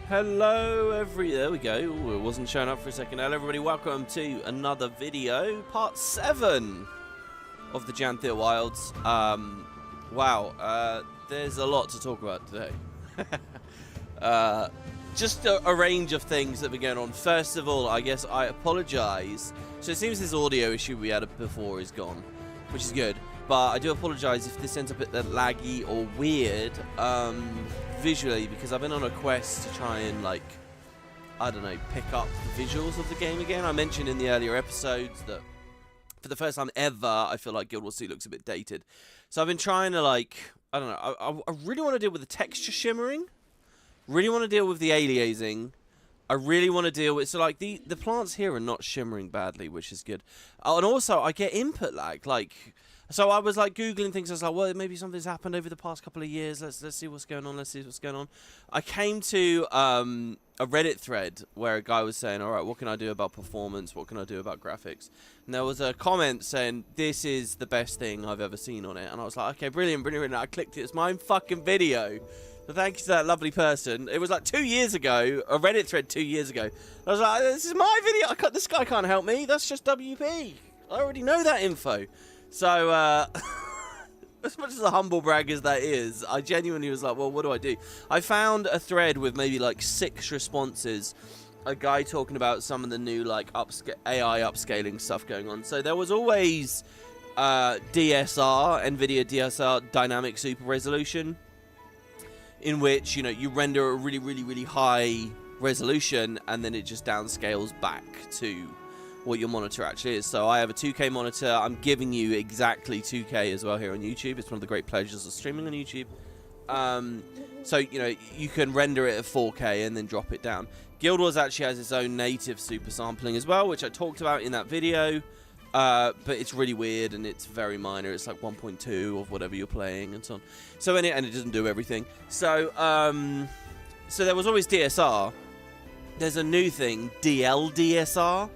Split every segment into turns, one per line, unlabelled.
Hello, there we go. Ooh, it wasn't showing up for a second. Hello, everybody. Welcome to another video, part 7 of the Janthir Wilds. Wow, there's a lot to talk about today. Just a range of things that have been going on. First of all, I guess I apologise. So it seems this audio issue we had before is gone, which is good. But I do apologise if this ends up a bit laggy or weird visually, because I've been on a quest to try and, like, I don't know, pick up the visuals of the game again. I mentioned in the earlier episodes that for the first time ever, I feel like Guild Wars 2 looks a bit dated. So I've been trying to, like, I don't know, I really want to deal with the texture shimmering. Really want to deal with the aliasing. I really want to deal with... So, like, the plants here are not shimmering badly, which is good. Oh, and also, I get input lag. Like... So I was, like, Googling things. I was like, well, maybe something's happened over the past couple of years. Let's see what's going on. Let's see what's going on. I came to a Reddit thread where a guy was saying, all right, what can I do about performance? What can I do about graphics? And there was a comment saying, this is the best thing I've ever seen on it. And I was like, okay, brilliant, brilliant, brilliant. I clicked it. It's my fucking video. So thank you to that lovely person. It was like 2 years ago, a Reddit thread 2 years ago. I was like, this is my video. This guy can't help me. That's just WP. I already know that info. So, as much as a humble brag as that is, I genuinely was like, well, what do I do? I found a thread with maybe like 6 responses. A guy talking about some of the new, like, AI upscaling stuff going on. So there was always DSR, NVIDIA DSR, Dynamic Super Resolution, in which, you know, you render a really, really, really high resolution, and then it just downscales back to what your monitor actually is. So I have a 2K monitor. I'm giving you exactly 2K as well here on YouTube. It's one of the great pleasures of streaming on YouTube. So, you know, you can render it at 4K and then drop it down. Guild Wars actually has its own native super sampling as well, which I talked about in that video. But it's really weird and it's very minor. It's like 1.2 of whatever you're playing and so on. So, and it doesn't do everything. So, so there was always DSR. There's a new thing, DLDSR.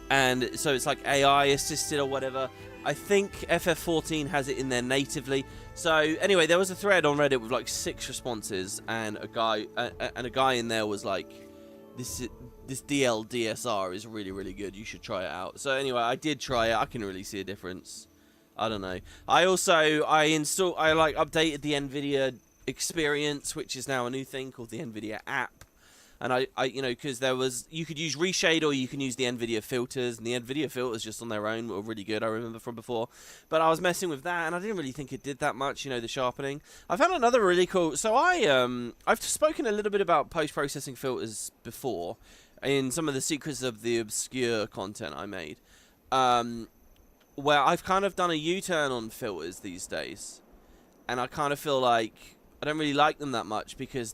And so it's like AI assisted or whatever. I think FF14 has it in there natively. So anyway, there was a thread on Reddit with like 6 responses, and a guy in there was like, this DLDSR is really, really good. You should try it out. So anyway, I did try it. I can really see a difference. I don't know. I updated the NVIDIA experience, which is now a new thing called the NVIDIA app. And I you know, because you could use Reshade or you can use the NVIDIA filters. And the NVIDIA filters just on their own were really good, I remember from before. But I was messing with that, and I didn't really think it did that much, you know, the sharpening. I found another really cool... So I've spoken a little bit about post-processing filters before in some of the Secrets of the Obscure content I made. Where I've kind of done a U-turn on filters these days. And I kind of feel like I don't really like them that much because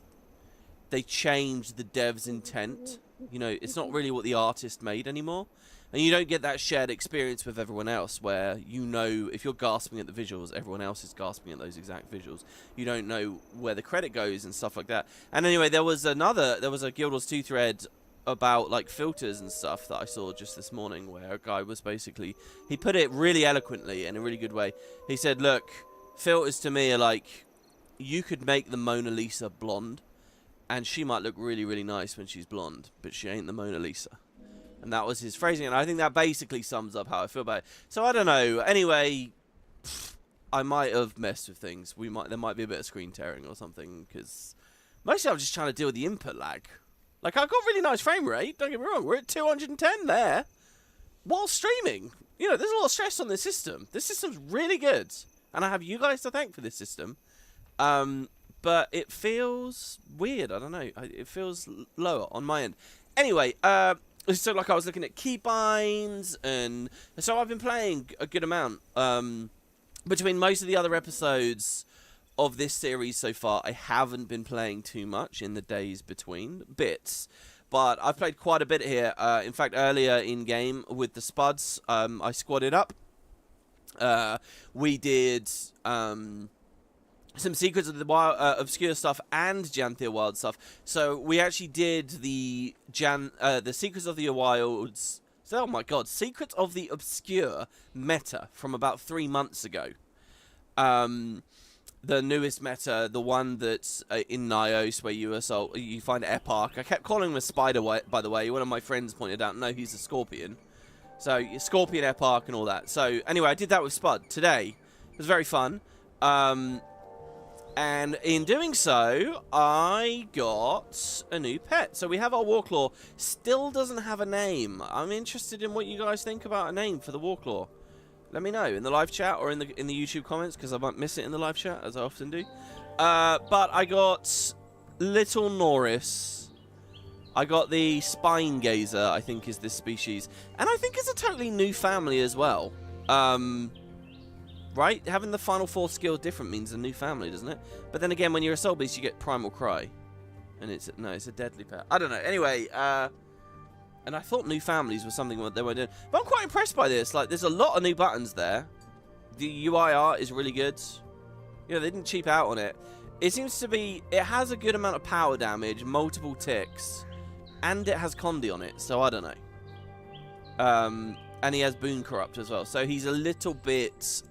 they changed the dev's intent. You know, it's not really what the artist made anymore. And you don't get that shared experience with everyone else where, you know, if you're gasping at the visuals, everyone else is gasping at those exact visuals. You don't know where the credit goes and stuff like that. And anyway, there was a Guild Wars 2 thread about, like, filters and stuff that I saw just this morning where a guy was basically... He put it really eloquently in a really good way. He said, look, filters to me are like, you could make the Mona Lisa blonde, and she might look really, really nice when she's blonde, but she ain't the Mona Lisa. And that was his phrasing, and I think that basically sums up how I feel about it. So I don't know. Anyway, I might have messed with things. There might be a bit of screen tearing or something, because mostly I'm just trying to deal with the input lag. Like, I've got really nice frame rate, don't get me wrong. We're at 210 there, while streaming. You know, there's a lot of stress on this system. This system's really good, and I have you guys to thank for this system. But it feels weird. I don't know. It feels lower on my end. Anyway, so like I was looking at keybinds, and so I've been playing a good amount. Between most of the other episodes of this series so far, I haven't been playing too much in the days between bits. But I've played quite a bit here. In fact, earlier in game with the Spuds, I squadded up. We did... some Secrets of the Wild, Obscure stuff and Janthir Wild stuff. So we actually did the Secrets of the Wilds. Oh my god, Secrets of the Obscure meta from about 3 months ago. the newest meta, the one that's in Nyos, where you find Eparch. I kept calling him a spider, by the way. One of my friends pointed out, no, he's a scorpion. So, scorpion, Eparch, and all that. So, anyway, I did that with Spud today. It was very fun. And in doing so, I got a new pet. So, we have our Warclaw. Still doesn't have a name. I'm interested in what you guys think about a name for the Warclaw. Let me know in the live chat or in the YouTube comments, because I might miss it in the live chat, as I often do. But I got Little Norris. I got the Spine Gazer, I think is this species. And I think it's a totally new family as well. Right? Having the final 4 skill different means a new family, doesn't it? But then again, when you're a Soul Beast, you get Primal Cry. And it's a deadly pet. I don't know. Anyway, and I thought new families was something that they were doing. But I'm quite impressed by this. Like, there's a lot of new buttons there. The UI art is really good. You know, they didn't cheap out on it. It seems to be... It has a good amount of power damage, multiple ticks, and it has Condi on it, so I don't know. And he has Boon Corrupt as well. So he's a little bit...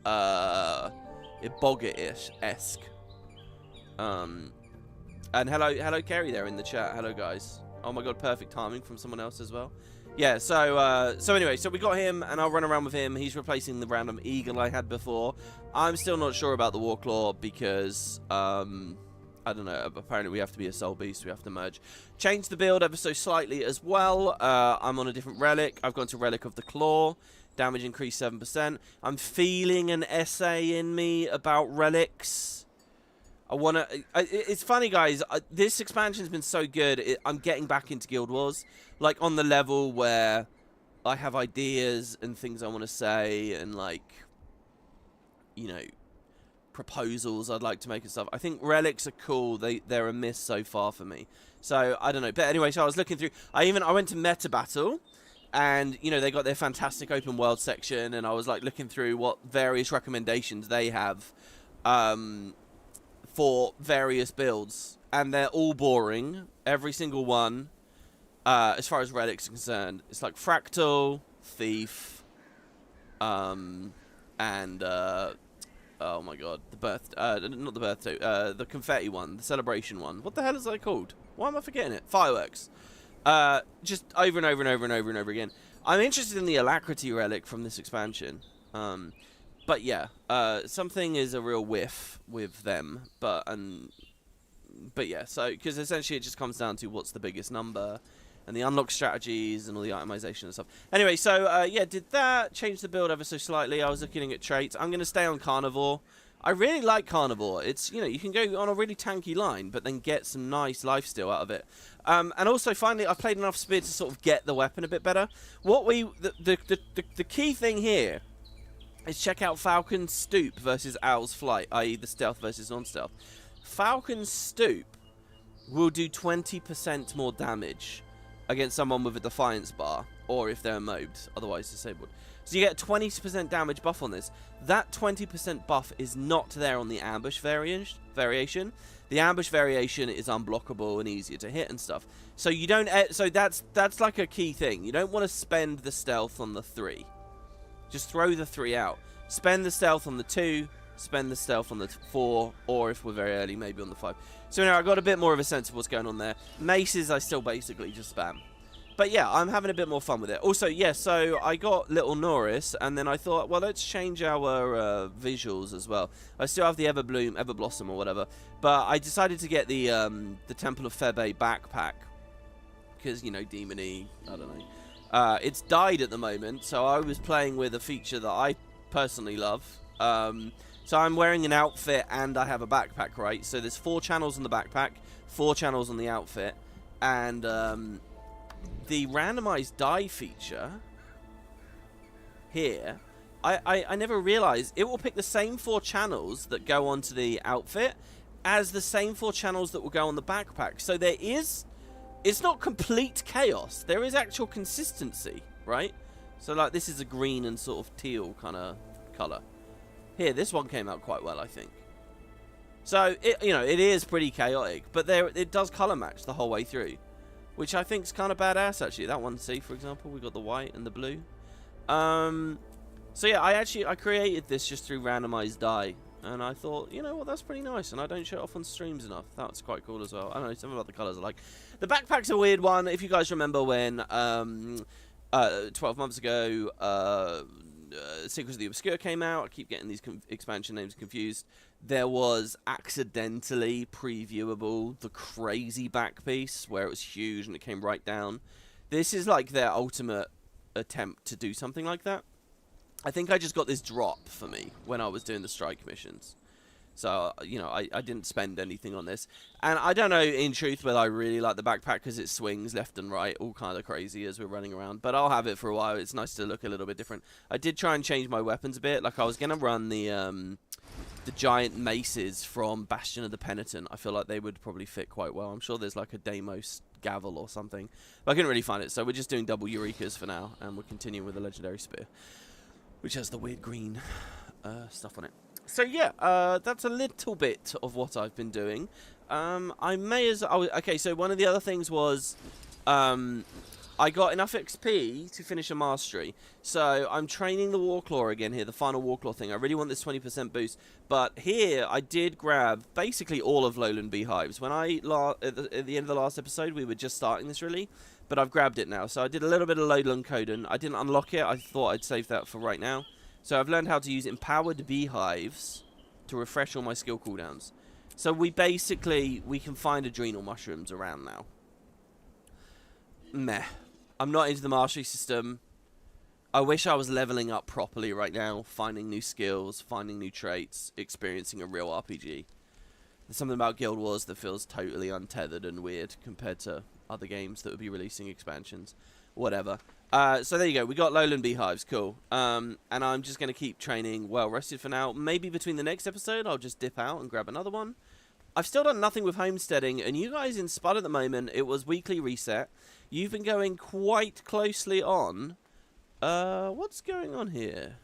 Boggart-esque. And hello Kerry there in the chat. Hello, guys. Oh my god, perfect timing from someone else as well. Yeah, so anyway, so we got him, and I'll run around with him. He's replacing the random eagle I had before. I'm still not sure about the Warclaw because, I don't know, apparently we have to be a Soul Beast, we have to merge. Change the build ever so slightly as well. I'm on a different relic. I've gone to Relic of the Claw. Damage increased 7%. I'm feeling an essay in me about relics. I want to... It's funny, guys. This expansion's been so good. I'm getting back into Guild Wars. Like, on the level where I have ideas and things I want to say and, like, you know, proposals I'd like to make and stuff. I think relics are cool. They're a miss so far for me. So, I don't know. But anyway, so I was looking through... I went to Meta Battle. And, you know, they got their fantastic open world section. And I was, like, looking through what various recommendations they have. For various builds, and they're all boring, every single one, as far as relics are concerned. It's like Fractal, Thief, and, oh my god, not the birth, the Confetti one, the Celebration one. What the hell is that called? Why am I forgetting it? Fireworks. Just over and over and over and over and over again. I'm interested in the Alacrity relic from this expansion. But yeah, something is a real whiff with them, but yeah, so because essentially it just comes down to what's the biggest number, and the unlock strategies and all the itemization and stuff. Anyway, so yeah, did that change the build ever so slightly? I was looking at traits. I'm gonna stay on Carnivore. I really like Carnivore. It's, you know, you can go on a really tanky line, but then get some nice lifesteal out of it. And also, finally, I've played enough Spear to sort of get the weapon a bit better. The key thing here is check out Falcon's Stoop versus Owl's Flight, i.e. the stealth versus non-stealth. Falcon's Stoop will do 20% more damage against someone with a Defiance bar, or if they're mobbed, otherwise disabled. So you get a 20% damage buff on this. That 20% buff is not there on the ambush variation. The ambush variation is unblockable and easier to hit and stuff. So you don't. So that's like a key thing. You don't want to spend the stealth on the 3. Just throw the 3 out. Spend the stealth on the 2, spend the stealth on the 4, or if we're very early, maybe on the 5. So now I got a bit more of a sense of what's going on there. Maces I still basically just spam. But yeah, I'm having a bit more fun with it. Also, yeah, so I got Little Norris, and then I thought, well, let's change our visuals as well. I still have the Everblossom or whatever, but I decided to get the Temple of Febe backpack. Because, you know, demon-y, I don't know. It's died at the moment, so I was playing with a feature that I personally love. So I'm wearing an outfit and I have a backpack, right? So there's 4 channels on the backpack, 4 channels on the outfit, and the randomized die feature here, I never realized it will pick the same 4 channels that go onto the outfit as the same 4 channels that will go on the backpack. So there is... It's not complete chaos. There is actual consistency, right? So, like, this is a green and sort of teal kind of colour. Here, this one came out quite well, I think. So, you know, it is pretty chaotic, but it does colour match the whole way through, which I think is kind of badass, actually. That one, see, for example, we got the white and the blue. So, yeah, I created this just through randomized die. and I thought, you know what, that's pretty nice, and I don't show it off on streams enough. That's quite cool as well. I don't know, some of the colours I like. The backpack's a weird one. If you guys remember when 12 months ago Secrets of the Obscure came out, I keep getting these expansion names confused. There was accidentally previewable the crazy back piece where it was huge and it came right down. This is like their ultimate attempt to do something like that. I think I just got this drop for me when I was doing the strike missions. So, you know, I didn't spend anything on this. And I don't know, in truth, whether I really like the backpack because it swings left and right, all kind of crazy as we're running around. But I'll have it for a while. It's nice to look a little bit different. I did try and change my weapons a bit. Like, I was going to run the giant maces from Bastion of the Penitent. I feel like they would probably fit quite well. I'm sure there's like a Deimos gavel or something. But I couldn't really find it. So we're just doing double Eurekas for now. And we're continuing with the Legendary Spear, which has the weird green stuff on it. So yeah, that's a little bit of what I've been doing. I may as okay. So one of the other things was, I got enough XP to finish a mastery. So I'm training the Warclaw again here, the final Warclaw thing. I really want this 20% boost, but here I did grab basically all of Lowland Beehives. When I at the end of the last episode, we were just starting this really, but I've grabbed it now. So I did a little bit of Lowland Coden. I didn't unlock it. I thought I'd save that for right now. So I've learned how to use empowered beehives to refresh all my skill cooldowns. So we can find adrenal mushrooms around now. Meh. I'm not into the mastery system. I wish I was leveling up properly right now, finding new skills, finding new traits, experiencing a real RPG. There's something about Guild Wars that feels totally untethered and weird compared to other games that would be releasing expansions. Whatever. So there you go. We got Lowland Beehives. Cool. And I'm just going to keep training well rested for now. Maybe between the next episode, I'll just dip out and grab another one. I've still done nothing with homesteading. And you guys in Spud at the moment, it was weekly reset. You've been going quite closely on. What's going on here?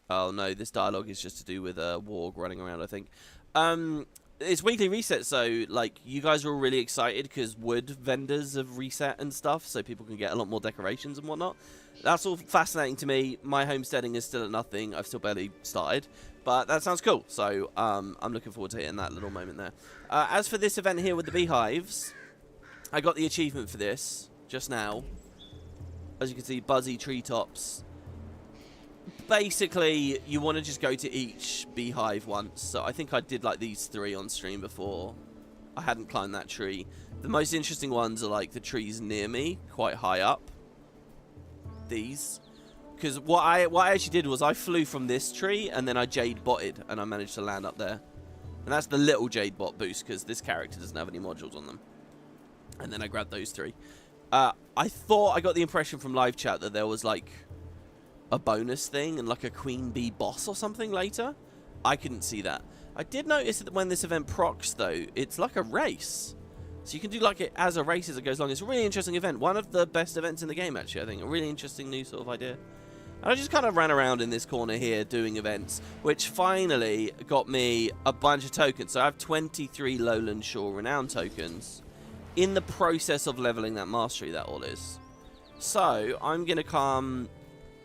Oh, no. This dialogue is just to do with a warg running around, I think. It's weekly reset, so like you guys are all really excited because wood vendors have reset and stuff, so people can get a lot more decorations and whatnot. That's all fascinating to me. My homesteading is still at nothing. I've still barely started, but that sounds cool. So I'm looking forward to hitting that little moment there. As for this event here with the beehives, I got the achievement for this just now. As you can see, Buzzy Treetops. Basically, you want to just go to each beehive once. So I think I did like these 3 on stream before. I hadn't climbed that tree. The most interesting ones are like the trees near me, quite high up. These. Because what I actually did was I flew from this tree and then I jade botted and I managed to land up there. And that's the little jade bot boost because this character doesn't have any modules on them. And then I grabbed those 3. I thought I got the impression from live chat that there was like a bonus thing and like a queen bee boss or something later. I couldn't see that. I did notice that when this event procs though, it's like a race. So you can do like it as a race as it goes along. It's a really interesting event. One of the best events in the game actually, I think. A really interesting new sort of idea. And I just kind of ran around in this corner here doing events, which finally got me a bunch of tokens. So I have 23 Lowland Shore Renown tokens in the process of leveling that mastery, that all is. So I'm going to come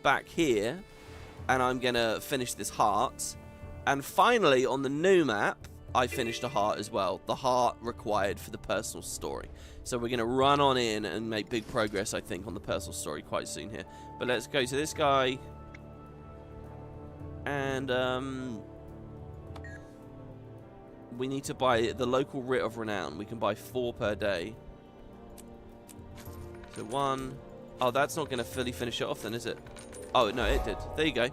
back here and I'm gonna finish this heart, and finally on the new map I finished a heart as well, the heart required for the personal story. So we're gonna run on in and make big progress I think on the personal story quite soon here. But let's go to this guy and we need to buy the local writ of renown. We can buy 4 per day. So 1. Oh, that's not gonna fully finish it off then, is it? Oh, no, it did. There you go.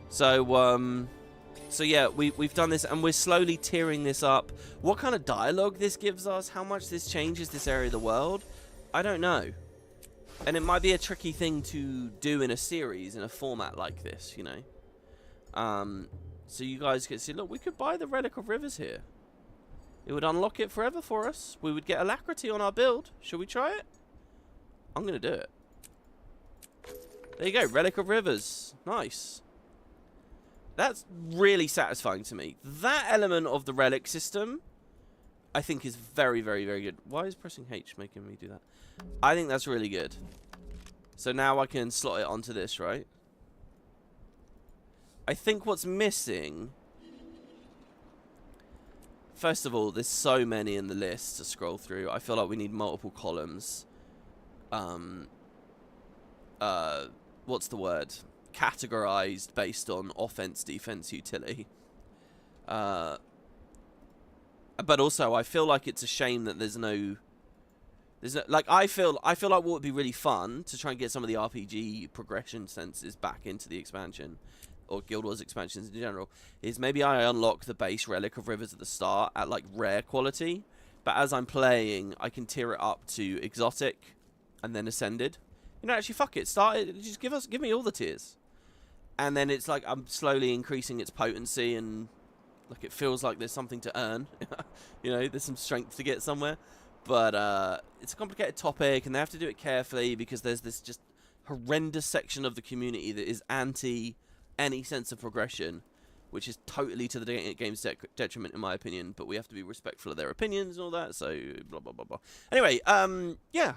So, so yeah, we've done this, and we're slowly tiering this up. What kind of dialogue this gives us, how much this changes this area of the world, I don't know. And it might be a tricky thing to do in a series, in a format like this, you know. So you guys can see, look, we could buy the Relic of Rivers here. It would unlock it forever for us. We would get alacrity on our build. Should we try it? I'm going to do it. There you go, Relic of Rivers. Nice. That's really satisfying to me. That element of the relic system, I think is very, very, very good. Why is pressing H making me do that? I think that's really good. So now I can slot it onto this, right? I think what's missing First of all, there's so many in the list to scroll through. I feel like we need multiple columns. What's the word? Categorized based on offense, defense, utility. But also, I feel like it's a shame that there's no, like, I feel like what would be really fun to try and get some of the RPG progression senses back into the expansion, or Guild Wars expansions in general, is maybe I unlock the base Relic of Rivers at the start at, like, rare quality, but as I'm playing, I can tier it up to exotic, and then ascended. You know, actually, fuck it, start it, just give me all the tiers. And then it's like I'm slowly increasing its potency, and like it feels like there's something to earn. You know, there's some strength to get somewhere. But it's a complicated topic, and they have to do it carefully because there's this just horrendous section of the community that is anti any sense of progression, which is totally to the game's detriment, in my opinion. But we have to be respectful of their opinions and all that. So blah blah blah blah. Anyway, yeah.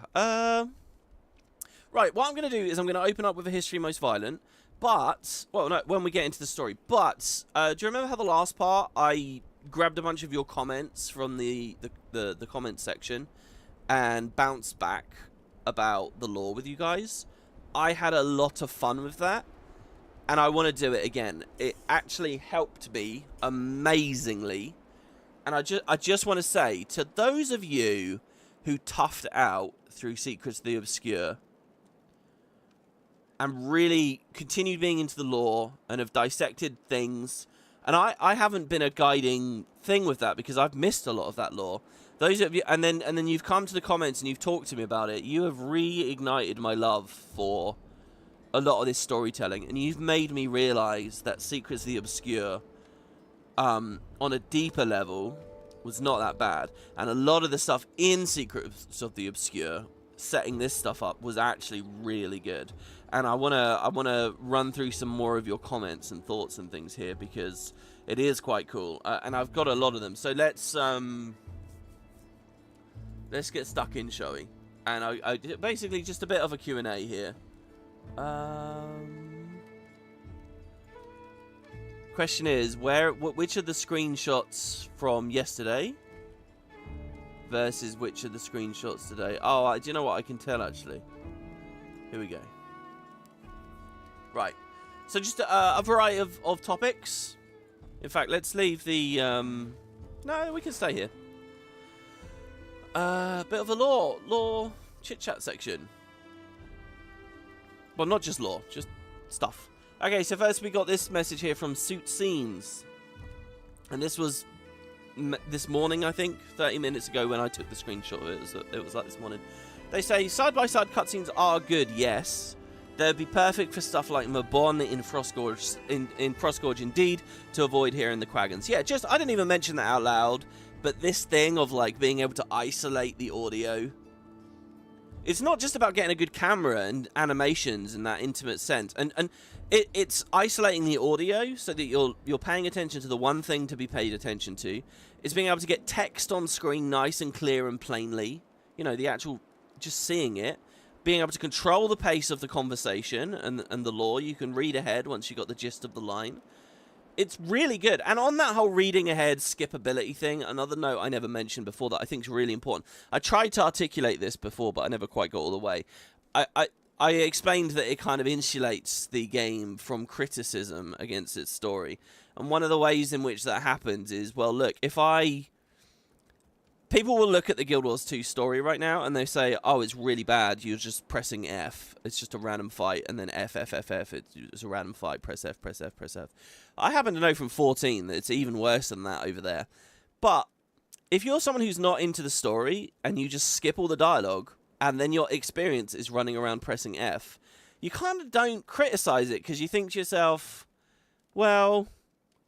Right, what I'm going to do is I'm going to open up with a history most violent. But, well, no, when we get into the story. But, do you remember how the last part, I grabbed a bunch of your comments from the comments section and bounced back about the lore with you guys? I had a lot of fun with that, and I want to do it again. It actually helped me amazingly, and I just want to say, to those of you who toughed it out through Secrets of the Obscure, and really continued being into the lore and have dissected things. And I haven't been a guiding thing with that because I've missed a lot of that lore. Those of you, and then you've come to the comments and you've talked to me about it. You have reignited my love for a lot of this storytelling, and you've made me realize that Secrets of the Obscure, on a deeper level, was not that bad. And a lot of the stuff in Secrets of the Obscure, setting this stuff up, was actually really good. And I wanna run through some more of your comments and thoughts and things here because it is quite cool, and I've got a lot of them. So let's get stuck in, shall we? And I basically just a bit of a Q&A here. Question is, which of the screenshots from yesterday versus which of the screenshots today? Oh, do you know what? I can tell actually. Here we go. Right, so just a variety of topics. In fact, let's leave the... no, we can stay here. Bit of a lore chit-chat section. Well, not just lore, just stuff. Okay, so first we got this message here from Suit Scenes. And this was this morning, I think, 30 minutes ago when I took the screenshot of it. It was like this morning. They say, side-by-side cutscenes are good, yes. They'd be perfect for stuff like Mabon in Frostgorge indeed, to avoid hearing the Quaggons. Yeah, just, I didn't even mention that out loud, but this thing of, like, being able to isolate the audio. It's not just about getting a good camera and animations in that intimate sense. And it's isolating the audio so that you're paying attention to the one thing to be paid attention to. It's being able to get text on screen nice and clear and plainly. You know, the actual, just seeing it. Being able to control the pace of the conversation and the lore. You can read ahead once you got the gist of the line. It's really good. And on that whole reading ahead skippability thing, another note I never mentioned before that I think is really important. I tried to articulate this before, but I never quite got all the way. I explained that it kind of insulates the game from criticism against its story. And one of the ways in which that happens is, well, look, people will look at the Guild Wars 2 story right now and they say, oh, it's really bad. You're just pressing F. It's just a random fight. And then F. It's a random fight. Press F, press F, press F. I happen to know from 14 that it's even worse than that over there. But if you're someone who's not into the story and you just skip all the dialogue and then your experience is running around pressing F, you kind of don't criticize it because you think to yourself, well,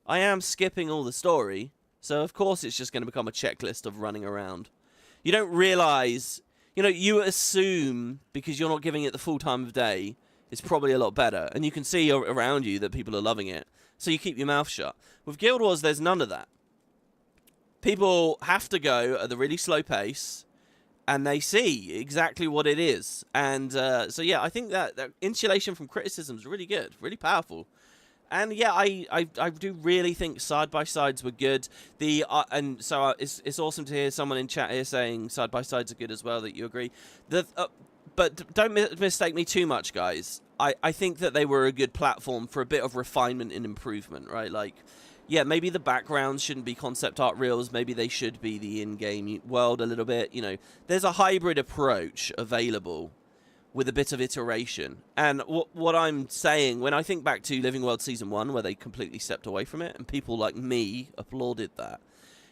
I am skipping all the story. So, of course, it's just going to become a checklist of running around. You don't realize, you assume, because you're not giving it the full time of day, it's probably a lot better. And you can see around you that people are loving it. So you keep your mouth shut. With Guild Wars, there's none of that. People have to go at the really slow pace, and they see exactly what it is. And so, yeah, I think that insulation from criticism is really good, really powerful. And yeah, I do really think side-by-sides were good. It's awesome to hear someone in chat here saying side-by-sides are good as well, that you agree. But don't mistake me too much, guys. I think that they were a good platform for a bit of refinement and improvement, right? Like, yeah, maybe the backgrounds shouldn't be concept art reels. Maybe they should be the in-game world a little bit. You know, there's a hybrid approach available with a bit of iteration. And what I'm saying, when I think back to Living World Season 1, where they completely stepped away from it, and people like me applauded that,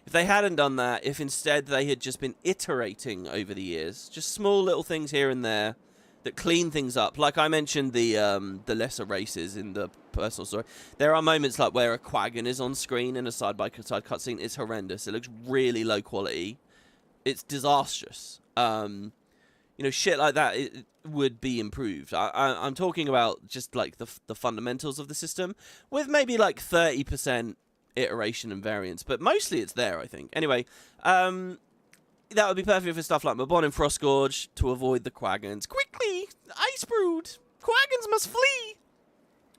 if they hadn't done that, if instead they had just been iterating over the years, just small little things here and there that clean things up, like I mentioned the lesser races in the personal story, there are moments like where a Quaggan is on screen in a side-by-side cutscene. It's horrendous. It looks really low quality. It's disastrous. You know, shit like that, it would be improved. I'm talking about just like the fundamentals of the system with maybe like 30% iteration and variance, but mostly it's there, I think. Anyway, that would be perfect for stuff like Mabon and Frostgorge to avoid the Quaggans. Quickly, Ice Brood! Quaggans must flee!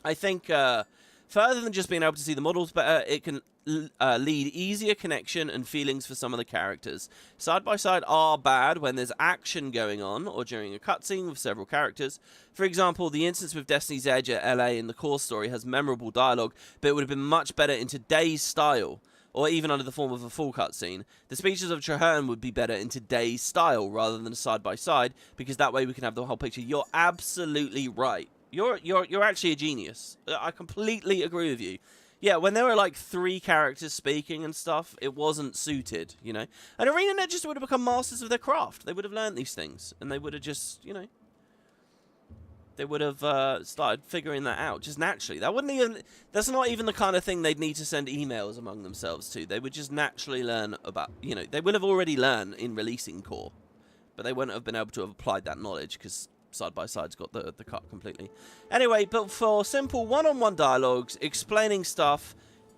I think further than just being able to see the models better, it can lead easier connection and feelings for some of the characters. Side-by-side are bad when there's action going on or during a cutscene with several characters. For example, the instance with Destiny's Edge at LA in the core story has memorable dialogue, but it would have been much better in today's style, or even under the form of a full cutscene. The speeches of Traherne would be better in today's style rather than a side-by-side, because that way we can have the whole picture. You're absolutely right. You're actually a genius. I completely agree with you. Yeah, when there were like 3 characters speaking and stuff, it wasn't suited, you know. And ArenaNet just would have become masters of their craft. They would have learned these things, and they would have just, you know, they would have started figuring that out just naturally. That's not even the kind of thing they'd need to send emails among themselves to. They would just naturally learn about, you know, they will have already learned in releasing core, but they wouldn't have been able to have applied that knowledge because side-by-side's got the cut completely. Anyway, but for simple one-on-one dialogues, explaining stuff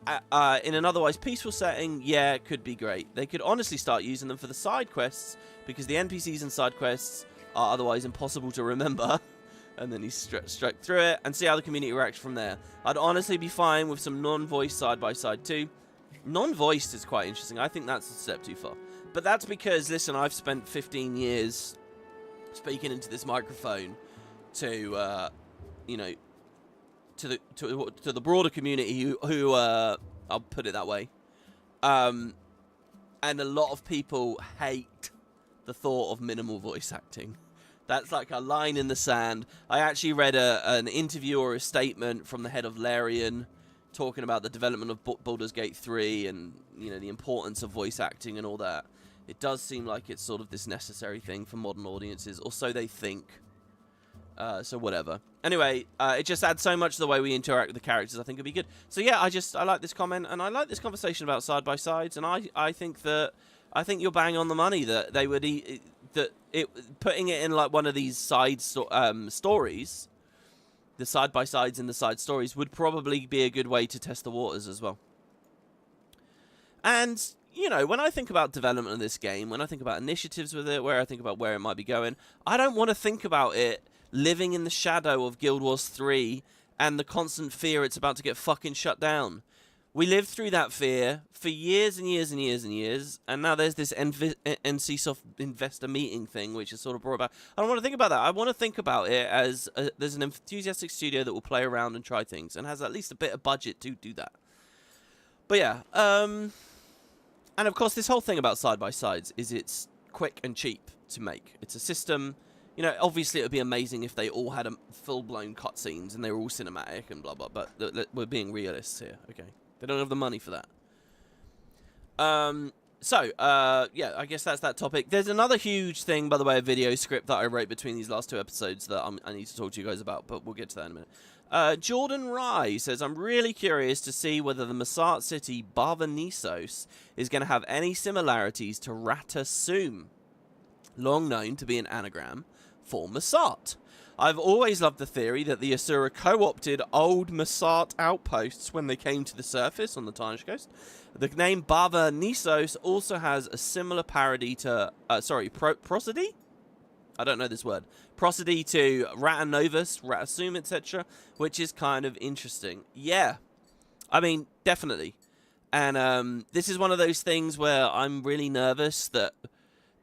in an otherwise peaceful setting, yeah, it could be great. They could honestly start using them for the side quests, because the NPCs and side quests are otherwise impossible to remember. And then he struck through it, and see how the community reacts from there. I'd honestly be fine with some non-voiced side-by-side too. Non-voiced is quite interesting. I think that's a step too far. But that's because, listen, I've spent 15 years speaking into this microphone to, you know, to the broader community who I'll put it that way. And a lot of people hate the thought of minimal voice acting. That's like a line in the sand. I actually read an interview or a statement from the head of Larian talking about the development of Baldur's Gate 3 and, you know, the importance of voice acting and all that. It does seem like it's sort of this necessary thing for modern audiences, or so they think. So whatever. Anyway, it just adds so much to the way we interact with the characters. I think it'd be good. So yeah, I like this comment, and I like this conversation about side-by-sides, and I think you're bang on the money that they would putting it in like one of these side stories, the side-by-sides in the side stories would probably be a good way to test the waters as well. And, you know, when I think about development of this game, when I think about initiatives with it, where I think about where it might be going, I don't want to think about it living in the shadow of Guild Wars 3 and the constant fear it's about to get fucking shut down. We lived through that fear for years and years and years and years, and now there's this NCSoft investor meeting thing, which is sort of brought about. I don't want to think about that. I want to think about it as there's an enthusiastic studio that will play around and try things, and has at least a bit of budget to do that. But yeah, and of course, this whole thing about side-by-sides is it's quick and cheap to make. It's a system. You know, obviously it would be amazing if they all had full-blown cutscenes and they were all cinematic and blah, blah, but we're being realists here, okay? They don't have the money for that. Yeah, I guess that's that topic. There's another huge thing, by the way, a video script that I wrote between these last 2 episodes that I need to talk to you guys about, but we'll get to that in a minute. Jordan Rye says, I'm really curious to see whether the Masat city Bava Nisos is going to have any similarities to Rata Sum, long known to be an anagram for Masat. I've always loved the theory that the Asura co-opted old Masat outposts when they came to the surface on the Tarnished Coast. The name Bava Nisos also has a similar parody to, Prosody? I don't know this word. Prosody to Ratanovus, Ratasum, etc., which is kind of interesting. Yeah, I mean, definitely. And this is one of those things where I'm really nervous that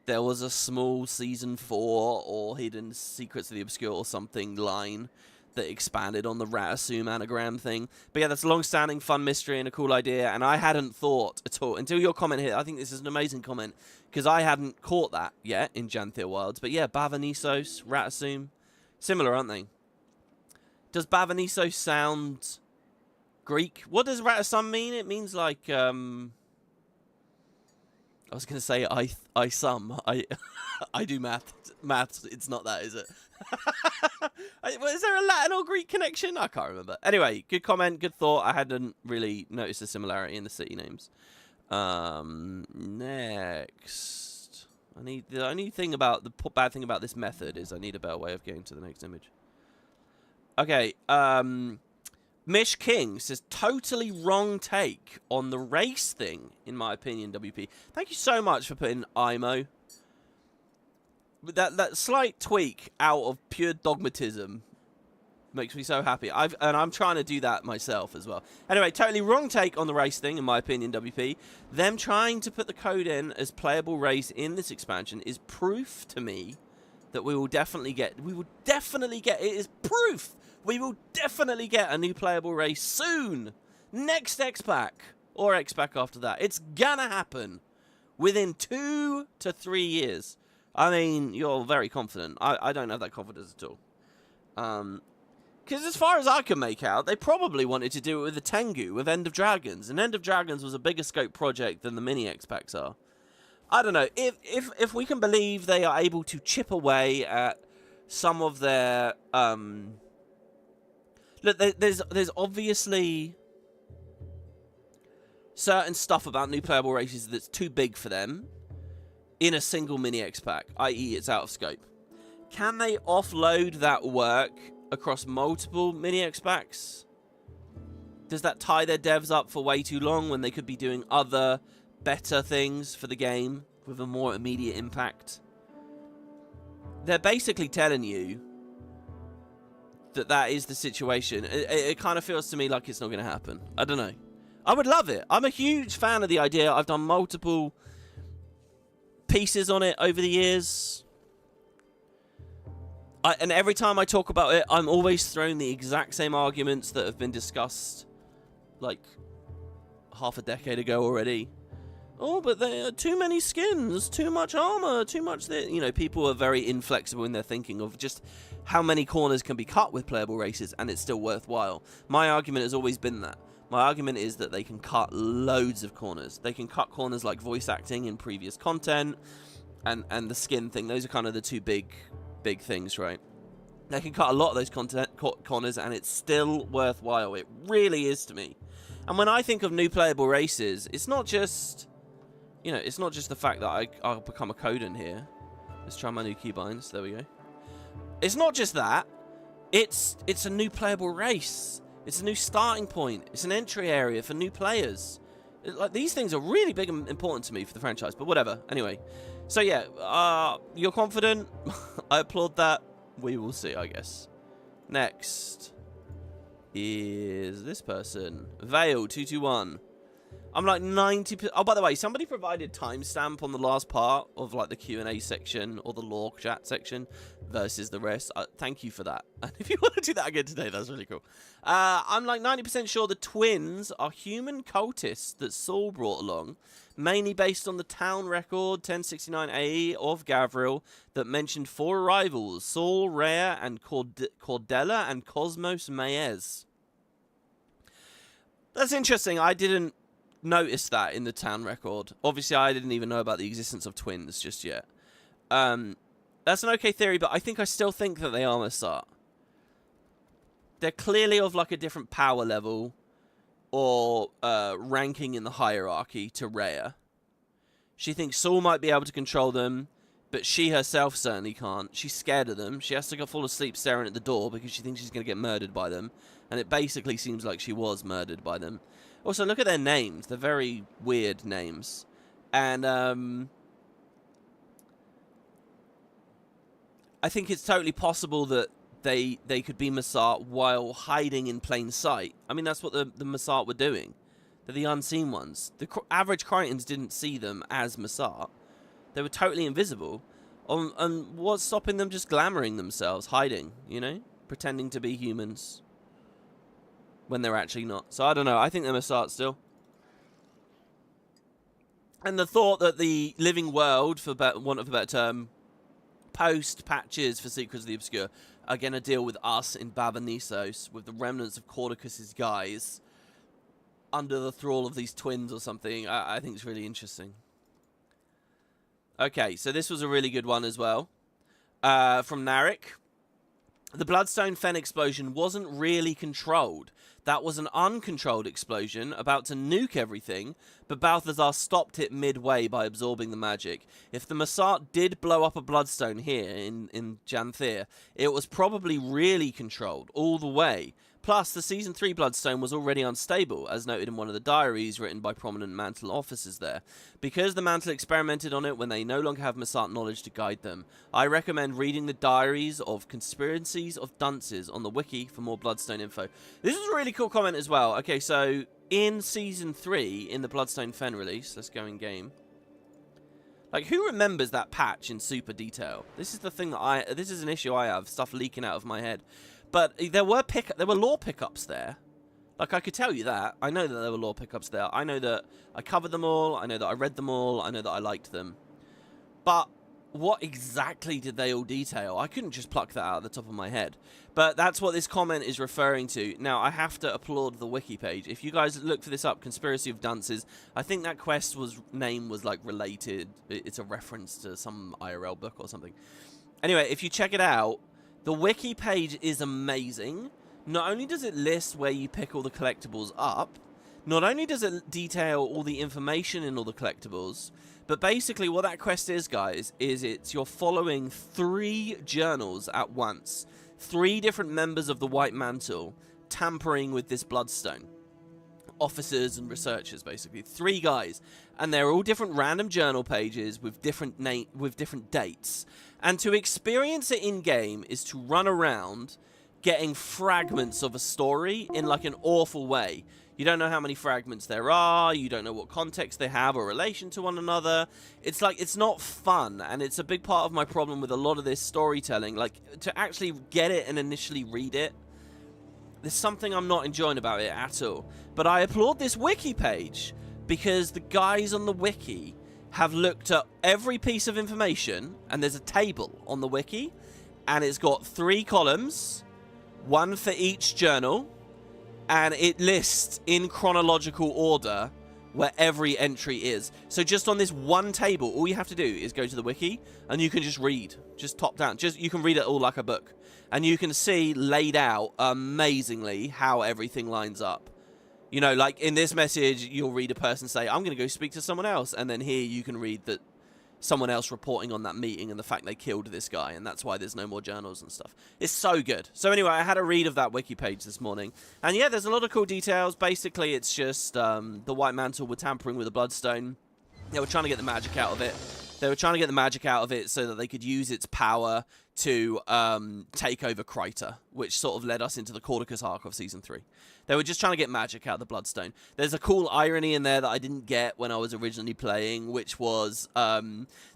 there was a small Season 4 or Hidden Secrets of the Obscure or something line that expanded on the Ratasum anagram thing. But yeah, that's a long-standing fun mystery and a cool idea, and I hadn't thought at all, until your comment here. I think this is an amazing comment, because I hadn't caught that yet in Janthir Wilds. But yeah, Bavanisos, Ratasum, similar, aren't they? Does Bavanisos sound Greek? What does Ratasum mean? It means like, I was going to say I sum. I do maths. It's not that, is it? Is there a Latin or Greek connection? I can't remember. Anyway, good comment, good thought. I hadn't really noticed a similarity in the city names. Next. The only thing about, the bad thing about this method is I need a better way of getting to the next image. Okay, Mish King says, totally wrong take on the race thing, in my opinion, WP. Thank you so much for putting IMO. That slight tweak out of pure dogmatism makes me so happy. And I'm trying to do that myself as well. Anyway, totally wrong take on the race thing, in my opinion, WP. Them trying to put the code in as playable race in this expansion is proof to me that we will definitely get... It is proof! We will definitely get a new playable race soon! Next X-Pack! Or X-Pack after that. It's gonna happen! Within 2 to 3 years. I mean, you're very confident. I don't have that confidence at all. Because as far as I can make out, they probably wanted to do it with the Tengu, with End of Dragons. And End of Dragons was a bigger scope project than the mini X-Packs are. I don't know. If we can believe they are able to chip away at some of their... Look, there's obviously certain stuff about new playable races that's too big for them in a single mini X-Pack, i.e. it's out of scope. Can they offload that work across multiple mini X-Packs? Does that tie their devs up for way too long when they could be doing other, better things for the game with a more immediate impact? They're basically telling you that is the situation. It kind of feels to me like it's not going to happen. I don't know. I would love it. I'm a huge fan of the idea. I've done multiple pieces on it over the years. And every time I talk about it, I'm always throwing the exact same arguments that have been discussed like half a decade ago already. Oh, but there are too many skins, too much armor, too much this. You know, people are very inflexible in their thinking of just how many corners can be cut with playable races and it's still worthwhile. My argument has always been that. My argument is that they can cut loads of corners. They can cut corners like voice acting in previous content and the skin thing. Those are kind of the two big things, right? They can cut a lot of those corners and it's still worthwhile. It really is to me. And when I think of new playable races, it's not just, you know, it's not just the fact that I'll become a Coden here. Let's try my new keybinds. There we go. It's not just that. It's a new playable race. It's a new starting point. It's an entry area for new players. Like, these things are really big and important to me for the franchise, but whatever. Anyway, so yeah, you're confident. I applaud that. We will see, I guess. Next is this person, Veil221. I'm like 90%. Oh, by the way, somebody provided timestamp on the last part of like the Q&A section or the lore chat section versus the rest. Thank you for that. And if you want to do that again today, that's really cool. I'm like 90% sure the twins are human cultists that Saul brought along, mainly based on the town record 1069 AE of Gavril that mentioned 4 arrivals: Saul, Rhea, and Cordella and Cosmos Maez. That's interesting. I didn't notice that in the town record. Obviously, I didn't even know about the existence of twins just yet. That's an okay theory, but I still think that they are Massat. They're clearly of like a different power level or ranking in the hierarchy to Rhea. She thinks Saul might be able to control them, but she herself certainly can't. She's scared of them. She has to go fall asleep staring at the door because she thinks she's going to get murdered by them. And it basically seems like she was murdered by them. Also, look at their names. They're very weird names. And I think it's totally possible that they could be Masart while hiding in plain sight. I mean, that's what the Masart were doing. They're the unseen ones. The average Crichtons didn't see them as Masart. They were totally invisible. And what's stopping them just glamouring themselves, hiding, you know? Pretending to be humans when they're actually not. So I don't know. I think they're Masart still. And the thought that the living world, for want of a better term, post patches for Secrets of the Obscure are going to deal with us in Bavanisos, with the remnants of Caudecus' guys under the thrall of these twins or something. I think it's really interesting. Okay, so this was a really good one as well. From Narek. The Bloodstone Fen explosion wasn't really controlled. That was an uncontrolled explosion, about to nuke everything, but Balthazar stopped it midway by absorbing the magic. If the Masart did blow up a Bloodstone here in Janthir, it was probably really controlled, all the way. Plus, the Season 3 Bloodstone was already unstable, as noted in one of the diaries written by prominent Mantle officers there. Because the Mantle experimented on it when they no longer have Masart knowledge to guide them, I recommend reading the diaries of Conspiracies of Dunces on the wiki for more Bloodstone info. This is a really cool comment as well. Okay, so in Season 3, in the Bloodstone Fen release, let's go in game. Like, who remembers that patch in super detail? This is the thing that this is an issue I have, stuff leaking out of my head. But there were lore pickups there. Like, I could tell you that. I know that there were lore pickups there. I know that I covered them all. I know that I read them all. I know that I liked them. But what exactly did they all detail? I couldn't just pluck that out of the top of my head. But that's what this comment is referring to. Now, I have to applaud the wiki page. If you guys look for this up, Conspiracy of Dunces, I think that quest name was like related. It's a reference to some IRL book or something. Anyway, if you check it out, the wiki page is amazing. Not only does it list where you pick all the collectibles up, not only does it detail all the information in all the collectibles, but basically what that quest is, guys, is you're following 3 journals at once. 3 different members of the White Mantle tampering with this Bloodstone. Officers and researchers, basically. 3 guys. And they're all different random journal pages with different dates. And to experience it in-game is to run around getting fragments of a story in like an awful way. You don't know how many fragments there are, you don't know what context they have or relation to one another. It's like, it's not fun, and it's a big part of my problem with a lot of this storytelling. Like, to actually get it and initially read it, there's something I'm not enjoying about it at all. But I applaud this wiki page, because the guys on the wiki have looked at every piece of information, and there's a table on the wiki, and it's got 3 columns, 1 for each journal, and it lists in chronological order where every entry is. So just on this one table, all you have to do is go to the wiki, and you can just read, just top down. You can read it all like a book, and you can see laid out amazingly how everything lines up. You know, like in this message, you'll read a person say, I'm going to go speak to someone else. And then here you can read that someone else reporting on that meeting and the fact they killed this guy. And that's why there's no more journals and stuff. It's so good. So anyway, I had a read of that wiki page this morning. And yeah, there's a lot of cool details. Basically, it's just the White Mantle were tampering with the Bloodstone. They were trying to get the magic out of it. They were trying to get the magic out of it so that they could use its power to take over Kryta, which sort of led us into the Caudecus arc of Season 3. They were just trying to get magic out of the Bloodstone. There's a cool irony in there that I didn't get when I was originally playing, which was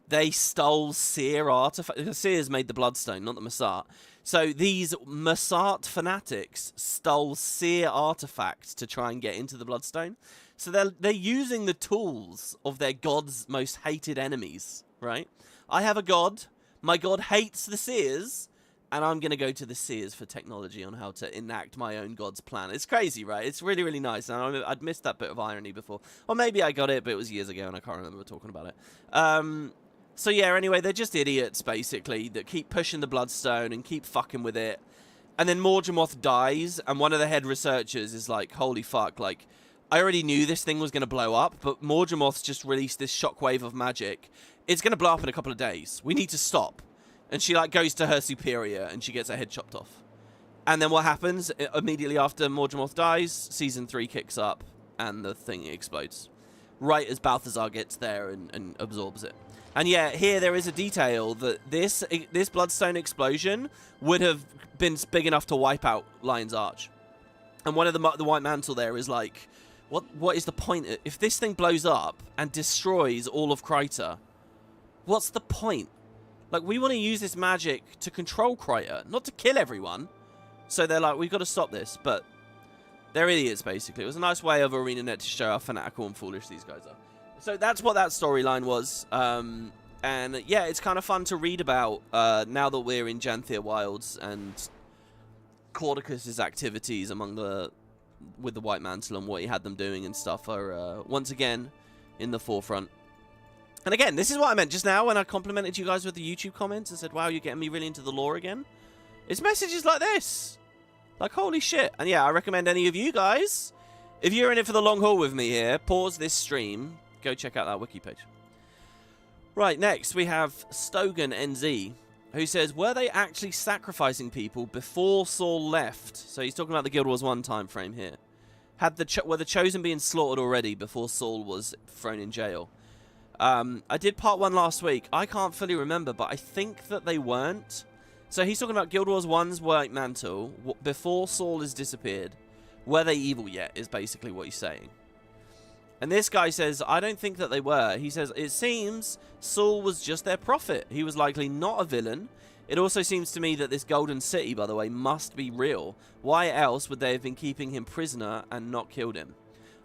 they stole Seer artifacts. Seer's made the Bloodstone, not the Masart. So these Masart fanatics stole Seer artifacts to try and get into the Bloodstone. So they're using the tools of their god's most hated enemies, right? I have a god. My god hates the Seers, and I'm going to go to the Seers for technology on how to enact my own god's plan. It's crazy, right? It's really, really nice. And I'd missed that bit of irony before. Or maybe I got it, but it was years ago, and I can't remember talking about it. So yeah, anyway, they're just idiots, basically, that keep pushing the Bloodstone and keep fucking with it. And then Morgemoth dies, and one of the head researchers is like, holy fuck, like, I already knew this thing was going to blow up, but Morgemoth's just released this shockwave of magic. It's going to blow up in a couple of days. We need to stop. And she, like, goes to her superior, and she gets her head chopped off. And then what happens? Immediately after Morgemoth dies, Season 3 kicks up, and the thing explodes. right as Balthazar gets there and absorbs it. And yeah, here there is a detail that this Bloodstone explosion would have been big enough to wipe out Lion's Arch. And one of the White Mantle there is like, what is the point? If this thing blows up and destroys all of Kryta, what's the point? Like, we want to use this magic to control Kryta, not to kill everyone. So they're like, we've got to stop this. But they're idiots, basically. It was a nice way of ArenaNet to show how fanatical and foolish these guys are. So that's what that storyline was. And yeah, it's kind of fun to read about now that we're in Janthir Wilds, and Caudecus' activities with the White Mantle and what he had them doing and stuff are once again in the forefront. And again, this is what I meant just now when I complimented you guys with the YouTube comments and said, wow, you're getting me really into the lore again. It's messages like this. Like, holy shit. And yeah, I recommend any of you guys, if you're in it for the long haul with me here, pause this stream, go check out that wiki page. Right, next we have Stogan NZ, who says, were they actually sacrificing people before Saul left? So he's talking about the Guild Wars 1 time frame here. Were the Chosen being slaughtered already before Saul was thrown in jail? I did part 1 last week. I can't fully remember, but I think that they weren't. So he's talking about Guild Wars 1's White Mantle before Saul has disappeared. Were they evil yet, is basically what he's saying. And this guy says, I don't think that they were. He says, it seems Saul was just their prophet. He was likely not a villain. It also seems to me that this Golden City, by the way, must be real. Why else would they have been keeping him prisoner and not killed him?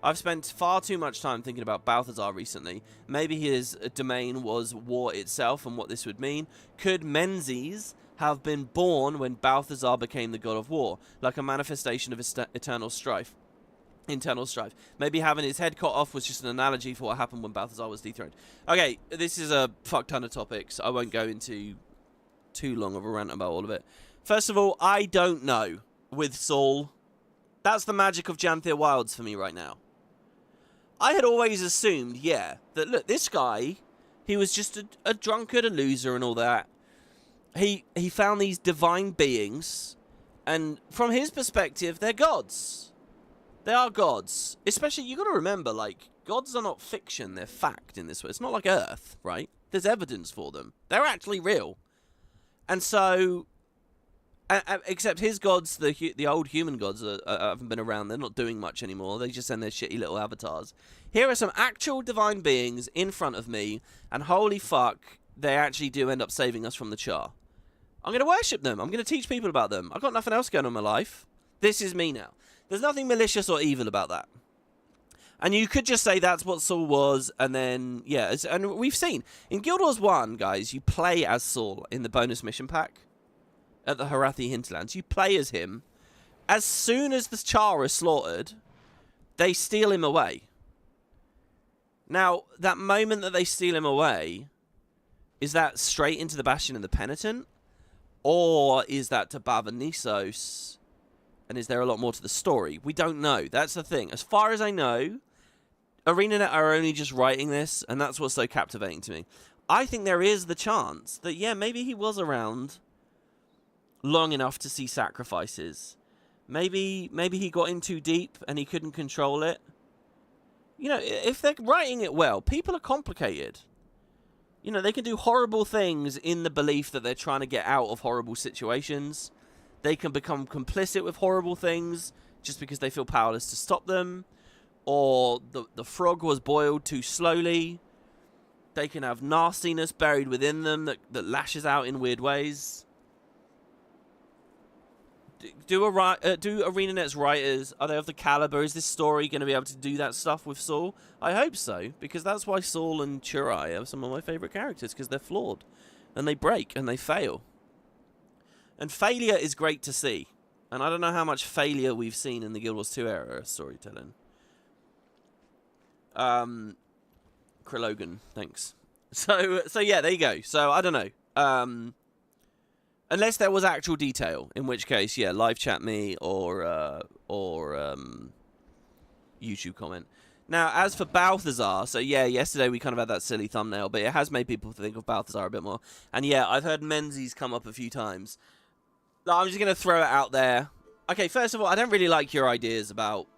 I've spent far too much time thinking about Balthazar recently. Maybe his domain was war itself and what this would mean. Could Menzies have been born when Balthazar became the god of war, like a manifestation of his internal strife? Maybe having his head cut off was just an analogy for what happened when Balthazar was dethroned. Okay, this is a fuck ton of topics. I won't go into too long of a rant about all of it. First of all, I don't know with Saul. That's the magic of Janthir Wilds for me right now. I had always assumed, yeah, that look, this guy, he was just a drunkard, a loser and all that. He found these divine beings, and from his perspective, they're gods. They are gods. Especially, you got to remember, like, gods are not fiction, they're fact in this way. It's not like Earth, right? There's evidence for them. They're actually real. And so, except his gods, the old human gods, haven't been around. They're not doing much anymore. They just send their shitty little avatars. Here are some actual divine beings in front of me, and holy fuck, they actually do end up saving us from the Char. I'm going to worship them. I'm going to teach people about them. I've got nothing else going on in my life. This is me now. There's nothing malicious or evil about that. And you could just say that's what Saul was, and then, yeah. And we've seen, in Guild Wars 1, guys, you play as Saul in the bonus mission pack at the Hearthi hinterlands. You play as him. As soon as the Char is slaughtered, they steal him away. Now, that moment that they steal him away, is that straight into the Bastion and the Penitent? Or is that to Bavanissos? And is there a lot more to the story? We don't know. That's the thing. As far as I know, ArenaNet are only just writing this, and that's what's so captivating to me. I think there is the chance that, yeah, maybe he was around long enough to see sacrifices. Maybe he got in too deep and he couldn't control it. You know, if they're writing it well, people are complicated. You know, they can do horrible things in the belief that they're trying to get out of horrible situations. They can become complicit with horrible things just because they feel powerless to stop them. Or the frog was boiled too slowly. They can have nastiness buried within them that lashes out in weird ways. Do ArenaNet's writers, are they of the caliber? Is this story going to be able to do that stuff with Saul? I hope so, because that's why Saul and Churai are some of my favourite characters, because they're flawed. And they break, and they fail. And failure is great to see. And I don't know how much failure we've seen in the Guild Wars 2 era storytelling. Kralogan, thanks. So yeah, there you go. So, I don't know. Unless there was actual detail, in which case, yeah, live chat me or YouTube comment. Now, as for Balthazar, so yeah, yesterday we kind of had that silly thumbnail, but it has made people think of Balthazar a bit more. And yeah, I've heard Menzies come up a few times. I'm just going to throw it out there. Okay, first of all, I don't really like your ideas about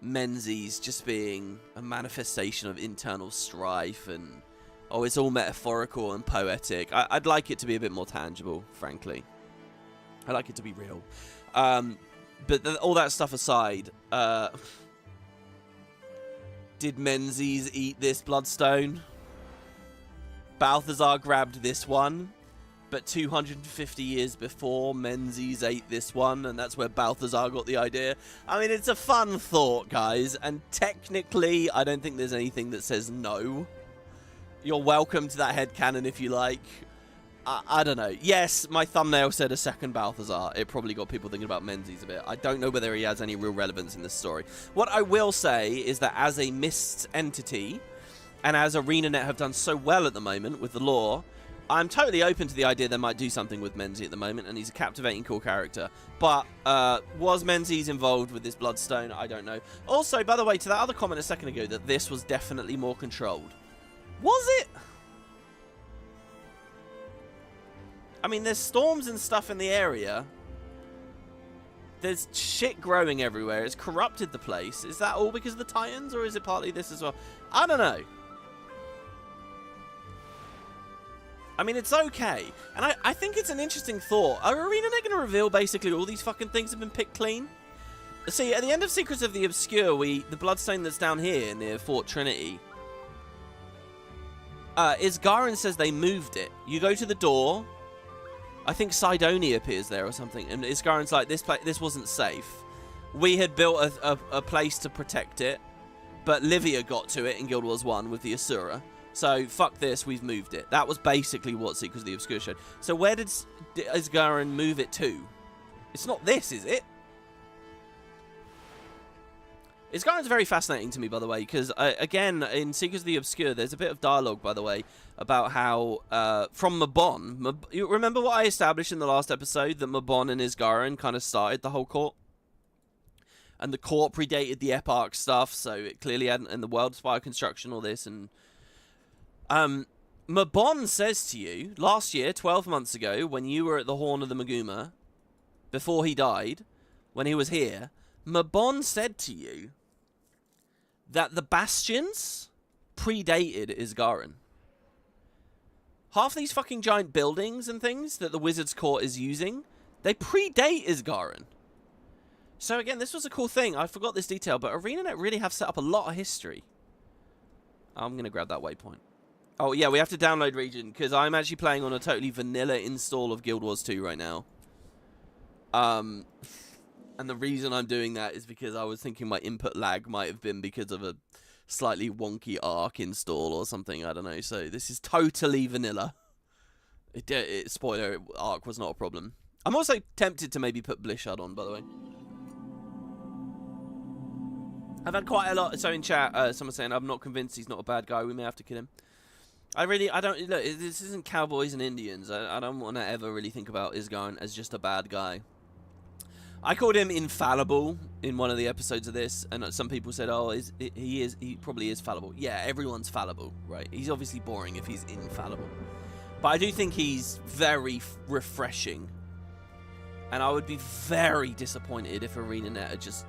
Menzies just being a manifestation of internal strife and, oh, it's all metaphorical and poetic. I'd like it to be a bit more tangible, frankly. I'd like it to be real. But all that stuff aside, did Menzies eat this bloodstone? Balthazar grabbed this one, but 250 years before, Menzies ate this one, and that's where Balthazar got the idea. I mean, it's a fun thought, guys, and technically, I don't think there's anything that says no. You're welcome to that headcanon if you like. I don't know. Yes, my thumbnail said a second Balthazar. It probably got people thinking about Menzies a bit. I don't know whether he has any real relevance in this story. What I will say is that as a mist entity, and as ArenaNet have done so well at the moment with the lore, I'm totally open to the idea they might do something with Menzies at the moment, and he's a captivating, cool character. But was Menzies involved with this Bloodstone? I don't know. Also, by the way, to that other comment a second ago, that this was definitely more controlled. Was it? I mean, there's storms and stuff in the area. There's shit growing everywhere. It's corrupted the place. Is that all because of the Titans, or is it partly this as well? I don't know. I mean, it's okay. And I think it's an interesting thought. Are ArenaNet going to reveal basically all these fucking things have been picked clean? See, at the end of Secrets of the Obscure, the Bloodstone that's down here near Fort Trinity, Isgarin says they moved it. You go to the door. I think Sidonia appears there or something, and Isgarin's like, this wasn't safe. We had built a place to protect it, but Livia got to it in Guild Wars 1 with the Asura. So, fuck this, we've moved it. That was basically what Secrets of the Obscure showed. So where did Isgarin move it to? It's not this, is it? Isgarin's very fascinating to me, by the way, because, again, in Secrets of the Obscure, there's a bit of dialogue, by the way, about how, from Mabon, you remember what I established in the last episode, that Mabon and Isgarin kind of started the whole court? And the court predated the Eparch stuff, so it clearly hadn't, and the World Spire construction, all this, and, Mabon says to you, last year, 12 months ago, when you were at the Horn of the Maguma, before he died, when he was here, Mabon said to you that the Bastions predated Isgarin. Half these fucking giant buildings and things that the Wizards Court is using, they predate Isgarin. So again, this was a cool thing. I forgot this detail, but ArenaNet really have set up a lot of history. I'm going to grab that waypoint. Oh, yeah, we have to download region, because I'm actually playing on a totally vanilla install of Guild Wars 2 right now. And the reason I'm doing that is because I was thinking my input lag might have been because of a slightly wonky Arc install or something. I don't know. So this is totally vanilla. Spoiler, Arc was not a problem. I'm also tempted to maybe put Blishard on, by the way. I've had quite a lot. So in chat, someone saying, I'm not convinced he's not a bad guy. We may have to kill him. I don't, look, this isn't Cowboys and Indians. I don't want to ever really think about Isgarin as just a bad guy. I called him infallible in one of the episodes of this, and some people said, oh, he probably is fallible. Yeah, everyone's fallible, right? He's obviously boring if he's infallible. But I do think he's very refreshing. And I would be very disappointed if ArenaNet are just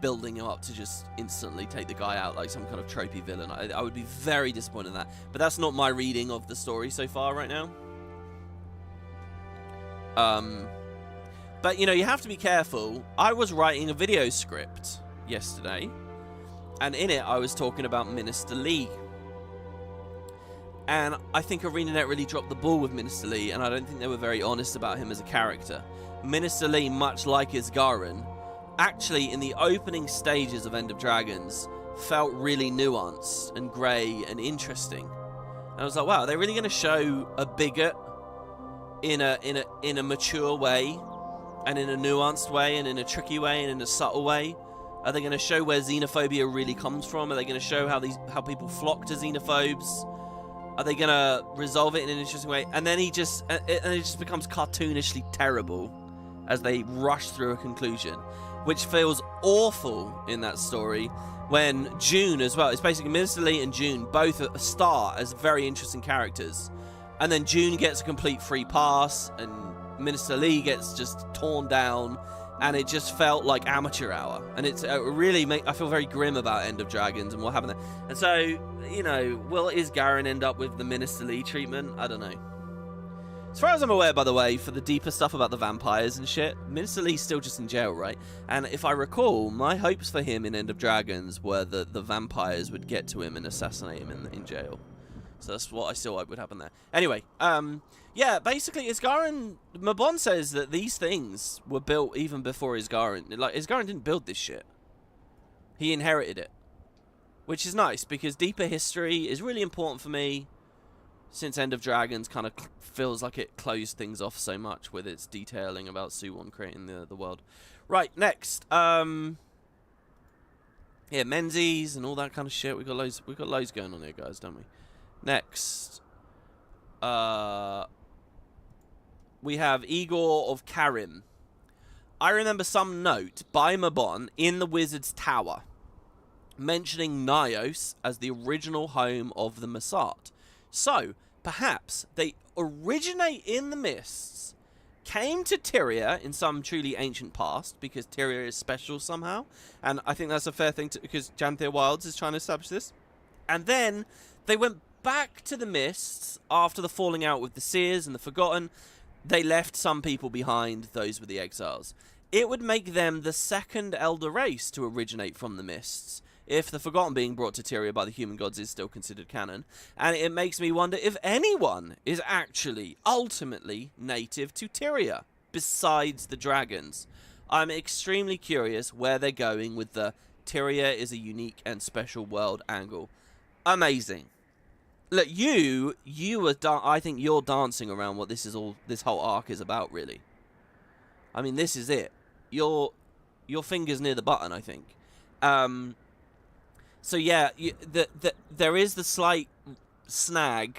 building him up to just instantly take the guy out like some kind of tropey villain. I would be very disappointed in that. But that's not my reading of the story so far right now. But, you know, you have to be careful. I was writing a video script yesterday, and in it I was talking about Minister Lee. And I think ArenaNet really dropped the ball with Minister Lee, and I don't think they were very honest about him as a character. Minister Lee, much like Isgarin, actually in the opening stages of End of Dragons, felt really nuanced and grey and interesting. And I was like, wow, are they really going to show a bigot in a mature way? And in a nuanced way, and in a tricky way, and in a subtle way? Are they going to show where xenophobia really comes from? Are they going to show how people flock to xenophobes? Are they going to resolve it in an interesting way? And then it just becomes cartoonishly terrible as they rush through a conclusion, which feels awful in that story. When June as well, it's basically Minister Lee and June both start as very interesting characters, and then June gets a complete free pass, and Minister Lee gets just torn down, and it just felt like amateur hour. And it's really I feel very grim about End of Dragons and what happened there. And so, you know, is Garen end up with the Minister Lee treatment? I don't know. As far as I'm aware, by the way, for the deeper stuff about the vampires and shit, Minister Lee's still just in jail, right? And if I recall, my hopes for him in End of Dragons were that the vampires would get to him and assassinate him in jail. So that's what I still hope would happen there. Anyway, yeah, basically, Isgaren... Mabon says that these things were built even before Isgaren. Like, Isgaren didn't build this shit. He inherited it. Which is nice, because deeper history is really important for me, since End of Dragons kind of feels like it closed things off so much with its detailing about Suwon creating the world. Right, next. Yeah, Menzies and all that kind of shit. We've got loads going on here, guys, don't we? Next. We have Igor of Karim. I remember some note by Mabon in the Wizard's Tower mentioning Nyos as the original home of the Masat. So, perhaps they originate in the Mists, came to Tyria in some truly ancient past, because Tyria is special somehow, and I think that's a fair thing, because Janthir Wilds is trying to establish this. And then they went back to the Mists after the falling out with the Seers and the Forgotten. They left some people behind, those were the exiles. It would make them the second elder race to originate from the Mists, if the Forgotten being brought to Tyria by the human gods is still considered canon. And it makes me wonder if anyone is actually, ultimately, native to Tyria, besides the dragons. I'm extremely curious where they're going with the Tyria is a unique and special world angle. Amazing. Look, I think you're dancing around what this whole arc is about, really. I mean, this is it. Your finger's near the button, I think. So yeah, there is the slight snag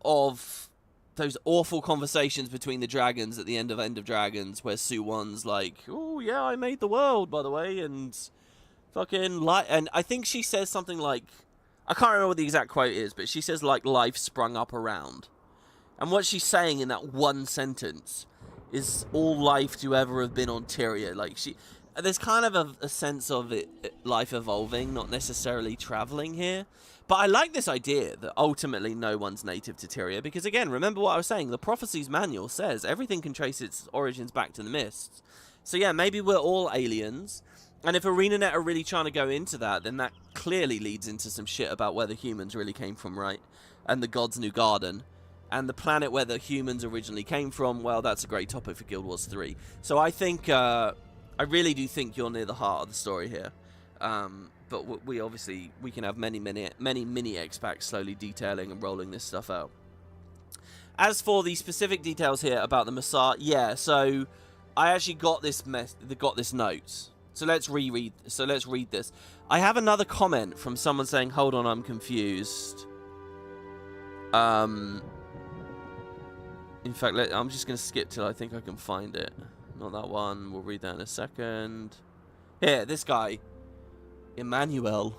of those awful conversations between the dragons at the end of Dragons, where Suwon's like, "Oh yeah, I made the world, by the way," and fucking and I think she says something like, I can't remember what the exact quote is, but she says like life sprung up around, and what she's saying in that one sentence is all life to ever have been on Tyria. Like there's kind of a sense of life evolving, not necessarily traveling here. But I like this idea that ultimately no one's native to Tyria, because again, remember what I was saying, the Prophecies Manual says everything can trace its origins back to the Mists. So yeah, maybe we're all aliens, and if ArenaNet are really trying to go into that, then that clearly leads into some shit about where the humans really came from, right? And the God's New Garden. And the planet where the humans originally came from, well, that's a great topic for Guild Wars 3. So I think... I really do think you're near the heart of the story here, but we can have many mini X-Packs slowly detailing and rolling this stuff out. As for the specific details here about the Masat, yeah, so I actually got this note. So let's read this. I have another comment from someone saying, "Hold on, I'm confused." In fact, I'm just going to skip till I think I can find it. Not that one. We'll read that in a second. Here, this guy. Emmanuel.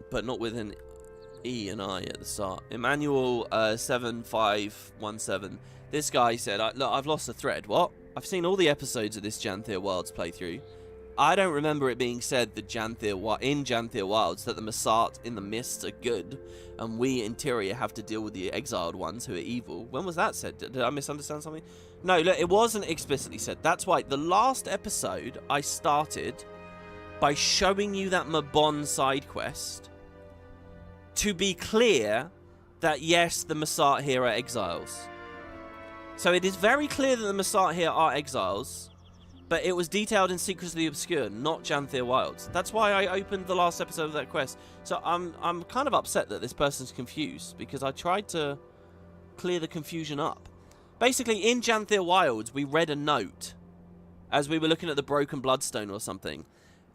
But not with an E and I at the start. Emmanuel 7517. This guy said, look, I've lost the thread. What? I've seen all the episodes of this Janthir Wilds playthrough. I don't remember it being said that in Janthir Wilds that the Masat in the Mists are good, and we in Tyria have to deal with the exiled ones who are evil. When was that said? Did I misunderstand something? No, look, it wasn't explicitly said. That's why the last episode I started by showing you that Mabon side quest to be clear that yes, the Masat here are exiles. So it is very clear that the Masat here are exiles, but it was detailed in Secrets of the Obscure, not Janthir Wilds. That's why I opened the last episode of that quest. So I'm kind of upset that this person's confused, because I tried to clear the confusion up. Basically, in Janthir Wilds, we read a note as we were looking at the Broken Bloodstone or something.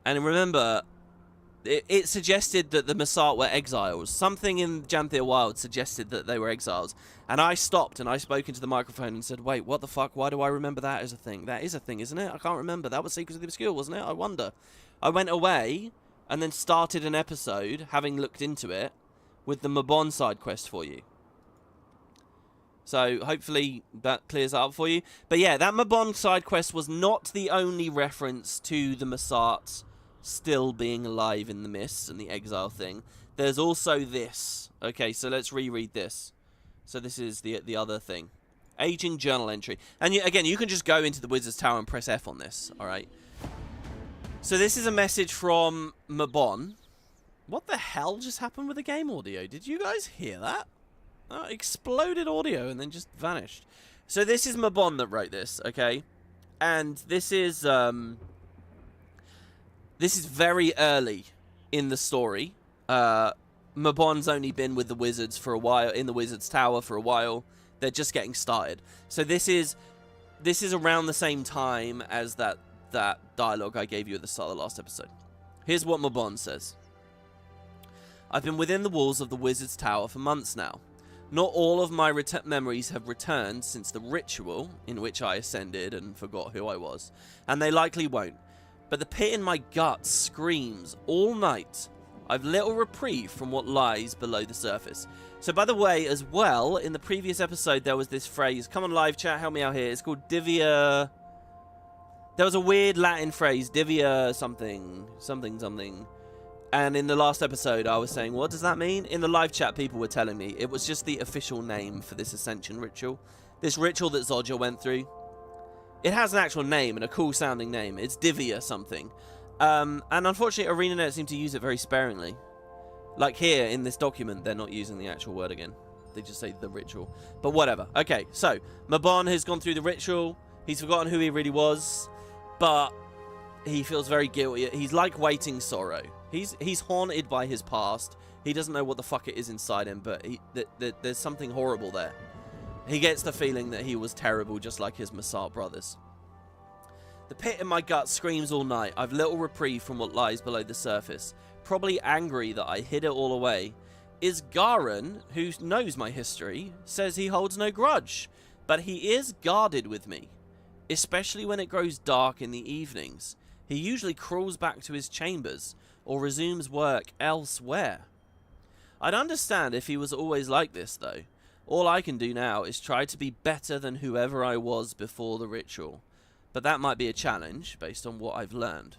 And remember, it suggested that the Masat were exiles. Something in Janthir Wilds suggested that they were exiles. And I stopped and I spoke into the microphone and said, wait, what the fuck? Why do I remember that as a thing? That is a thing, isn't it? I can't remember. That was Secrets of the Obscure, wasn't it? I wonder. I went away and then started an episode, having looked into it, with the Mabon side quest for you. So hopefully that clears that up for you. But yeah, that Mabon side quest was not the only reference to the Masat still being alive in the mists and the exile thing. There's also this. Okay, so let's reread this. So this is the other thing. Aging journal entry. And again, you can just go into the Wizard's Tower and press F on this. Alright. So this is a message from Mabon. What the hell just happened with the game audio? Did you guys hear that? Exploded audio and then just vanished. So this is Mabon that wrote this, okay? And this is very early in the story. Mabon's only been with the Wizards for a while, in the Wizard's Tower for a while. They're just getting started. So this is around the same time as that dialogue I gave you at the start of the last episode. Here's what Mabon says. I've been within the walls of the Wizard's Tower for months now. Not all of my memories have returned since the ritual in which I ascended and forgot who I was, and they likely won't. But the pit in my gut screams all night. I've little reprieve from what lies below the surface. So by the way, as well, in the previous episode there was this phrase, come on live chat, help me out here, it's called Divia... There was a weird Latin phrase, Divia something. And in the last episode, I was saying, what does that mean? In the live chat, people were telling me it was just the official name for this ascension ritual. This ritual that Zodja went through. It has an actual name and a cool sounding name. It's Divia something. And unfortunately, ArenaNet seem to use it very sparingly. Like here, in this document, they're not using the actual word again. They just say the ritual. But whatever. Okay, so, Mabon has gone through the ritual. He's forgotten who he really was. But he feels very guilty. He's like waiting sorrow. He's haunted by his past. He doesn't know what the fuck it is inside him, but there's something horrible there. He gets the feeling that he was terrible, just like his Masat brothers. The pit in my gut screams all night. I've little reprieve from what lies below the surface. Probably angry that I hid it all away. Isgaran, who knows my history, says he holds no grudge, but he is guarded with me. Especially when it grows dark in the evenings. He usually crawls back to his chambers, or resumes work elsewhere. I'd understand if he was always like this, though. All I can do now is try to be better than whoever I was before the ritual. But that might be a challenge, based on what I've learned.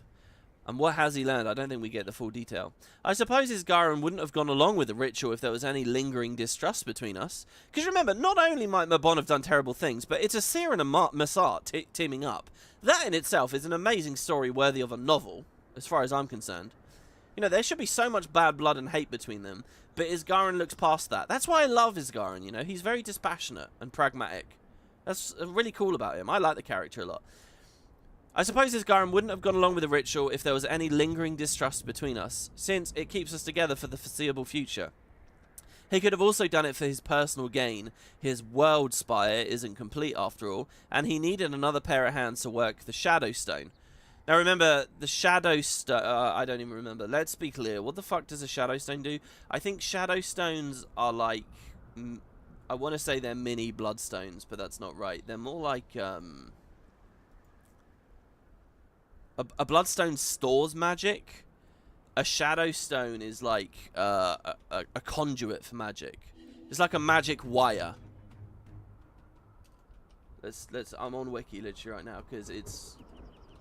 And what has he learned? I don't think we get the full detail. I suppose Isgaran wouldn't have gone along with the ritual if there was any lingering distrust between us. Because remember, not only might Mabon have done terrible things, but it's a Seer and a Masat teaming up. That in itself is an amazing story worthy of a novel, as far as I'm concerned. You know, there should be so much bad blood and hate between them, but Isgaran looks past that. That's why I love Isgaran, you know. He's very dispassionate and pragmatic. That's really cool about him. I like the character a lot. I suppose Isgaran wouldn't have gone along with the ritual if there was any lingering distrust between us, since it keeps us together for the foreseeable future. He could have also done it for his personal gain. His world spire isn't complete after all, and he needed another pair of hands to work the Shadow Stone. Now remember, the Shadow Stone... I don't even remember. Let's be clear. What the fuck does a Shadow Stone do? I think Shadow Stones are like... I want to say they're mini Bloodstones, but that's not right. They're more like... A Bloodstone stores magic. A Shadow Stone is like a conduit for magic. It's like a magic wire. I'm on Wiki literally right now because it's...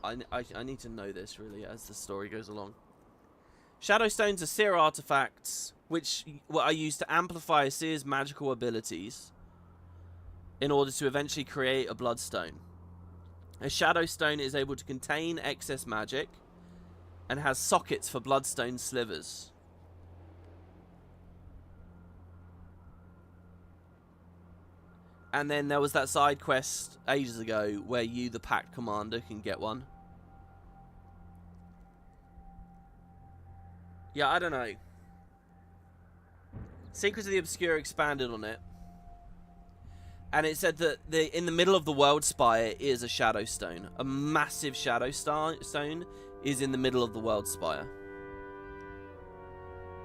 I need to know this, really, as the story goes along. Shadow Stones are Seer artifacts, which are used to amplify a Seer's magical abilities in order to eventually create a Bloodstone. A Shadow Stone is able to contain excess magic and has sockets for Bloodstone slivers. And then there was that side quest ages ago where you, the Pact Commander, can get one. Yeah, I don't know. Secrets of the Obscure expanded on it. And it said that in the middle of the World Spire is a Shadow Stone. A massive Shadow Stone is in the middle of the World Spire.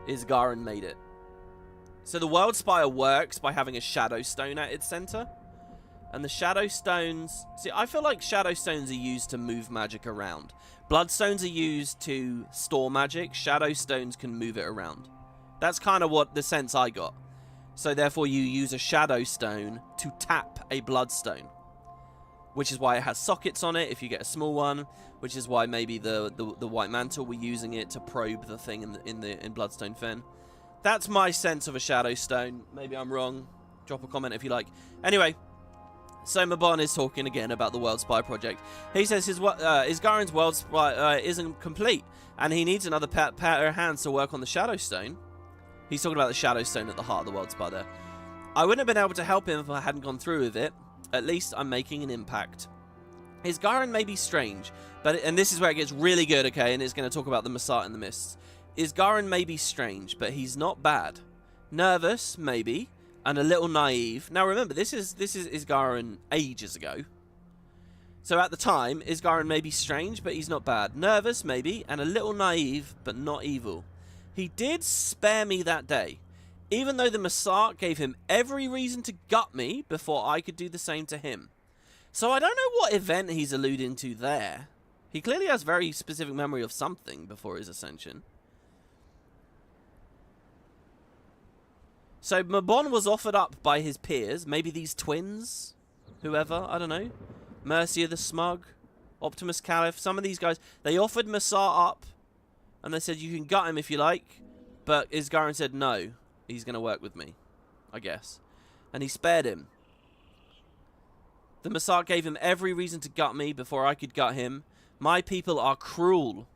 Isgaran made it. So the World Spire works by having a Shadow Stone at its center. And the Shadow Stones... See, I feel like Shadow Stones are used to move magic around. Bloodstones are used to store magic. Shadow Stones can move it around. That's kind of what the sense I got. So therefore you use a shadow stone to tap a bloodstone. Which is why it has sockets on it if you get a small one. Which is why maybe the white mantle were using it to probe the thing in Bloodstone Fen. That's my sense of a shadow stone. Maybe I'm wrong. Drop a comment if you like. Anyway, so Mabon is talking again about the World Spy project. He says Isgaren's World Spy isn't complete, and he needs another pair of hands to work on the shadow stone. He's talking about the shadow stone at the heart of the World Spy there. I wouldn't have been able to help him if I hadn't gone through with it. At least I'm making an impact. Isgaren may be strange, and this is where it gets really good, okay, and it's going to talk about the Masat in the Mists. Isgaren may be strange, but he's not bad. Nervous, maybe, and a little naive. Now remember, this is Isgaren ages ago. So at the time, Isgaren may be strange, but he's not bad. Nervous, maybe, and a little naive, but not evil. He did spare me that day, even though the Masat gave him every reason to gut me before I could do the same to him. So I don't know what event he's alluding to there. He clearly has very specific memory of something before his ascension. So Mabon was offered up by his peers, maybe these twins, whoever, I don't know. Mercia the Smug, Optimus Caliph, some of these guys. They offered Masat up, and they said, you can gut him if you like. But Isgaren said, no, he's going to work with me, I guess. And he spared him. The Masat gave him every reason to gut me before I could gut him. My people are cruel.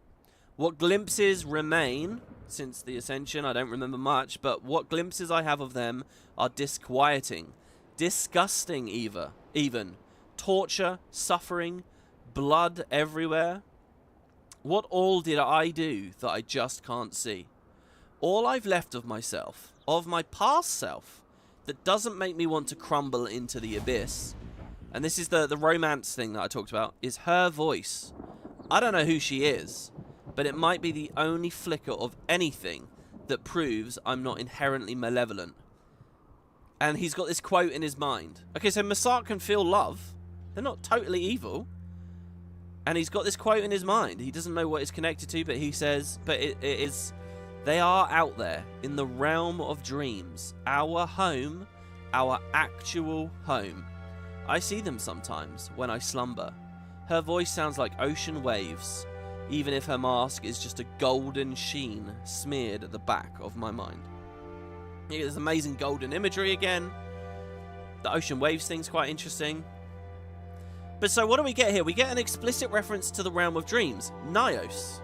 What glimpses remain since the Ascension, I don't remember much, but what glimpses I have of them are disquieting. Disgusting even. Torture, suffering, blood everywhere. What all did I do that I just can't see? All I've left of myself, of my past self, that doesn't make me want to crumble into the abyss, and this is the romance thing that I talked about, is her voice. I don't know who she is, but it might be the only flicker of anything that proves I'm not inherently malevolent. And he's got this quote in his mind. Okay, so Masat can feel love. They're not totally evil. And he's got this quote in his mind. He doesn't know what it's connected to, but he says, but it is, they are out there in the realm of dreams. Our home, our actual home. I see them sometimes when I slumber. Her voice sounds like ocean waves, even if her mask is just a golden sheen smeared at the back of my mind. You get this amazing golden imagery again. The ocean waves thing's quite interesting. But so what do we get here? We get an explicit reference to the realm of dreams, Nyos.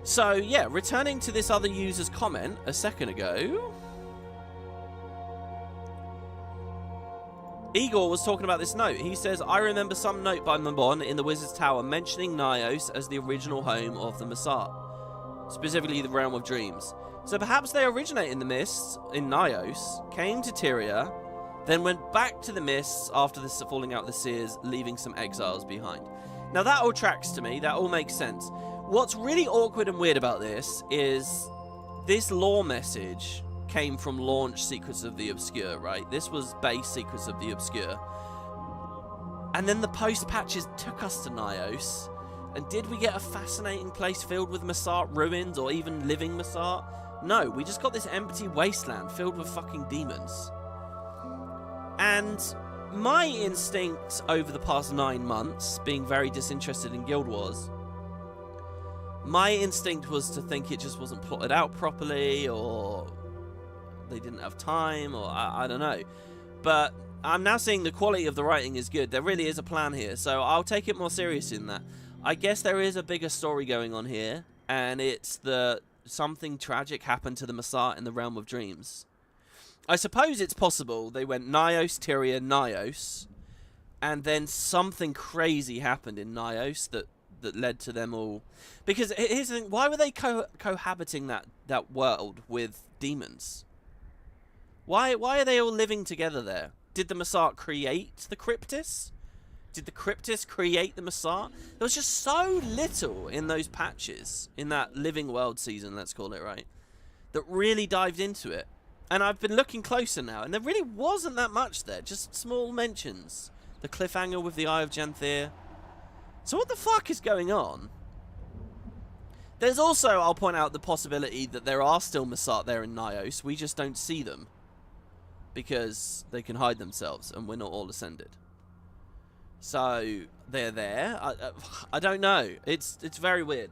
So yeah, returning to this other user's comment a second ago, Igor was talking about this note. He says, I remember some note by Mabon in the Wizard's Tower mentioning Nyos as the original home of the Masat, specifically the realm of dreams. So perhaps they originate in the Mists, in Nyos, came to Tyria, then went back to the Mists after the falling out of the Seers, leaving some exiles behind. Now that all tracks to me, that all makes sense. What's really awkward and weird about this is this lore message came from launch Secrets of the Obscure, right? This was base Secrets of the Obscure. And then the post patches took us to Nyos. And did we get a fascinating place filled with Masat ruins or even living Masat? No, we just got this empty wasteland filled with fucking demons. And my instinct over the past 9 months, being very disinterested in Guild Wars, my instinct was to think it just wasn't plotted out properly, or they didn't have time, or I don't know. But I'm now seeing the quality of the writing is good. There really is a plan here, so I'll take it more seriously than that. I guess there is a bigger story going on here, and it's that something tragic happened to the Masat in the realm of dreams. I suppose it's possible they went Nyos, Tyria, Nyos, and then something crazy happened in Nyos that led to them all. Because here's the thing, why were they cohabiting that world with demons? Why are they all living together there? Did the Masat create the Cryptis? Did the Cryptis create the Masat? There was just so little in those patches, in that Living World season, let's call it, right, that really dived into it. And I've been looking closer now, and there really wasn't that much there, just small mentions. The cliffhanger with the Eye of Janthir. So what the fuck is going on? There's also, I'll point out, the possibility that there are still Masat there in Nyos. We just don't see them. Because they can hide themselves, and we're not all ascended. So, they're there. I don't know. It's very weird.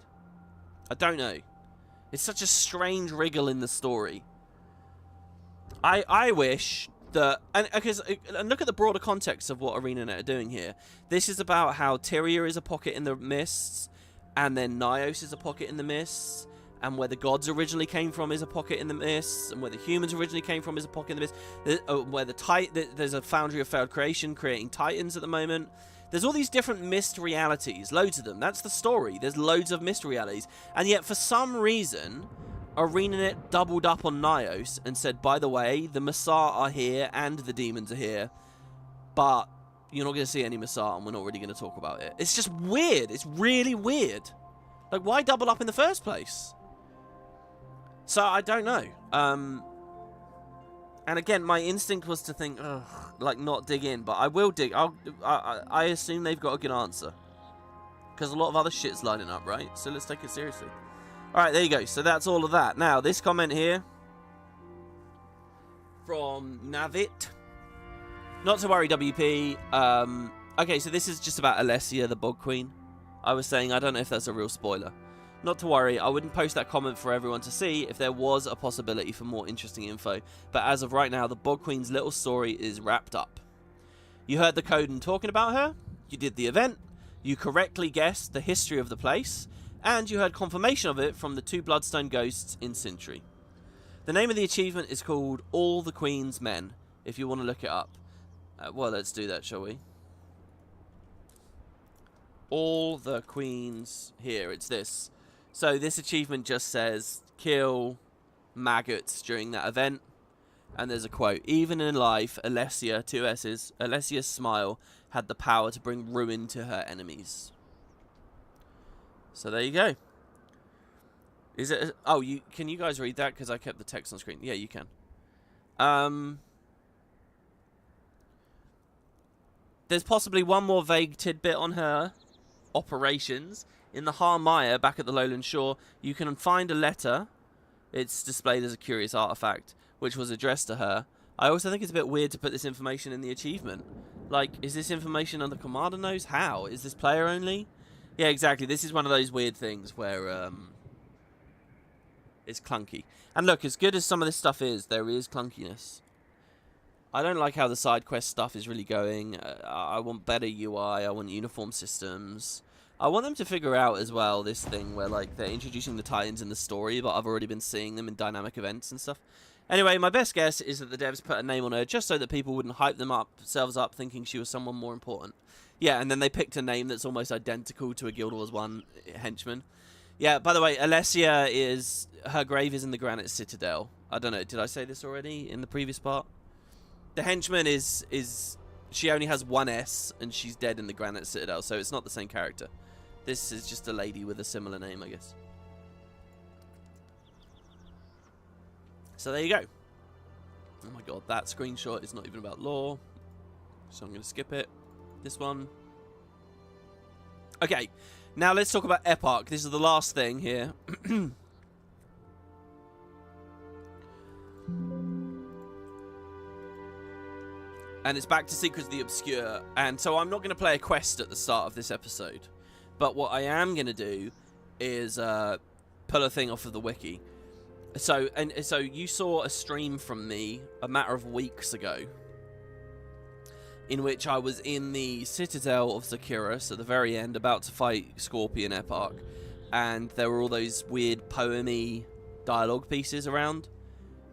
I don't know. It's such a strange wriggle in the story. I wish that... And look at the broader context of what ArenaNet are doing here. This is about how Tyria is a pocket in the mists, and then Nyos is a pocket in the mists, and where the gods originally came from is a pocket in the mists, and where the humans originally came from is a pocket in the mists, where there's a foundry of failed creation creating titans at the moment. There's all these different mist realities, loads of them. That's the story. There's loads of mist realities. And yet, for some reason, ArenaNet doubled up on Nyos and said, by the way, the Masat are here and the demons are here, but you're not going to see any Masat, and we're not really going to talk about it. It's just weird. It's really weird. Like, why double up in the first place? So, I don't know. And again, my instinct was to think, ugh, like, not dig in. But I will dig. I assume they've got a good answer. Because a lot of other shit's lining up, right? So let's take it seriously. Alright, there you go. So that's all of that. Now, this comment here. From Navit. Not to worry, WP. Okay, so this is just about Alessia, the Bog Queen. I was saying, I don't know if that's a real spoiler. Not to worry, I wouldn't post that comment for everyone to see if there was a possibility for more interesting info, but as of right now, the Bog Queen's little story is wrapped up. You heard the Coden talking about her, you did the event, you correctly guessed the history of the place, and you heard confirmation of it from the 2 Bloodstone ghosts in Sintry. The name of the achievement is called All the Queen's Men, if you want to look it up. Well, let's do that, shall we? All the Queen's... Here, it's this. So this achievement just says, kill maggots during that event. And there's a quote. Even in life, Alessia, 2 S's, Alessia's smile had the power to bring ruin to her enemies. So there you go. Is it... Oh, can you guys read that? Because I kept the text on screen. Yeah, you can. There's possibly one more vague tidbit on her operations. In the Harmire, back at the Lowland Shore, you can find a letter. It's displayed as a curious artifact, which was addressed to her. I also think it's a bit weird to put this information in the achievement. Like, is this information on the Commander knows? How? Is this player only? Yeah, exactly. This is one of those weird things where it's clunky. And look, as good as some of this stuff is, there is clunkiness. I don't like how the side quest stuff is really going. I want better UI. I want uniform systems. I want them to figure out as well this thing where, like, they're introducing the Titans in the story, but I've already been seeing them in dynamic events and stuff. Anyway, my best guess is that the devs put a name on her just so that people wouldn't hype themselves up thinking she was someone more important. Yeah, and then they picked a name that's almost identical to a Guild Wars 1 henchman. Yeah, by the way, Alessia is... Her grave is in the Granite Citadel. I don't know, did I say this already in the previous part? The henchman is she only has 1 S, and she's dead in the Granite Citadel, so it's not the same character. This is just a lady with a similar name, I guess. So there you go. Oh my god, that screenshot is not even about lore. So I'm going to skip it. This one. Okay, now let's talk about Epoch. This is the last thing here. And it's back to Secrets of the Obscure. And so I'm not going to play a quest at the start of this episode. But what I am going to do is pull a thing off of the wiki. So you saw a stream from me a matter of weeks ago, in which I was in the Citadel of Zakiris at the very end, about to fight Scorpion Epoch, and there were all those weird poemy dialogue pieces around,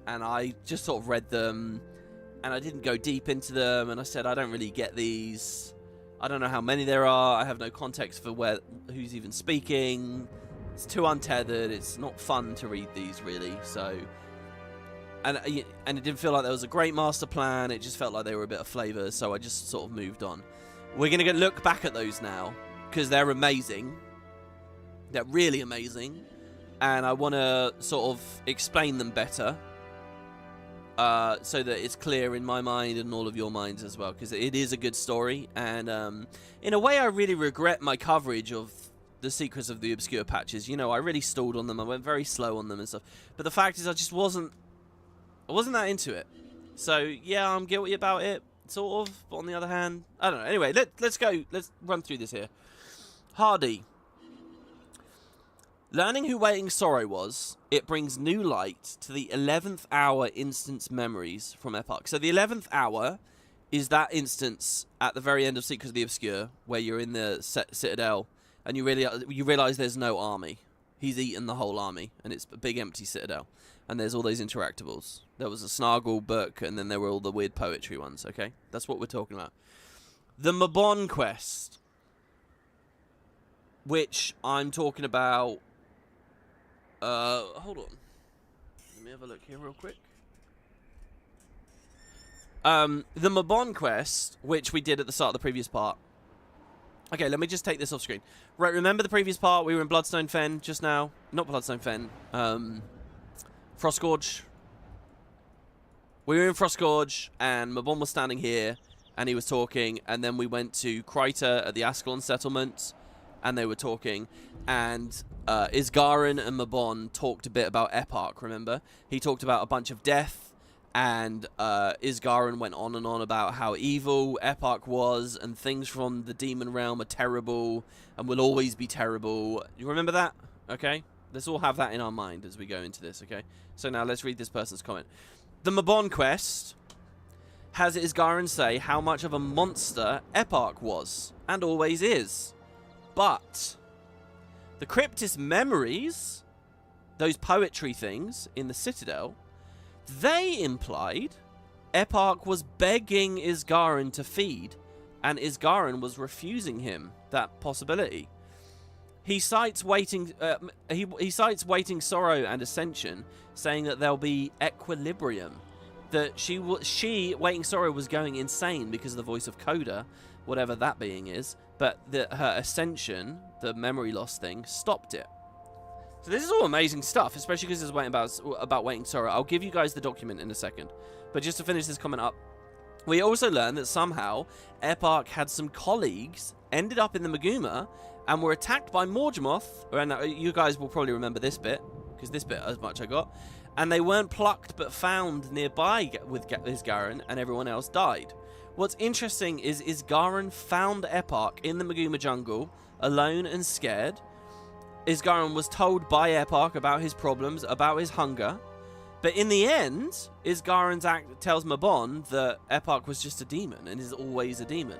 and I just sort of read them, and I didn't go deep into them, and I said, I don't really get these. I don't know how many there are. I have no context for who's even speaking. It's too untethered. It's not fun to read these, really. So, and it didn't feel like there was a great master plan. It just felt like they were a bit of flavour. So I just sort of moved on. We're gonna look back at those now because they're amazing. They're really amazing, and I want to sort of explain them better. So that it's clear in my mind and all of your minds as well, because it is a good story, and in a way I really regret my coverage of the secrets of the obscure patches. You know, I really stalled on them. I went very slow on them and stuff. But the fact is, I wasn't that into it. So yeah, I'm guilty about it, sort of. But on the other hand, I don't know. Anyway, let's go. Let's run through this here. Hardy. Learning who Waiting Sorrow was, it brings new light to the 11th hour instance memories from Epoch. So the 11th hour is that instance at the very end of Secrets of the Obscure where you're in the Citadel and you realise there's no army. He's eaten the whole army and it's a big empty Citadel. And there's all those interactables. There was a Snargle book and then there were all the weird poetry ones, okay? That's what we're talking about. The Mabon quest, which I'm talking about... hold on. Let me have a look here real quick. The Mabon quest, which we did at the start of the previous part. Okay, let me just take this off screen. Right, remember the previous part? We were in Bloodstone Fen just now. Not Bloodstone Fen. Frostgorge. We were in Frostgorge, and Mabon was standing here, and he was talking, and then we went to Kryta at the Ascalon settlement, and they were talking, and Isgarin and Mabon talked a bit about Epoch, remember? He talked about a bunch of death, and Isgarin went on and on about how evil Epoch was, and things from the demon realm are terrible, and will always be terrible. You remember that? Okay? Let's all have that in our mind as we go into this, okay? So now let's read this person's comment. The Mabon quest has Isgarin say how much of a monster Epoch was, and always is. But the Cryptist memories, those poetry things in the Citadel, they implied Epoch was begging Isgarin to feed, and Isgarin was refusing him that possibility. He cites Waiting Sorrow and Ascension, saying that there'll be equilibrium. That she, Waiting Sorrow, was going insane because of the voice of Coda, whatever that being is, but that her Ascension, the memory loss thing, stopped it. So this is all amazing stuff, especially because it's about Waiting Sorrow. I'll give you guys the document in a second. But just to finish this comment up, we also learned that somehow Epoch had some colleagues ended up in the Maguma and were attacked by Morgemoth. And you guys will probably remember this bit, because this bit as much I got. And they weren't plucked but found nearby with Isgarin, and everyone else died. What's interesting is Isgarin found Epoch in the Maguma jungle, alone and scared. Isgarin was told by Epoch about his problems, about his hunger. But in the end, Isgarin's act tells Mabon that Epoch was just a demon and is always a demon.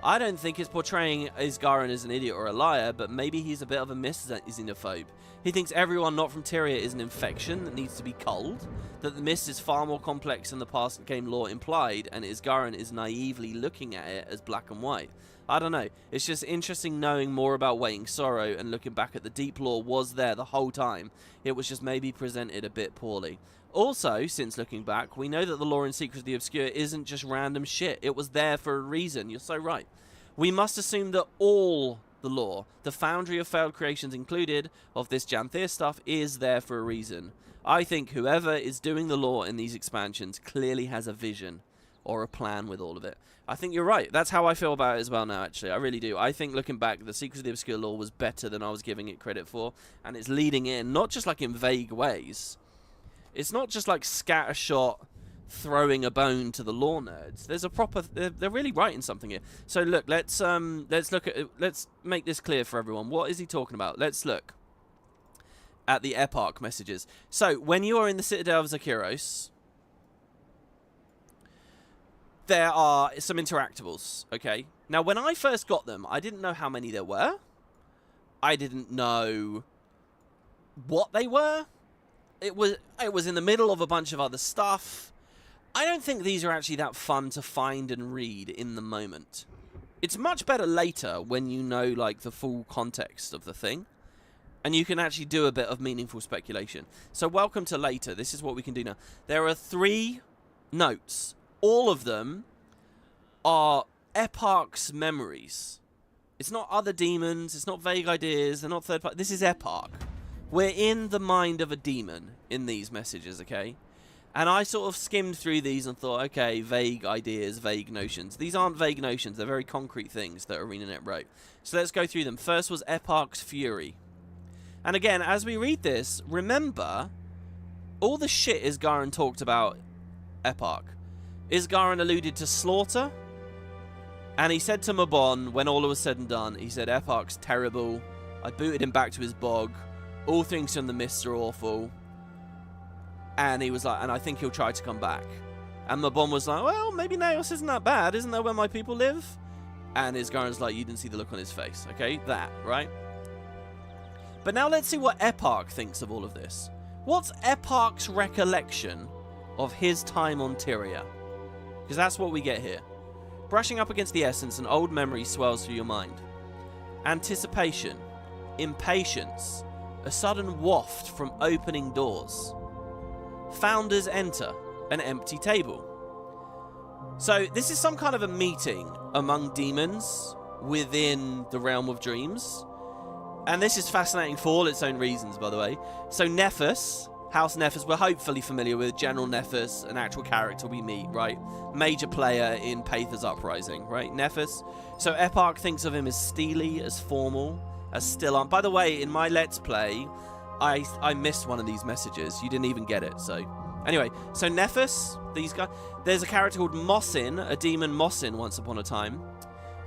I don't think it's portraying Isgarin as an idiot or a liar, but maybe he's a bit of a xenophobe. He thinks everyone not from Tyria is an infection that needs to be culled, that the mist is far more complex than the past game lore implied, and Isgarin is naively looking at it as black and white. I don't know. It's just interesting knowing more about Waiting Sorrow and looking back at the deep lore was there the whole time. It was just maybe presented a bit poorly. Also, since looking back, we know that the lore in Secrets of the Obscure isn't just random shit. It was there for a reason. You're so right. We must assume that all the lore, the Foundry of Failed Creations included, of this Janthir stuff, is there for a reason. I think whoever is doing the lore in these expansions clearly has a vision or a plan with all of it. I think you're right. That's how I feel about it as well now, actually. I really do. I think, looking back, the Secrets of the Obscure lore was better than I was giving it credit for, and it's leading in, not just like in vague ways. It's not just like scattershot throwing a bone to the lore nerds. There's a proper... They're really writing something here. So look, let's look at... Let's make this clear for everyone. What is he talking about? Let's look at the Epoch messages. So, when you are in the Citadel of Zakiros, there are some interactables, okay? Now, when I first got them, I didn't know how many there were. I didn't know what they were. It was in the middle of a bunch of other stuff. I don't think these are actually that fun to find and read in the moment. It's much better later when you know, like, the full context of the thing. And you can actually do a bit of meaningful speculation. So welcome to later. This is what we can do now. There are 3 notes. All of them are Epoch's memories. It's not other demons. It's not vague ideas. They're not third party. This is Epoch. We're in the mind of a demon in these messages, okay? And I sort of skimmed through these and thought, okay, vague ideas, vague notions. These aren't vague notions. They're very concrete things that ArenaNet wrote. So let's go through them. First was Eparch's Fury. And again, as we read this, remember, all the shit Isgaran talked about Eparch. Isgaran alluded to slaughter. And he said to Mabon, when all was said and done, he said, Eparch's terrible. I booted him back to his bog. All things from the mists are awful. And he was like, and I think he'll try to come back. And Mabon was like, well, maybe Naos isn't that bad. Isn't that where my people live? And Isgaran's like, you didn't see the look on his face. Okay, that, right? But now let's see what Eparch thinks of all of this. What's Eparch's recollection of his time on Tyria? Because that's what we get here. Brushing up against the essence, an old memory swells through your mind. Anticipation, impatience, a sudden waft from opening doors. Founders enter, an empty table. So this is some kind of a meeting among demons within the realm of dreams. And this is fascinating for all its own reasons, by the way. So Nephis, House Nephis, we're hopefully familiar with. General Nephis, an actual character we meet, right? Major player in Paether's Uprising, right? Nephis. So Eparch thinks of him as steely, as formal, as still on. By the way, in my Let's Play, I missed one of these messages. You didn't even get it, so... Anyway, so Nephis, these guys... There's a character called Mossin, a demon Mossin, once upon a time.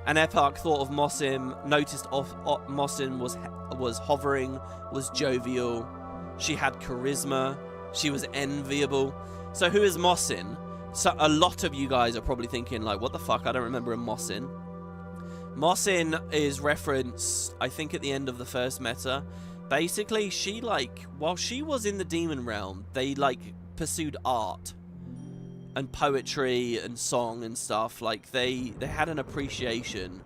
And Eparch thought of Mossin, noticed Mossin was hovering, was jovial. She had charisma. She was enviable. So who is Mossin? So a lot of you guys are probably thinking, like, what the fuck? I don't remember a Mossin. Mossin is referenced, I think, at the end of the first meta. Basically, she, like, while she was in the demon realm, they, like, pursued art and poetry and song and stuff. Like, they had an appreciation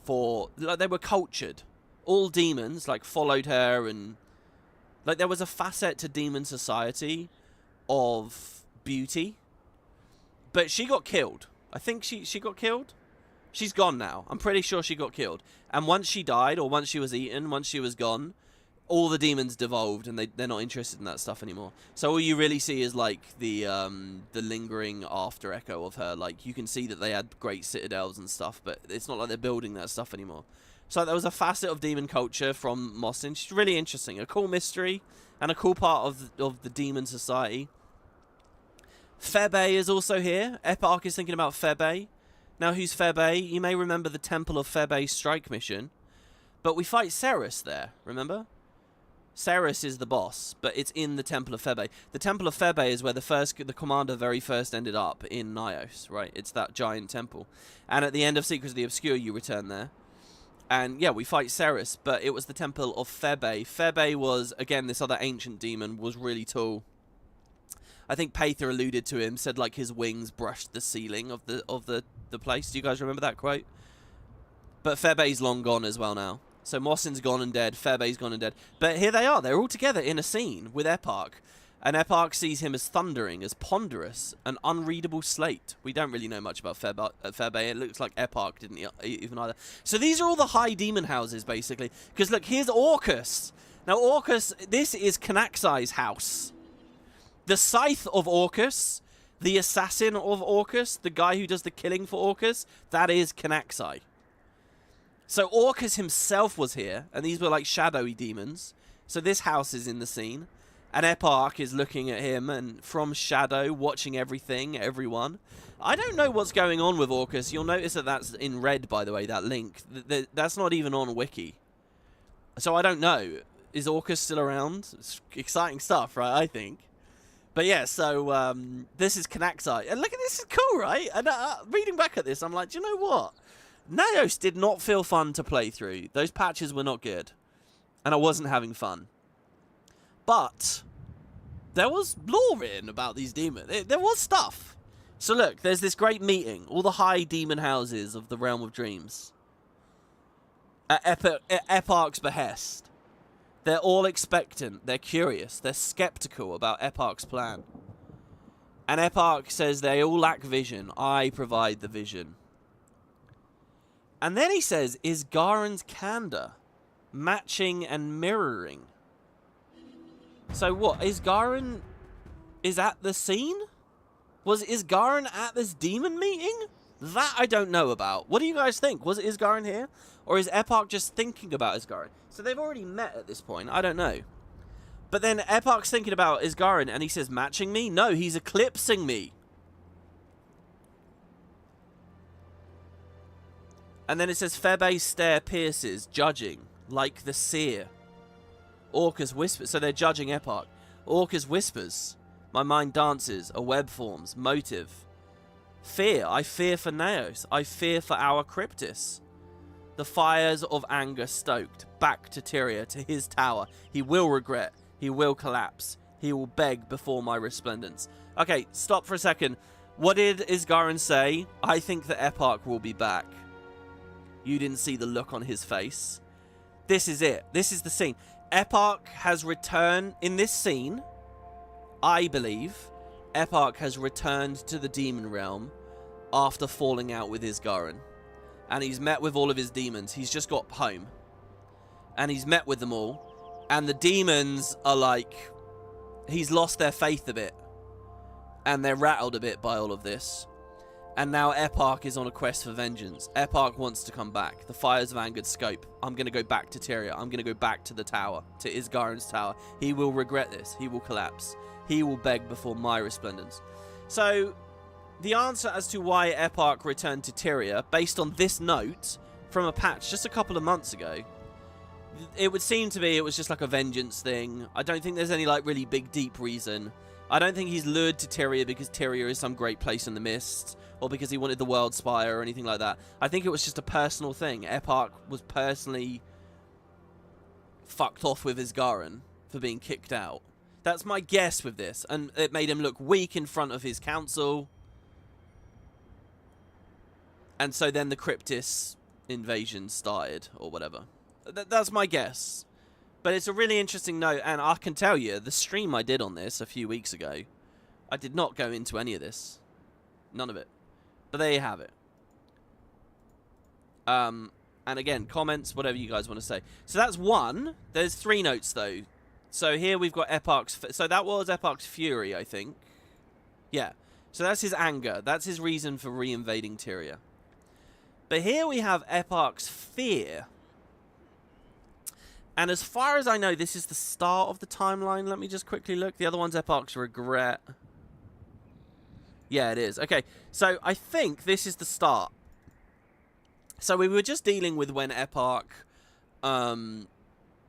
for, like, they were cultured. All demons, like, followed her, and, like, there was a facet to demon society of beauty. But she got killed. I think she got killed. She's gone now. I'm pretty sure she got killed. And once she died, or once she was eaten, once she was gone, all the demons devolved, and they're not interested in that stuff anymore. So all you really see is, like, the lingering after echo of her. Like, you can see that they had great citadels and stuff, but it's not like they're building that stuff anymore. So there was a facet of demon culture from Mossin. She's really interesting. A cool mystery, and a cool part of the demon society. Febe is also here. Eparch is thinking about Febe. Now, who's Febe? You may remember the Temple of Febe's strike mission. But we fight Ceres there, remember? Ceres is the boss, but it's in the Temple of Febe. The Temple of Febe is where the commander very first ended up in Nios, right? It's that giant temple. And at the end of Secrets of the Obscure, you return there. And yeah, we fight Ceres, but it was the Temple of Febe. Febe was, again, this other ancient demon, was really tall. I think Paether alluded to him, said like his wings brushed the ceiling of the place. Do you guys remember that quote? But Febe's long gone as well now. So Mossin's gone and dead, Febe's gone and dead. But here they are, they're all together in a scene with Eparch. And Eparch sees him as thundering, as ponderous, an unreadable slate. We don't really know much about Febe. It looks like Eparch didn't even either. So these are all the high demon houses, basically. Because look, here's Orcus. Now Orcus, this is Canaxai's house. The scythe of Orcus, the assassin of Orcus, the guy who does the killing for Orcus, that is Canaxai. So Orcus himself was here, and these were like shadowy demons. So this house is in the scene, and Eparch is looking at him, and from shadow, watching everything, everyone. I don't know what's going on with Orcus. You'll notice that that's in red, by the way, that link. That's not even on Wiki. So I don't know. Is Orcus still around? It's exciting stuff, right, I think. But yeah, so this is Canaxai. And look at this, is cool, right? And reading back at this, I'm like, do you know what? Naos did not feel fun to play through. Those patches were not good. And I wasn't having fun. But there was lore written about these demons. There was stuff. So look, there's this great meeting. All the high demon houses of the Realm of Dreams. At Eparch's behest. They're all expectant. They're curious. They're skeptical about Eparch's plan. And Eparch says they all lack vision. I provide the vision. And then he says, Isgaran's candor, matching and mirroring. So what? Isgaran is at the scene? Is Garen at this demon meeting? That I don't know about. What do you guys think? Was Isgaren here? Or is Eparch just thinking about Isgaren? So they've already met at this point. I don't know. But then Eparch's thinking about Isgaren and he says, matching me? No, he's eclipsing me. And then it says, Febe's stare pierces, judging, like the seer. Orcus whispers. So they're judging Eparch. Orcus whispers. My mind dances. A web forms. Motive. Fear. I fear for Naos. I fear for our Cryptis. The fires of anger stoked. Back to Tyria, to his tower. He will regret. He will collapse. He will beg before my resplendence. Okay, stop for a second. What did Isgaren say? I think that Eparch will be back. You didn't see the look on his face. This is it. This is the scene. Eparch has returned in this scene. I believe Eparch has returned to the demon realm after falling out with Isgaren. And he's met with all of his demons. He's just got home. And he's met with them all. And the demons are like... He's lost their faith a bit. And they're rattled a bit by all of this. And now Eparch is on a quest for vengeance. Eparch wants to come back. The fires of angered scope. I'm going to go back to Tyria. I'm going to go back to the tower. To Isgaren's tower. He will regret this. He will collapse. He will beg before my resplendence. So, the answer as to why Eparch returned to Tyria, based on this note from a patch just a couple of months ago, it would seem to be it was just like a vengeance thing. I don't think there's any like really big deep reason. I don't think he's lured to Tyria because Tyria is some great place in the mist, or because he wanted the World Spire or anything like that. I think it was just a personal thing. Eparch was personally fucked off with Isgaren for being kicked out. That's my guess with this. And it made him look weak in front of his council. And so then the Cryptis invasion started, or whatever. That's my guess. But it's a really interesting note, and I can tell you, the stream I did on this a few weeks ago, I did not go into any of this. None of it. But there you have it. And again, comments, whatever you guys want to say. So that's one. There's 3 notes, though. So here we've got Eparch's... So that was Eparch's fury, I think. Yeah. So that's his anger. That's his reason for re-invading Tyria. But here we have Eparch's fear. And as far as I know, this is the start of the timeline. Let me just quickly look. The other one's Eparch's regret. Yeah, it is. Okay, so I think this is the start. So we were just dealing with when Eparch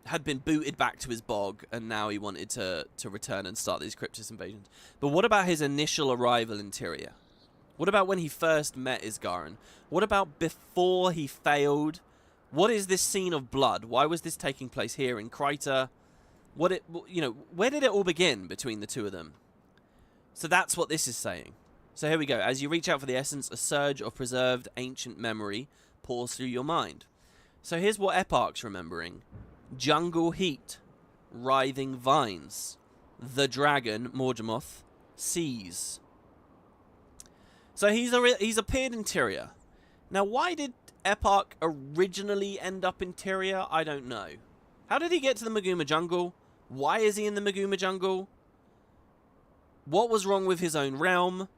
had been booted back to his bog, and now he wanted to return and start these Cryptis invasions. But what about his initial arrival in Tyria? What about when he first met Isgaren? What about before he failed? What is this scene of blood? Why was this taking place here in Kryta? Where did it all begin between the two of them? So that's what this is saying. So here we go. As you reach out for the essence, a surge of preserved ancient memory pours through your mind. So here's what Eparch's remembering. Jungle heat, writhing vines, the dragon, Morgemoth, seas. So he's appeared in Tyria. Now, why did Eparch originally end up in Tyria? I don't know. How did he get to the Maguma jungle? Why is he in the Maguma jungle? What was wrong with his own realm?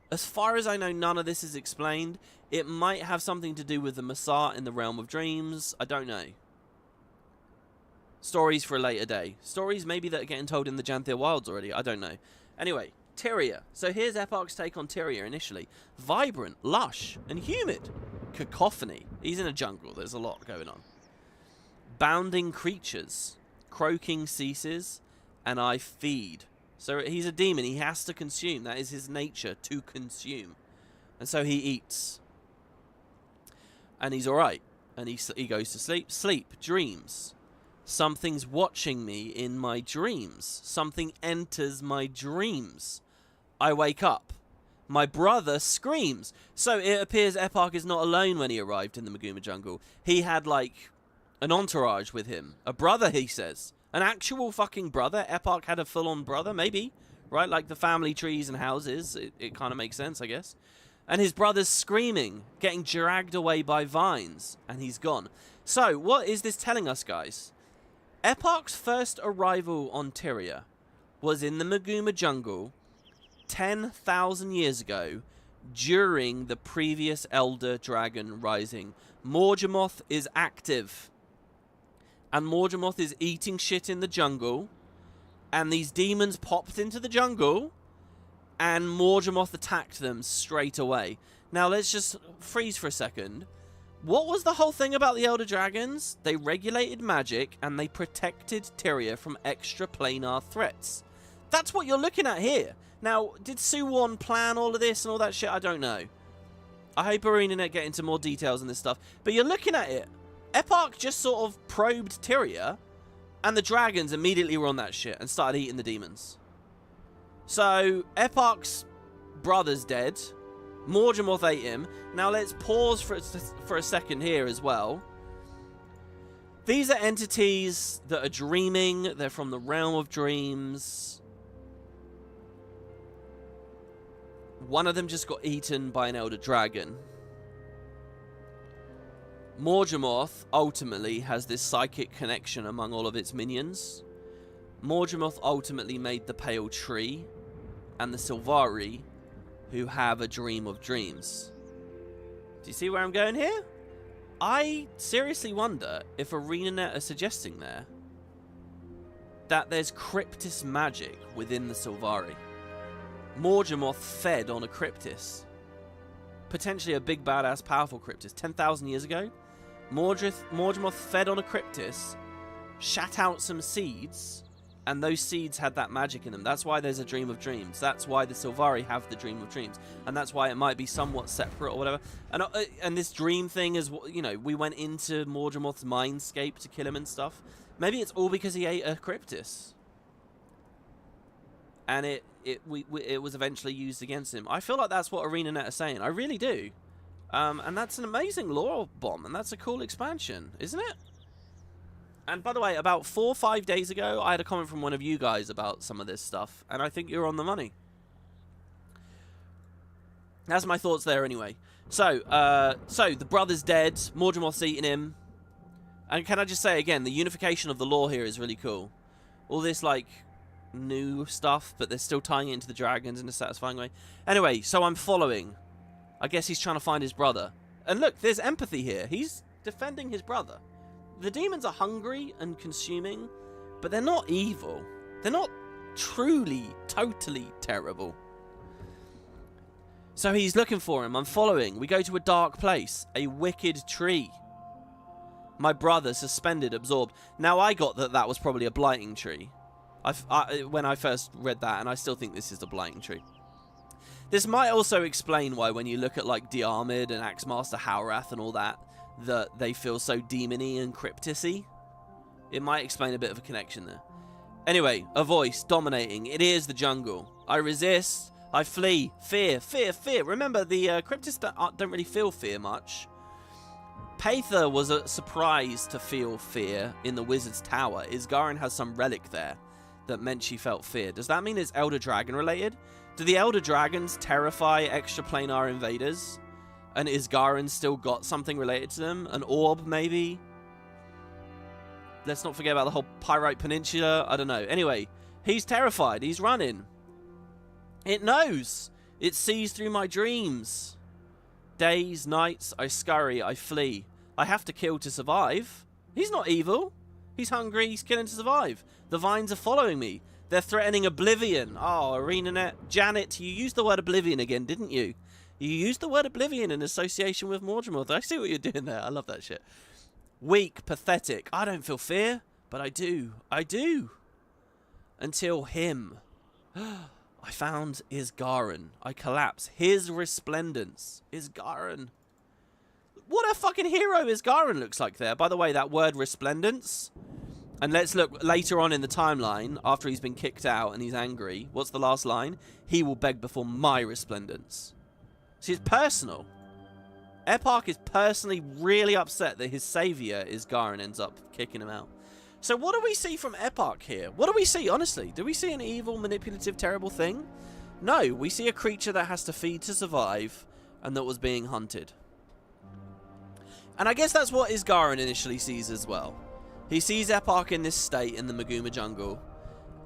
As far as I know, none of this is explained. It might have something to do with the Masat in the Realm of Dreams. I don't know. Stories for a later day. Stories maybe that are getting told in the Janthir Wilds already. I don't know. Anyway, Tyria. So here's Eparch's take on Tyria initially. Vibrant, lush, and humid. Cacophony. He's in a jungle. There's a lot going on. Bounding creatures. Croaking ceases. And I feed. So he's a demon. He has to consume. That is his nature, to consume. And so he eats. And he's alright. And he goes to sleep. Sleep. Dreams. Something's watching me in my dreams. Something enters my dreams. I wake up. My brother screams. So it appears Eparch is not alone when he arrived in the Maguma jungle. He had, like, an entourage with him. A brother, he says. An actual fucking brother. Eparch had a full-on brother, maybe. Right? Like the family trees and houses. It kind of makes sense, I guess. And his brother's screaming. Getting dragged away by vines. And he's gone. So, what is this telling us, guys? Eparch's first arrival on Tyria was in the Maguma jungle 10,000 years ago, during the previous Elder Dragon Rising. Morgemoth is active. And Morgemoth is eating shit in the jungle. And these demons popped into the jungle. And Morgemoth attacked them straight away. Now let's just freeze for a second. What was the whole thing about the Elder Dragons? They regulated magic and they protected Tyria from extraplanar threats. That's what you're looking at here. Now, did Suwon plan all of this and all that shit? I don't know. I hope ArenaNet get into more details on this stuff. But you're looking at it. Eparch just sort of probed Tyria, and the dragons immediately were on that shit and started eating the demons. So, Eparch's brother's dead. Morgemoth ate him. Now, let's pause for a second here as well. These are entities that are dreaming. They're from the realm of dreams. One of them just got eaten by an elder dragon. Morgemoth ultimately has this psychic connection among all of its minions. Morgemoth ultimately made the Pale Tree and the Sylvari, who have a dream of dreams. Do you see where I'm going here? I seriously wonder if ArenaNet are suggesting there that there's Cryptis magic within the Sylvari. Morgemoth fed on a Cryptis. Potentially a big, badass, powerful Cryptis. 10,000 years ago, Morgemoth fed on a Cryptis, shat out some seeds, and those seeds had that magic in them. That's why there's a Dream of Dreams. That's why the Sylvari have the Dream of Dreams. And that's why it might be somewhat separate or whatever. And this dream thing is, you know, we went into Morgemoth's mindscape to kill him and stuff. Maybe it's all because he ate a Cryptis. And it was eventually used against him. I feel like that's what ArenaNet are saying. I really do. And that's an amazing lore bomb, and that's a cool expansion, isn't it? And by the way, about 4 or 5 days ago, I had a comment from one of you guys about some of this stuff, and I think you're on the money. That's my thoughts there anyway. So the brother's dead, Morgemoth's eating him. And can I just say again, the unification of the lore here is really cool. All this, like, new stuff, but they're still tying it into the dragons in a satisfying way. Anyway, so I'm following. I guess he's trying to find his brother. And look, there's empathy here. He's defending his brother. The demons are hungry and consuming, but they're not evil. They're not truly, totally terrible. So he's looking for him. I'm following. We go to a dark place. A wicked tree. My brother suspended, absorbed. Now I got that was probably a blighting tree. When I first read that, and I still think this is the blighting tree. This might also explain why when you look at like Diarmid and Axemaster Howrath and all that they feel so demony and cryptic-y. It might explain a bit of a connection there. Anyway, a voice dominating. It is the jungle. I resist. I flee. Fear, fear, fear. Remember, the cryptists don't really feel fear much. Pather was surprised to feel fear in the Wizard's Tower. Isgarin has some relic there that meant she felt fear. Does that mean it's Elder Dragon related? Do the Elder Dragons terrify extraplanar invaders? And Isgarin still got something related to them? An orb, maybe? Let's not forget about the whole Pyrite Peninsula. I don't know. Anyway, he's terrified. He's running. It knows. It sees through my dreams. Days, nights, I scurry, I flee. I have to kill to survive. He's not evil. He's hungry, he's killing to survive. The vines are following me. They're threatening oblivion. Oh, ArenaNet. Janet, you used the word oblivion again, didn't you? You used the word oblivion in association with Morgemoth. I see what you're doing there. I love that shit. Weak, pathetic. I don't feel fear, but I do. I do. Until him. I found Isgarin. I collapse. His resplendence. Isgarin. What a fucking hero Isgarin looks like there. By the way, that word resplendence. And let's look later on in the timeline, after he's been kicked out and he's angry. What's the last line? He will beg before my resplendence. See, it's personal. Eparch is personally really upset that his savior, Isgarin, ends up kicking him out. So what do we see from Eparch here? What do we see, honestly? Do we see an evil, manipulative, terrible thing? No, we see a creature that has to feed to survive and that was being hunted. And I guess that's what Isgarin initially sees as well. He sees Eparch in this state in the Maguma jungle,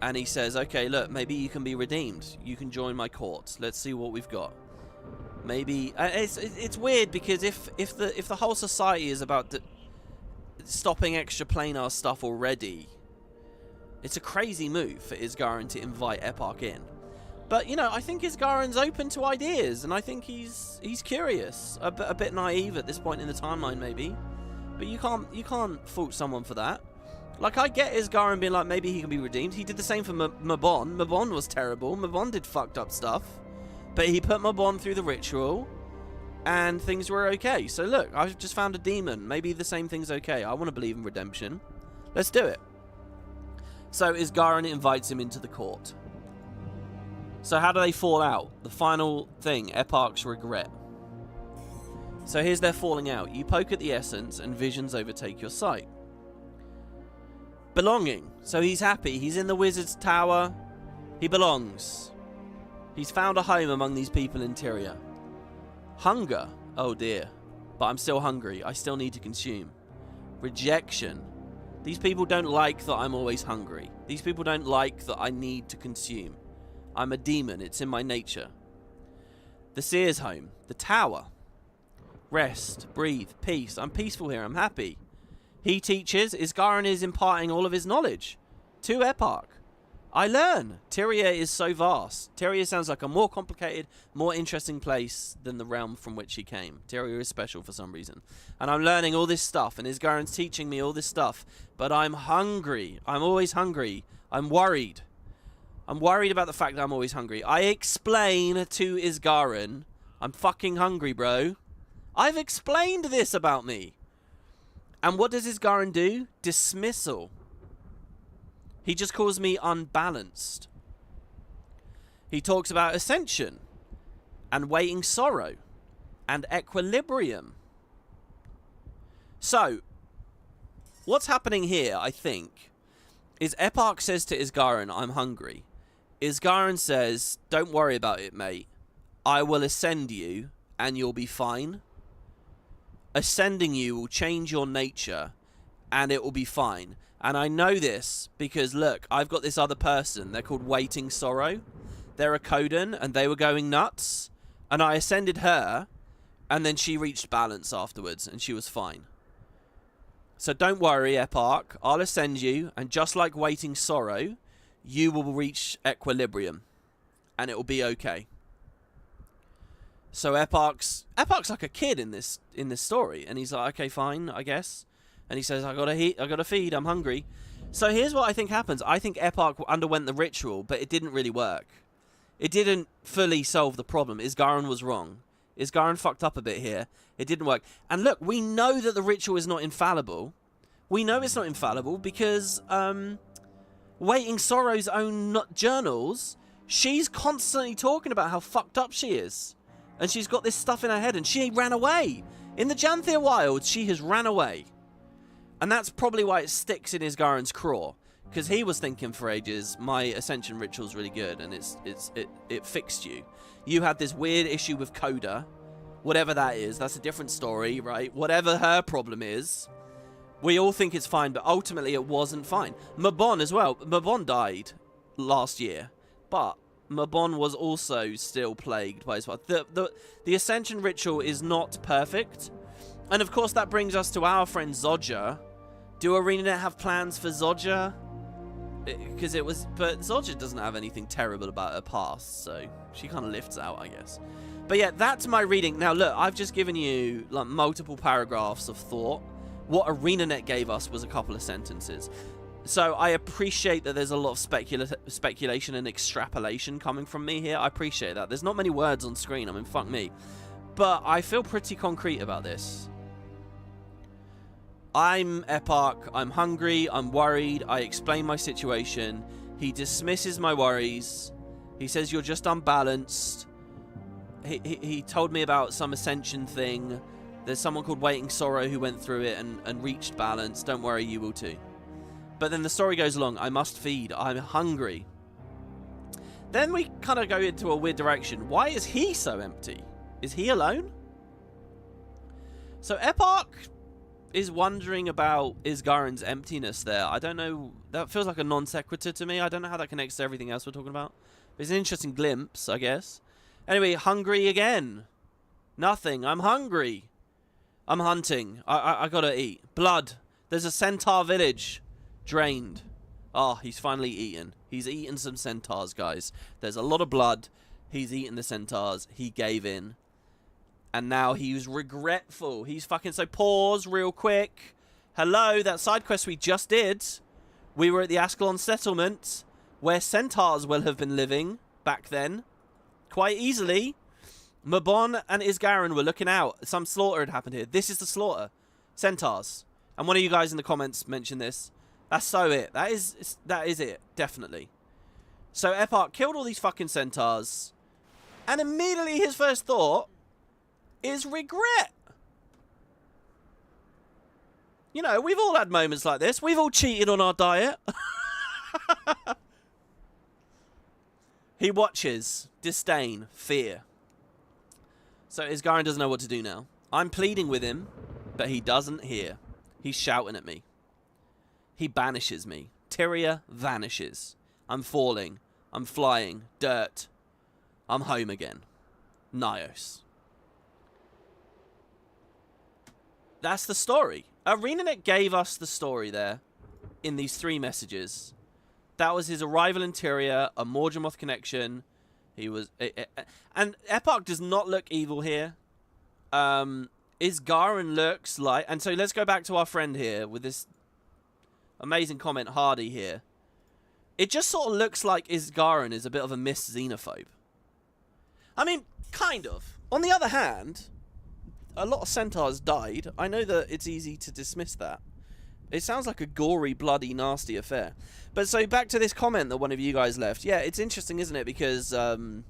And he says, okay, look, maybe you can be redeemed. You can join my court. Let's see what we've got. Maybe it's weird because if the whole society is about stopping extra planar stuff already, it's a crazy move for Isgarin to invite Eparch in. But you know, I think Isgarin's open to ideas, and I think he's curious, a bit naive at this point in the timeline, maybe. But you can't fault someone for that. Like, I get Isgarin being like, maybe he can be redeemed. He did the same for Mabon. Mabon was terrible. Mabon did fucked up stuff. But he put Mabon through the ritual, and things were okay. So look, I've just found a demon. Maybe the same thing's okay. I want to believe in redemption. Let's do it. So Isgarin invites him into the court. So how do they fall out? The final thing, Eparch's regret. So here's their falling out. You poke at the essence, and visions overtake your sight. Belonging. So he's happy. He's in the wizard's tower. He belongs. He's found a home among these people in Tyria. Hunger. Oh dear. But I'm still hungry. I still need to consume. Rejection. These people don't like that I'm always hungry. These people don't like that I need to consume. I'm a demon. It's in my nature. The seer's home. The tower. Rest. Breathe. Peace. I'm peaceful here. I'm happy. He teaches. Isgarin is imparting all of his knowledge to Eparch. I learn. Tyria is so vast. Tyria sounds like a more complicated, more interesting place than the realm from which he came. Tyria is special for some reason. And I'm learning all this stuff, and Isgarin's teaching me all this stuff. But I'm hungry. I'm always hungry. I'm worried. I'm worried about the fact that I'm always hungry. I explain to Isgarin, I'm fucking hungry, bro. I've explained this about me. And what does Isgarin do? Dismissal. He just calls me unbalanced. He talks about ascension and waiting sorrow and equilibrium. So, what's happening here, I think, is Eparch says to Isgarin, I'm hungry. Isgarin says, don't worry about it, mate. I will ascend you and you'll be fine. Ascending you will change your nature and it will be fine. And I know this because, look, I've got this other person. They're called Waiting Sorrow. They're a Coden and they were going nuts. And I ascended her and then she reached balance afterwards and she was fine. So don't worry, Eparch. I'll ascend you, and just like Waiting Sorrow, you will reach equilibrium and it will be okay. So Eparch's like a kid in this story, and he's like, okay, fine, I guess. And he says, I gotta feed, I'm hungry. So here's what I think happens. I think Eparch underwent the ritual, but it didn't really work. It didn't fully solve the problem. Isgarin was wrong. Isgarin fucked up a bit here. It didn't work. And look, we know that the ritual is not infallible. We know it's not infallible because Waiting Sorrow's own journals, she's constantly talking about how fucked up she is. And she's got this stuff in her head, and she ran away. In the Janthir wilds, she has ran away. And that's probably why it sticks in Isgarin's craw. Because he was thinking for ages, my ascension ritual's really good, and it fixed you. You had this weird issue with Coda. Whatever that is, that's a different story, right? Whatever her problem is, we all think it's fine, but ultimately it wasn't fine. Mabon as well. Mabon died last year, but Mabon was also still plagued by his wife. The ascension ritual is not perfect. And of course that brings us to our friend Zodja. Do ArenaNet have plans for Zodja? But Zodja doesn't have anything terrible about her past, so she kind of lifts out, I guess. But yeah, that's my reading. Now look, I've just given you like multiple paragraphs of thought. What ArenaNet gave us was a couple of sentences. So I appreciate that there's a lot of speculation and extrapolation coming from me here. I appreciate that. There's not many words on screen. I mean, fuck me. But I feel pretty concrete about this. I'm Eparch. I'm hungry. I'm worried. I explain my situation. He dismisses my worries. He says you're just unbalanced. He told me about some ascension thing. There's someone called Waiting Sorrow who went through it and reached balance. Don't worry, you will too. But then the story goes along. I must feed. I'm hungry. Then we kind of go into a weird direction. Why is he so empty? Is he alone? So Eparch is wondering about Isgaren's emptiness there. I don't know. That feels like a non sequitur to me. I don't know how that connects to everything else we're talking about. It's an interesting glimpse, I guess. Anyway, hungry again. Nothing. I'm hungry. I'm hunting. I gotta eat. Blood. There's a centaur village. Drained. Oh, he's finally eaten. He's eaten some centaurs, guys. There's a lot of blood. He's eaten the centaurs. He gave in. And now he's regretful. He's fucking... So pause real quick. Hello, that side quest we just did. We were at the Ascalon settlement, where centaurs will have been living back then. Quite easily. Mabon and Isgaren were looking out. Some slaughter had happened here. This is the slaughter. Centaurs. And one of you guys in the comments mentioned this. That's so it. That is it. Definitely. So Eparch killed all these fucking centaurs. And immediately his first thought is regret. You know, we've all had moments like this. We've all cheated on our diet. He watches. Disdain. Fear. So Isgaren doesn't know what to do now. I'm pleading with him, but he doesn't hear. He's shouting at me. He banishes me. Tyria vanishes. I'm falling. I'm flying. Dirt. I'm home again. Nyos. That's the story. ArenaNet gave us the story there in these 3 messages. That was his arrival in Tyria, a Morgemoth connection. He was... and Eparch does not look evil here. Isgaren looks like... And so let's go back to our friend here with this amazing comment, Hardy here. It just sort of looks like Isgaren is a bit of a Miss-Xenophobe. I mean, kind of. On the other hand, a lot of centaurs died. I know that it's easy to dismiss that. It sounds like a gory, bloody, nasty affair. But so back to this comment that one of you guys left. Yeah, it's interesting, isn't it? Because in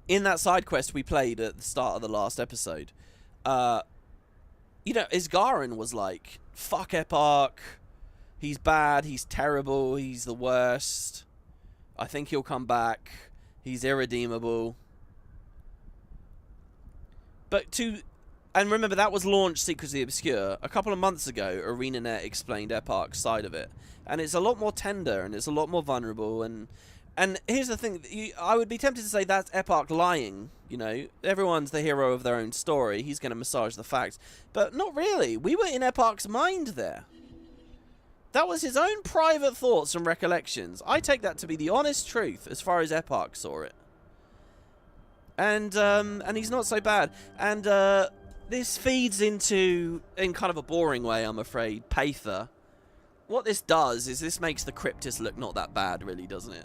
that side quest we played at the start of the last episode, you know, Isgaren was like, fuck Eparch. He's bad. He's terrible. He's the worst. I think he'll come back. He's irredeemable. But and remember, that was launched Secrets of the Obscure. A couple of months ago, ArenaNet explained Eparch's side of it. And it's a lot more tender, and it's a lot more vulnerable. And here's the thing. I would be tempted to say that's Eparch lying. You know, everyone's the hero of their own story. He's going to massage the facts. But not really. We were in Eparch's mind there. That was his own private thoughts and recollections. I take that to be the honest truth as far as Eparch saw it. And he's not so bad. And this feeds into, in kind of a boring way, I'm afraid, Paether. What this does is this makes the Cryptists look not that bad, really, doesn't it?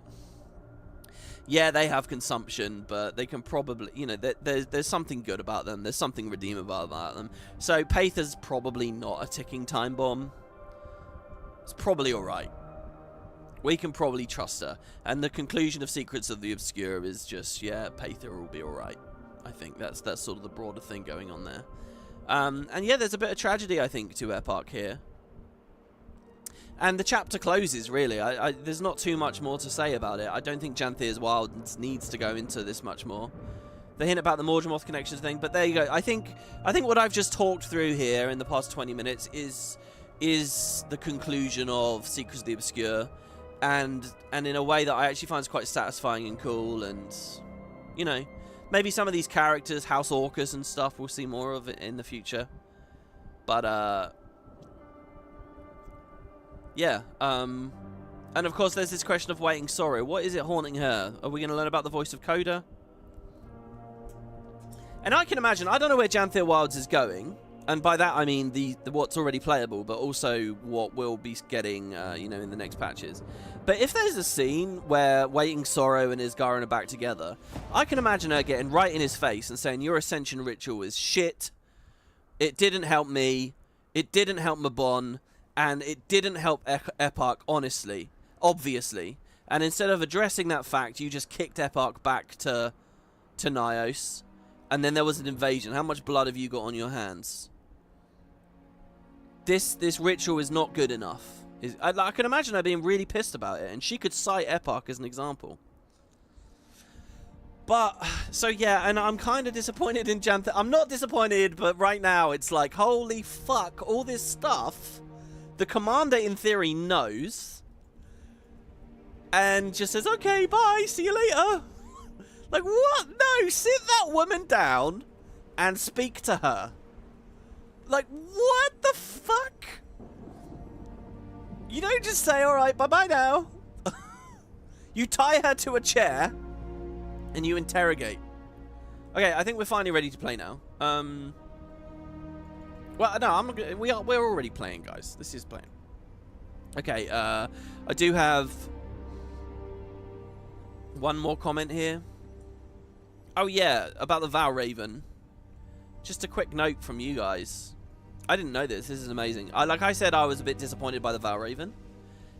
Yeah, they have consumption, but they can probably, you know, there's something good about them. There's something redeemable about them. So Paether's probably not a ticking time bomb. It's probably alright. We can probably trust her. And the conclusion of Secrets of the Obscure is just, yeah, Paether will be alright. I think that's sort of the broader thing going on there. And yeah, there's a bit of tragedy, I think, to Eparch here. And the chapter closes, really. There's not too much more to say about it. I don't think Janthir's Wilds needs to go into this much more. The hint about the Morgemoth connections thing, but there you go. I think what I've just talked through here in the past 20 minutes is the conclusion of Secrets of the Obscure, and in a way that I actually find quite satisfying and cool. And you know, maybe some of these characters, House Orcus and stuff, we'll see more of it in the future. But yeah, and of course there's this question of waiting sorrow. What is it haunting her? Are we going to learn about the voice of Coda? And I can imagine, I don't know where Janthir Wilds is going, and by that I mean the what's already playable, but also what we'll be getting, you know, in the next patches. But if there's a scene where Waiting Sorrow and Isgaren are back together, I can imagine her getting right in his face and saying, your ascension ritual is shit, it didn't help me, it didn't help Mabon, and it didn't help Eparch, honestly, obviously. And instead of addressing that fact, you just kicked Eparch back to Nyos, and then there was an invasion. How much blood have you got on your hands? This ritual is not good enough. I can imagine her being really pissed about it, and she could cite Eparch as an example. But So yeah, and I'm kind of disappointed in Janthir. I'm not disappointed, but right now it's like, holy fuck, all this stuff the commander in theory knows and just says, okay, bye, see you later. Like, what? No, sit that woman down and speak to her. Like, what the fuck? You don't just say, alright, bye-bye now. You tie her to a chair and you interrogate. Okay, I think we're finally ready to play now. Well, no, we're already playing, guys. This is playing. Okay, I do have one more comment here. Oh yeah, about the Val Raven. Just a quick note from you guys. I didn't know this. This is amazing. Like I said, I was a bit disappointed by the Val Raven.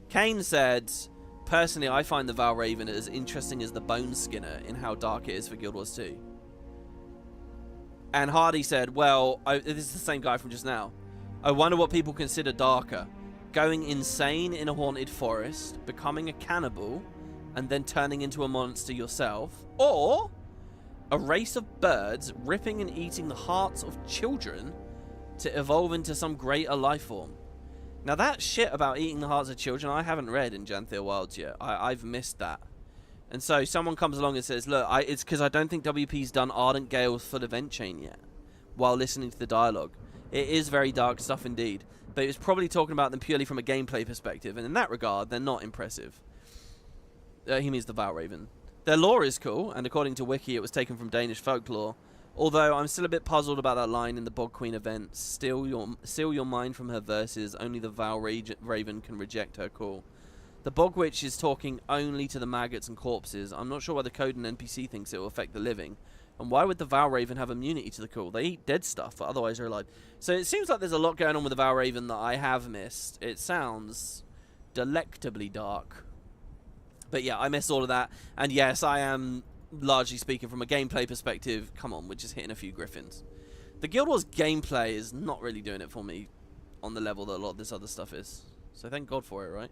Kane said, personally, I find the Val Raven as interesting as the Bone Skinner in how dark it is for Guild Wars 2. And Hardy said, well, this is the same guy from just now. I wonder what people consider darker. Going insane in a haunted forest, becoming a cannibal, and then turning into a monster yourself. Or a race of birds ripping and eating the hearts of children to evolve into some greater life form. Now that shit about eating the hearts of children, I haven't read in Janthir Wilds yet. I've missed that. And so someone comes along and says, look, it's because I don't think WP's done Ardent Gale's full event chain yet, while listening to the dialogue. It is very dark stuff indeed, but it was probably talking about them purely from a gameplay perspective, and in that regard, they're not impressive. He means the Val Raven. Their lore is cool, and according to Wiki, it was taken from Danish folklore, although I'm still a bit puzzled about that line in the Bog Queen event, steal your mind from her verses, only the Val Raven can reject her call. The Bog Witch is talking only to the maggots and corpses. I'm not sure why the code and NPC thinks it will affect the living. And why would the Val Raven have immunity to the call? They eat dead stuff, but otherwise they're alive. So it seems like there's a lot going on with the Val Raven that I have missed. It sounds delectably dark. But yeah, I missed all of that. And yes, I am largely speaking from a gameplay perspective. Come on, we're just hitting a few griffins. The Guild Wars gameplay is not really doing it for me on the level that a lot of this other stuff is. So thank God for it, right?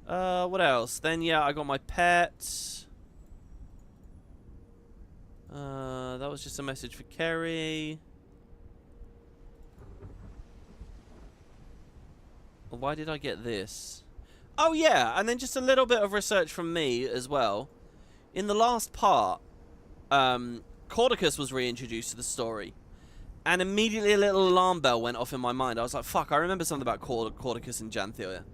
What else? Then, yeah, I got my pet. That was just a message for Kerry. Why did I get this? Oh, yeah, and then just a little bit of research from me as well. In the last part, Caudecus was reintroduced to the story. And immediately a little alarm bell went off in my mind. I was like, fuck, I remember something about Caudecus and Janthir.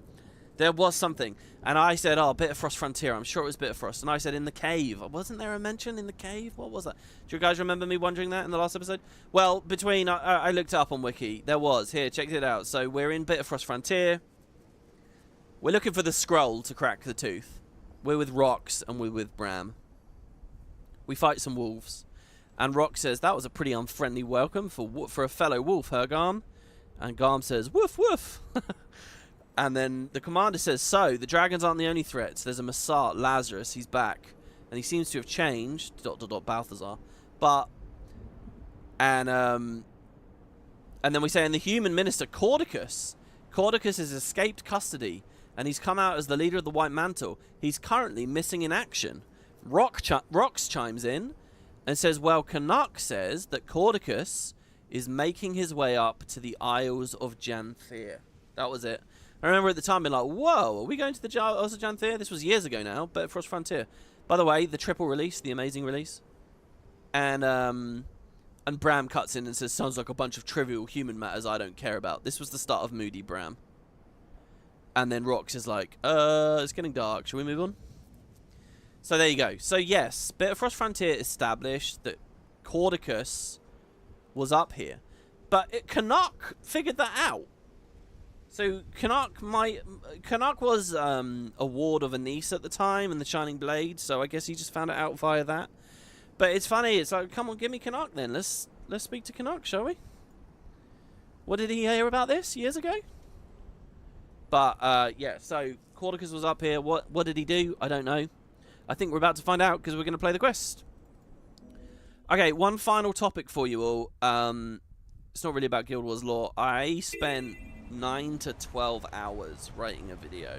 There was something. And I said, oh, Bitterfrost Frontier. I'm sure it was Bitterfrost. And I said, in the cave. Wasn't there a mention in the cave? What was that? Do you guys remember me wondering that in the last episode? Well, between... I looked it up on Wiki. There was. Here, check it out. So we're in Bitterfrost Frontier. We're looking for the scroll to crack the tooth. We're with Rox and we're with Bram. We fight some wolves. And Rox says, that was a pretty unfriendly welcome for a fellow wolf, huh, Garm? And Garm says, woof, woof. And then the commander says, so, the dragons aren't the only threats. There's a Massart, Lazarus, he's back. And he seems to have changed, ... Balthazar. But, and then we say, and the human minister, Caudecus. Caudecus has escaped custody, and he's come out as the leader of the White Mantle. He's currently missing in action. Rox chimes in and says, well, Canuck says that Caudecus is making his way up to the Isles of Janthir. That was it. I remember at the time being like, whoa, are we going to the Isles of Janthir? This was years ago now, but Frost Frontier. By the way, the triple release, the amazing release. And Bram cuts in and says, sounds like a bunch of trivial human matters I don't care about. This was the start of Moody Bram. And then Rox is like, it's getting dark. Shall we move on? So there you go. So yes, Bitterfrost Frontier established that Caudecus was up here. But Canuck figured that out. So Canuck was a ward of Anise at the time and the Shining Blade, so I guess he just found it out via that. But it's funny, it's like, come on, give me Canuck then. Let's speak to Canuck, shall we? What did he hear about this years ago? But yeah, so Caudecus was up here. What did he do? I don't know. I think we're about to find out because we're going to play the quest. Okay, one final topic for you all. It's not really about Guild Wars lore. I spent 9 to 12 hours writing a video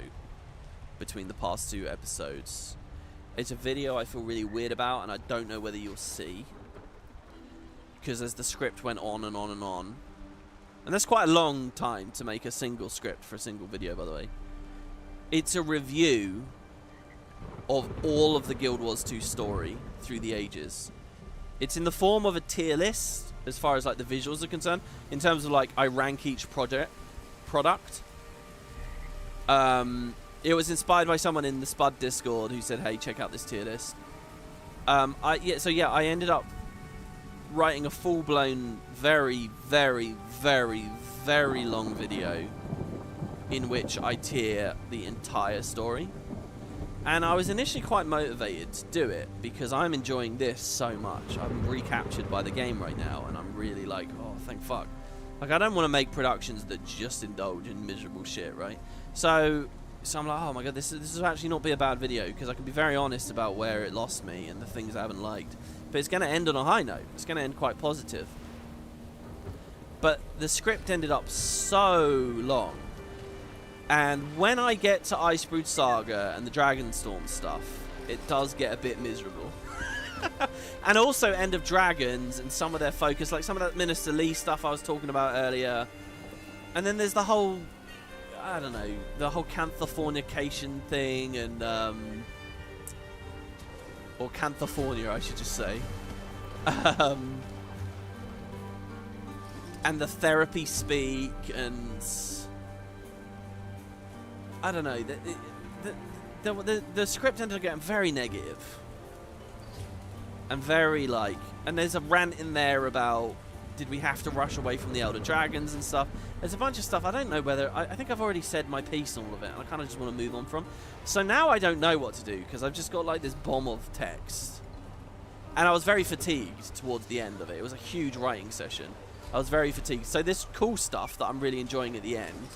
between the past 2 episodes. It's a video I feel really weird about, and I don't know whether you'll see. Because as the script went on and on and on. And that's quite a long time to make a single script for a single video, by the way. It's a review of all of the Guild Wars 2 story through the ages. It's in the form of a tier list, as far as like the visuals are concerned. In terms of like, I rank each product. It was inspired by someone in the Spud Discord who said, hey, check out this tier list. I ended up writing a full-blown, very, very, very, very long video in which I tier the entire story. And I was initially quite motivated to do it because I'm enjoying this so much. I'm recaptured by the game right now, and I'm really like, oh, thank fuck. Like, I don't want to make productions that just indulge in miserable shit, right? So I'm like, oh my god, this will actually not be a bad video because I can be very honest about where it lost me and the things I haven't liked. But it's going to end on a high note. It's going to end quite positive. But the script ended up so long. And when I get to Icebrood Saga and the Dragonstorm stuff, it does get a bit miserable. And also End of Dragons and some of their focus, like some of that Minister Lee stuff I was talking about earlier. And then there's the whole, I don't know, the whole Canthofornication thing and, or Canthofornia, I should just say. And the therapy speak and... I don't know. The script ended up getting very negative. And very, like... And there's a rant in there about... Did we have to rush away from the Elder Dragons and stuff? There's a bunch of stuff. I don't know whether... I think I've already said my piece on all of it. And I kind of just want to move on from. So now I don't know what to do. Because I've just got, like, this bomb of text. And I was very fatigued towards the end of it. It was a huge writing session. I was very fatigued. So this cool stuff that I'm really enjoying at the end...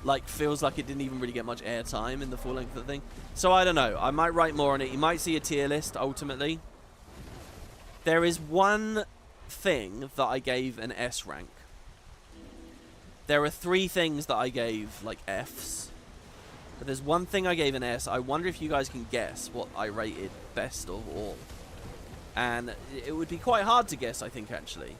like, feels like it didn't even really get much airtime in the full length of the thing. So, I don't know. I might write more on it. You might see a tier list, ultimately. There is one thing that I gave an S rank. There are 3 things that I gave, like, Fs. But there's one thing I gave an S. I wonder if you guys can guess what I rated best of all. And it would be quite hard to guess, I think, actually.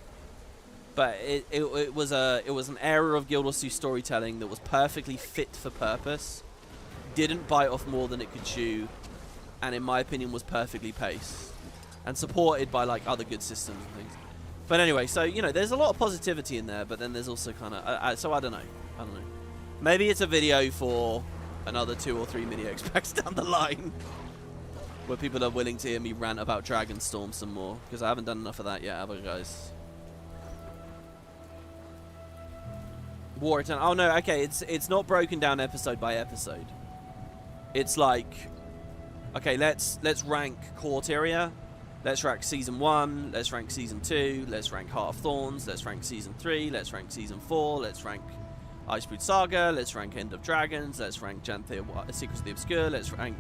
But it was an era of Guild Wars 2 storytelling that was perfectly fit for purpose, didn't bite off more than it could chew, and in my opinion was perfectly paced and supported by like other good systems and things. But anyway, so you know, there's a lot of positivity in there, but then there's also kind of so I don't know. Maybe it's a video for another 2 or 3 mini X packs down the line, where people are willing to hear me rant about Dragonstorm some more, because I haven't done enough of that yet, have I, guys? Warrington. Oh no, okay, it's not broken down episode by episode. It's like, okay, let's rank Court Area, let's rank Season 1, let's rank Season 2, let's rank Heart of Thorns, let's rank Season 3, let's rank Season 4, let's rank Icebrood Saga, let's rank End of Dragons, let's rank Janthir Secrets of the Obscure, let's rank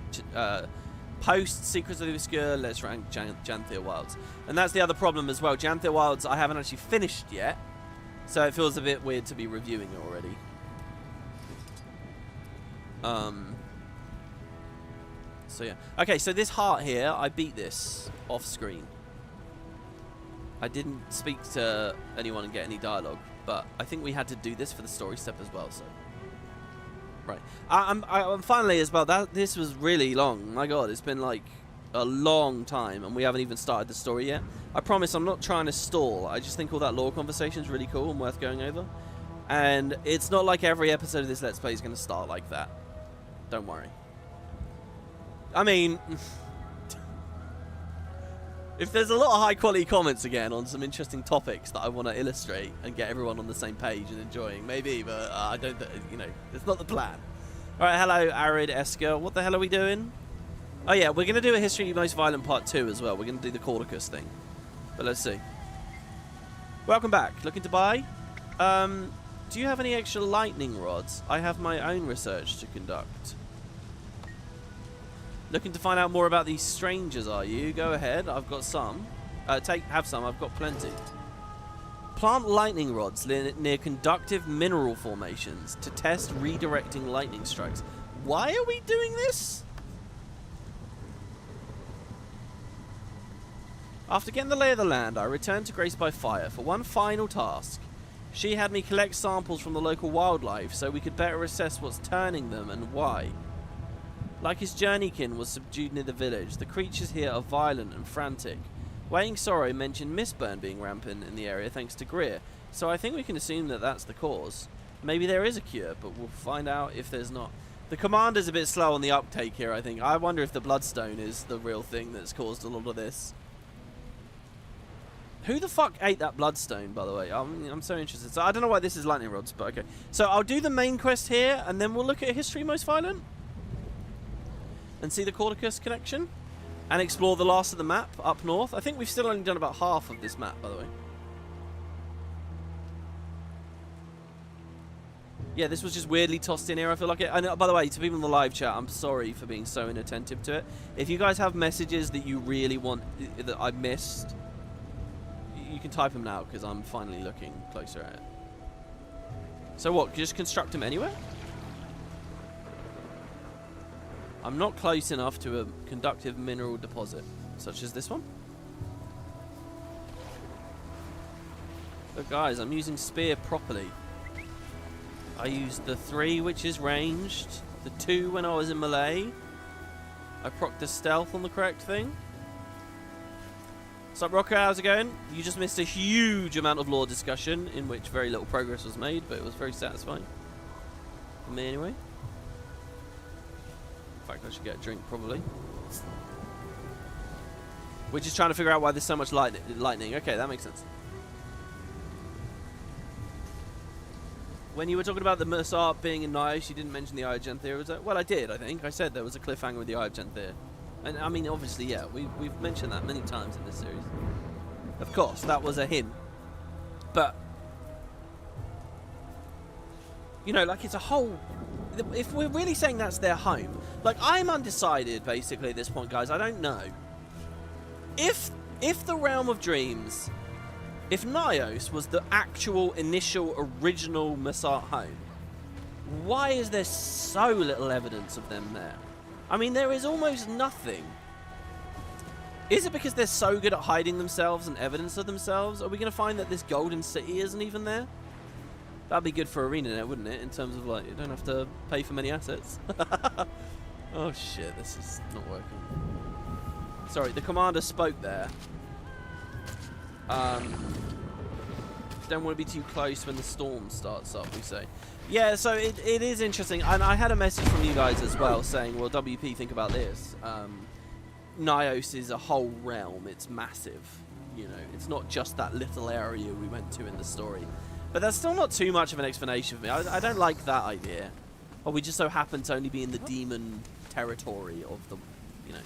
Post Secrets of the Obscure, let's rank Janthir Wilds. And that's the other problem as well. Janthir Wilds I haven't actually finished yet. So it feels a bit weird to be reviewing it already. So yeah. Okay, so this heart here, I beat this off screen. I didn't speak to anyone and get any dialogue, but I think we had to do this for the story step as well, so. Right. I'm finally as well, this was really long. My god, it's been like a long time and we haven't even started the story yet. I promise I'm not trying to stall. I just think all that lore conversation is really cool and worth going over. And it's not like every episode of this Let's Play is going to start like that. Don't worry. I mean, if there's a lot of high quality comments again on some interesting topics that I want to illustrate and get everyone on the same page and enjoying, maybe, but I don't, you know, it's not the plan. Alright, hello Arid Esker. What the hell are we doing? Oh yeah, we're going to do a History of Most Violent Part 2 as well. We're going to do the Caudecus thing. But let's see. Welcome back. Looking to buy? Do you have any extra lightning rods? I have my own research to conduct. Looking to find out more about these strangers, are you? Go ahead. I've got some. Have some. I've got plenty. Plant lightning rods near conductive mineral formations to test redirecting lightning strikes. Why are we doing this? After getting the lay of the land, I returned to Grace by Fire for one final task. She had me collect samples from the local wildlife so we could better assess what's turning them and why. Like his journeykin was subdued near the village, the creatures here are violent and frantic. Waiting Sorrow mentioned mistburn being rampant in the area thanks to Greer, so I think we can assume that that's the cause. Maybe there is a cure, but we'll find out if there's not. The commander's a bit slow on the uptake here, I think. I wonder if the Bloodstone is the real thing that's caused a lot of this. Who the fuck ate that Bloodstone, by the way? I'm so interested. So I don't know why this is lightning rods, but okay. So I'll do the main quest here, and then we'll look at History Most Violent. And see the Caudecus connection. And explore the last of the map up north. I think we've still only done about half of this map, by the way. Yeah, this was just weirdly tossed in here, I feel like it. And by the way, to people in the live chat, I'm sorry for being so inattentive to it. If you guys have messages that you really want, that I missed, you can type them now, because I'm finally looking closer at it. So what, just construct them anywhere? I'm not close enough to a conductive mineral deposit, such as this one. But guys, I'm using spear properly. I used the 3, which is ranged, the 2 when I was in melee. I procced the stealth on the correct thing. Sup Rocker, how's it going? You just missed a huge amount of lore discussion in which very little progress was made, but it was very satisfying. For me anyway. In fact, I should get a drink probably. We're just trying to figure out why there's so much lightning. Okay, that makes sense. When you were talking about the Mursar being in Nyos, you didn't mention the Eye of Janthir. Was that? Well, I did, I think. I said there was a cliffhanger with the Eye of Janthir. And, I mean, obviously, yeah, we've mentioned that many times in this series. Of course, that was a hint. But, you know, like, it's a whole... If we're really saying that's their home... Like, I'm undecided, basically, at this point, guys. I don't know. If the Realm of Dreams... If Nyos was the actual, initial, original Mursar home, why is there so little evidence of them there? I mean, there is almost nothing. Is it because they're so good at hiding themselves and evidence of themselves? Are we going to find that this Golden City isn't even there? That'd be good for ArenaNet, wouldn't it? In terms of, like, you don't have to pay for many assets. Oh, shit, this is not working. Sorry, the commander spoke there. Don't want to be too close when the storm starts up, we say. Yeah, so it is interesting. And I had a message from you guys as well saying, well, WP, think about this. Nyos is a whole realm. It's massive. You know, it's not just that little area we went to in the story. But that's still not too much of an explanation for me. I don't like that idea. Or we just so happen to only be in the demon territory of the, you know.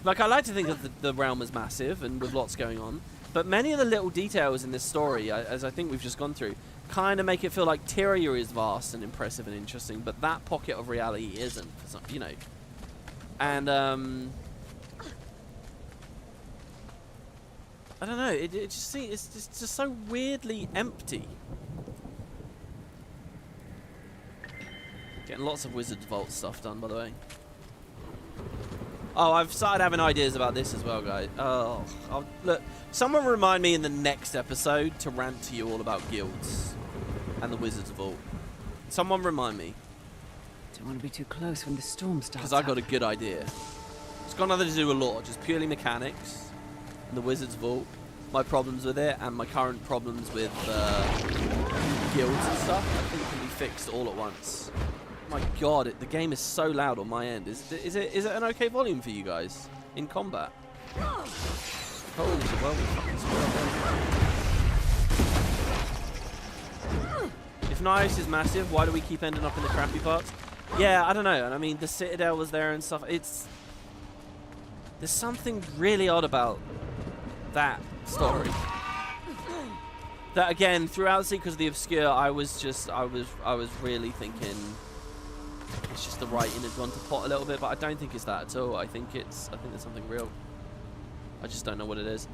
Like, I like to think of the realm as massive and with lots going on. But many of the little details in this story, as I think we've just gone through, kind of make it feel like Tyria is vast and impressive and interesting, but that pocket of reality isn't, for some, you know. And, I don't know, it just seems, it's just so weirdly empty. Getting lots of Wizard's Vault stuff done, by the way. Oh, I've started having ideas about this as well, guys. Oh, look. Someone remind me in the next episode to rant to you all about guilds and the Wizard's Vault. Someone remind me.
Don't want to be too close when the storm starts.
Because I got a good idea. It's got nothing to do with lore, just purely mechanics. And the Wizard's Vault, my problems with it, and my current problems with guilds and stuff, I think can be fixed all at once. My God, the game is so loud on my end. Is it an okay volume for you guys in combat? Holy well, if Nyos is massive, why do we keep ending up in the crappy parts? Yeah, I don't know. And I mean, the Citadel was there and stuff. There's something really odd about that story. That again, throughout Secrets of the Obscure, I was really thinking it's just the right image one to pot a little bit, but I don't think it's that at all. I think there's something real. I just don't know what it is.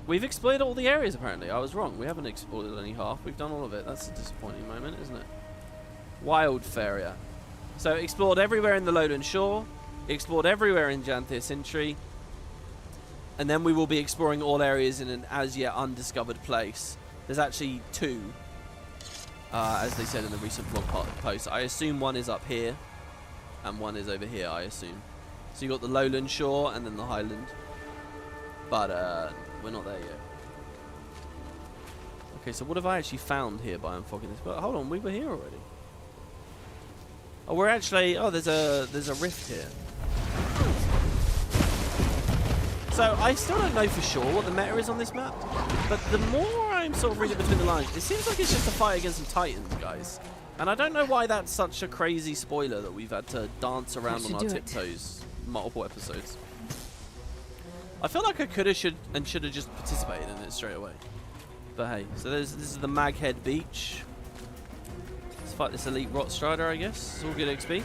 We've explored all the areas apparently. I was wrong. We haven't explored any half. We've done all of it. That's a disappointing moment, isn't it? Wild Faria. So explored everywhere in the Lowland Shore. Explored everywhere in Janthir Sintry. and then we will be exploring all areas in an as yet undiscovered place. There's actually 2, as they said in the recent blog post. I assume one is up here, and one is over here, I assume. So you got the lowland shore and then the highland. But we're not there yet. Okay, so what have I actually found here by unfogging this? But hold on, we were here already. Oh, we're actually... Oh, there's a rift here. So I still don't know for sure what the meta is on this map. But the more I'm sort of reading between the lines, it seems like it's just a fight against some titans, guys. And I don't know why that's such a crazy spoiler that we've had to dance around on our tiptoes multiple episodes. I feel like I could have, should have just participated in it straight away. But hey, so this is the Maghead Beach. Let's fight this elite Rot Strider, I guess. It's all good XP.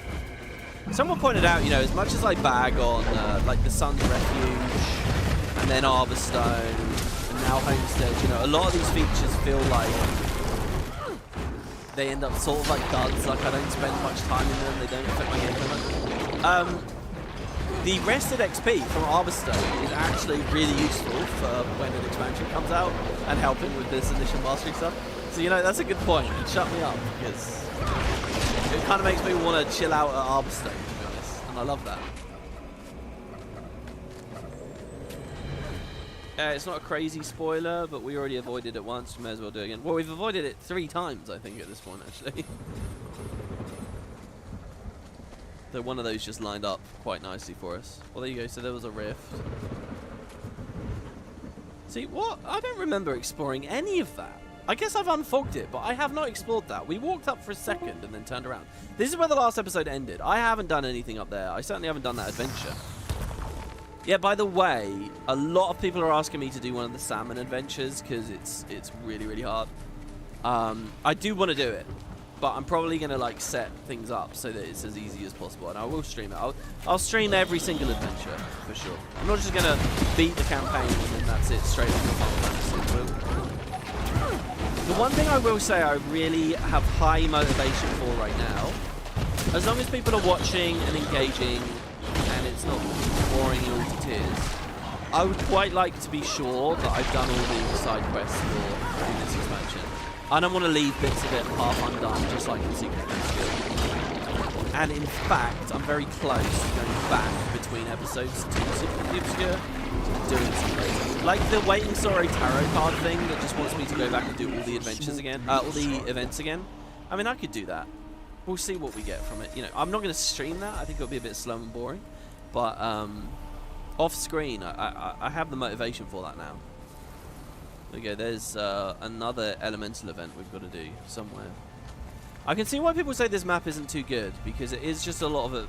Someone pointed out, you know, as much as I bag on like the Sun's Refuge and then Arborstone and now Homestead, you know, a lot of these features feel like they end up sort of like duds. Like I don't spend much time in them. They don't affect my gameplay much. The rested XP from Arborstone is actually really useful for when an expansion comes out and helping with this initial mastery stuff. So, you know, that's a good point. It shut me up because it kind of makes me want to chill out at Arborstone, to be honest. And I love that. It's not a crazy spoiler, but we already avoided it once. We may as well do it again. Well, we've avoided it 3 times, I think, at this point, actually. So one of those just lined up quite nicely for us. Well, there you go. So there was a rift. See, what? I don't remember exploring any of that. I guess I've unfogged it, but I have not explored that. We walked up for a second and then turned around. This is where the last episode ended. I haven't done anything up there. I certainly haven't done that adventure. Yeah, by the way, a lot of people are asking me to do one of the salmon adventures because it's really, really hard. I do want to do it. But I'm probably going to like set things up so that it's as easy as possible. And I will stream it. I'll stream every single adventure, for sure. I'm not just going to beat the campaign and then that's it straight off the phone. The one thing I will say I really have high motivation for right now, as long as people are watching and engaging and it's not boring you all to tears, I would quite like to be sure that I've done all the side quests for this expansion. I don't want to leave bits of it half undone, just like in Secret Obscure. And in fact, I'm very close to going back between episodes to Secret Obscure, doing some like the Waiting Sorrow tarot card thing that just wants me to go back and do all the adventures again, all the events again. I mean, I could do that. We'll see what we get from it. You know, I'm not going to stream that. I think it'll be a bit slow and boring. But off screen, I have the motivation for that now. Okay, there's another elemental event we've got to do somewhere. I can see why people say this map isn't too good, because it is just a lot of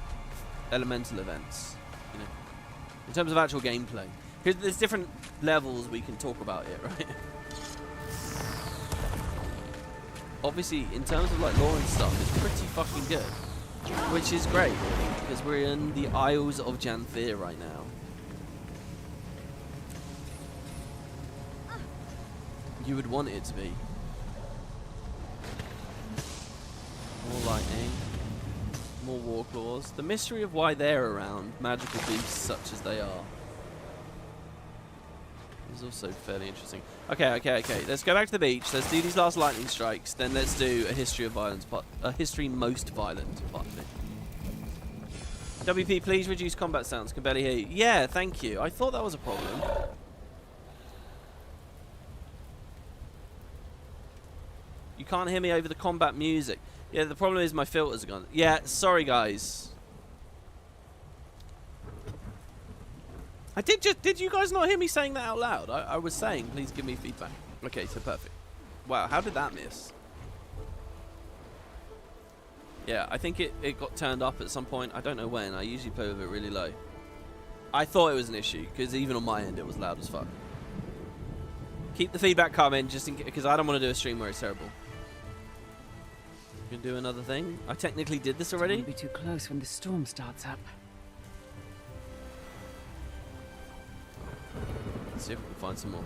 elemental events, you know, in terms of actual gameplay. Because there's different levels we can talk about it, right? Obviously, in terms of like lore and stuff, it's pretty fucking good, which is great, because we're in the Isles of Janthir right now. You would want it to be. More lightning. More war claws. The mystery of why they're around, magical beasts such as they are, is also fairly interesting. Okay. Let's go back to the beach. Let's do these last lightning strikes. Then let's do a history of violence, a history most violent part 2. WP, please reduce combat sounds. Can barely hear you. Yeah, thank you. I thought that was a problem. You can't hear me over the combat music. Yeah, the problem is my filters are gone. Yeah, sorry guys. Did you guys not hear me saying that out loud? I was saying, please give me feedback. Okay, so perfect. Wow, how did that miss? Yeah, I think it got turned up at some point. I don't know when. I usually play with it really low. I thought it was an issue, because even on my end it was loud as fuck. Keep the feedback coming, just in case, because I don't want to do a stream where it's terrible. You can do another thing. I technically did this already.
Don't be too close when the storm starts up.
Let's see if we can find some more.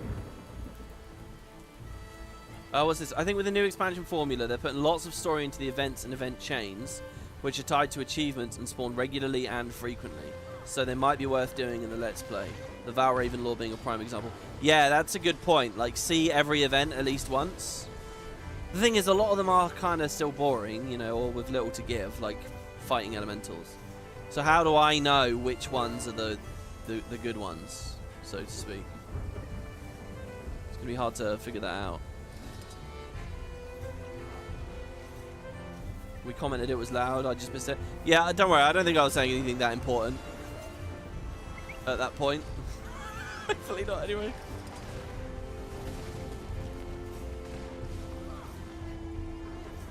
What's this? I think with the new expansion formula, they're putting lots of story into the events and event chains, which are tied to achievements and spawn regularly and frequently. So they might be worth doing in the Let's Play. The Valraven Law being a prime example. Yeah, that's a good point. Like, see every event at least once. The thing is, a lot of them are kind of still boring, you know, or with little to give, like fighting elementals. So how do I know which ones are the good ones, so to speak? It's going to be hard to figure that out. We commented it was loud, I just missed it. Yeah, don't worry, I don't think I was saying anything that important at that point. Hopefully not, anyway.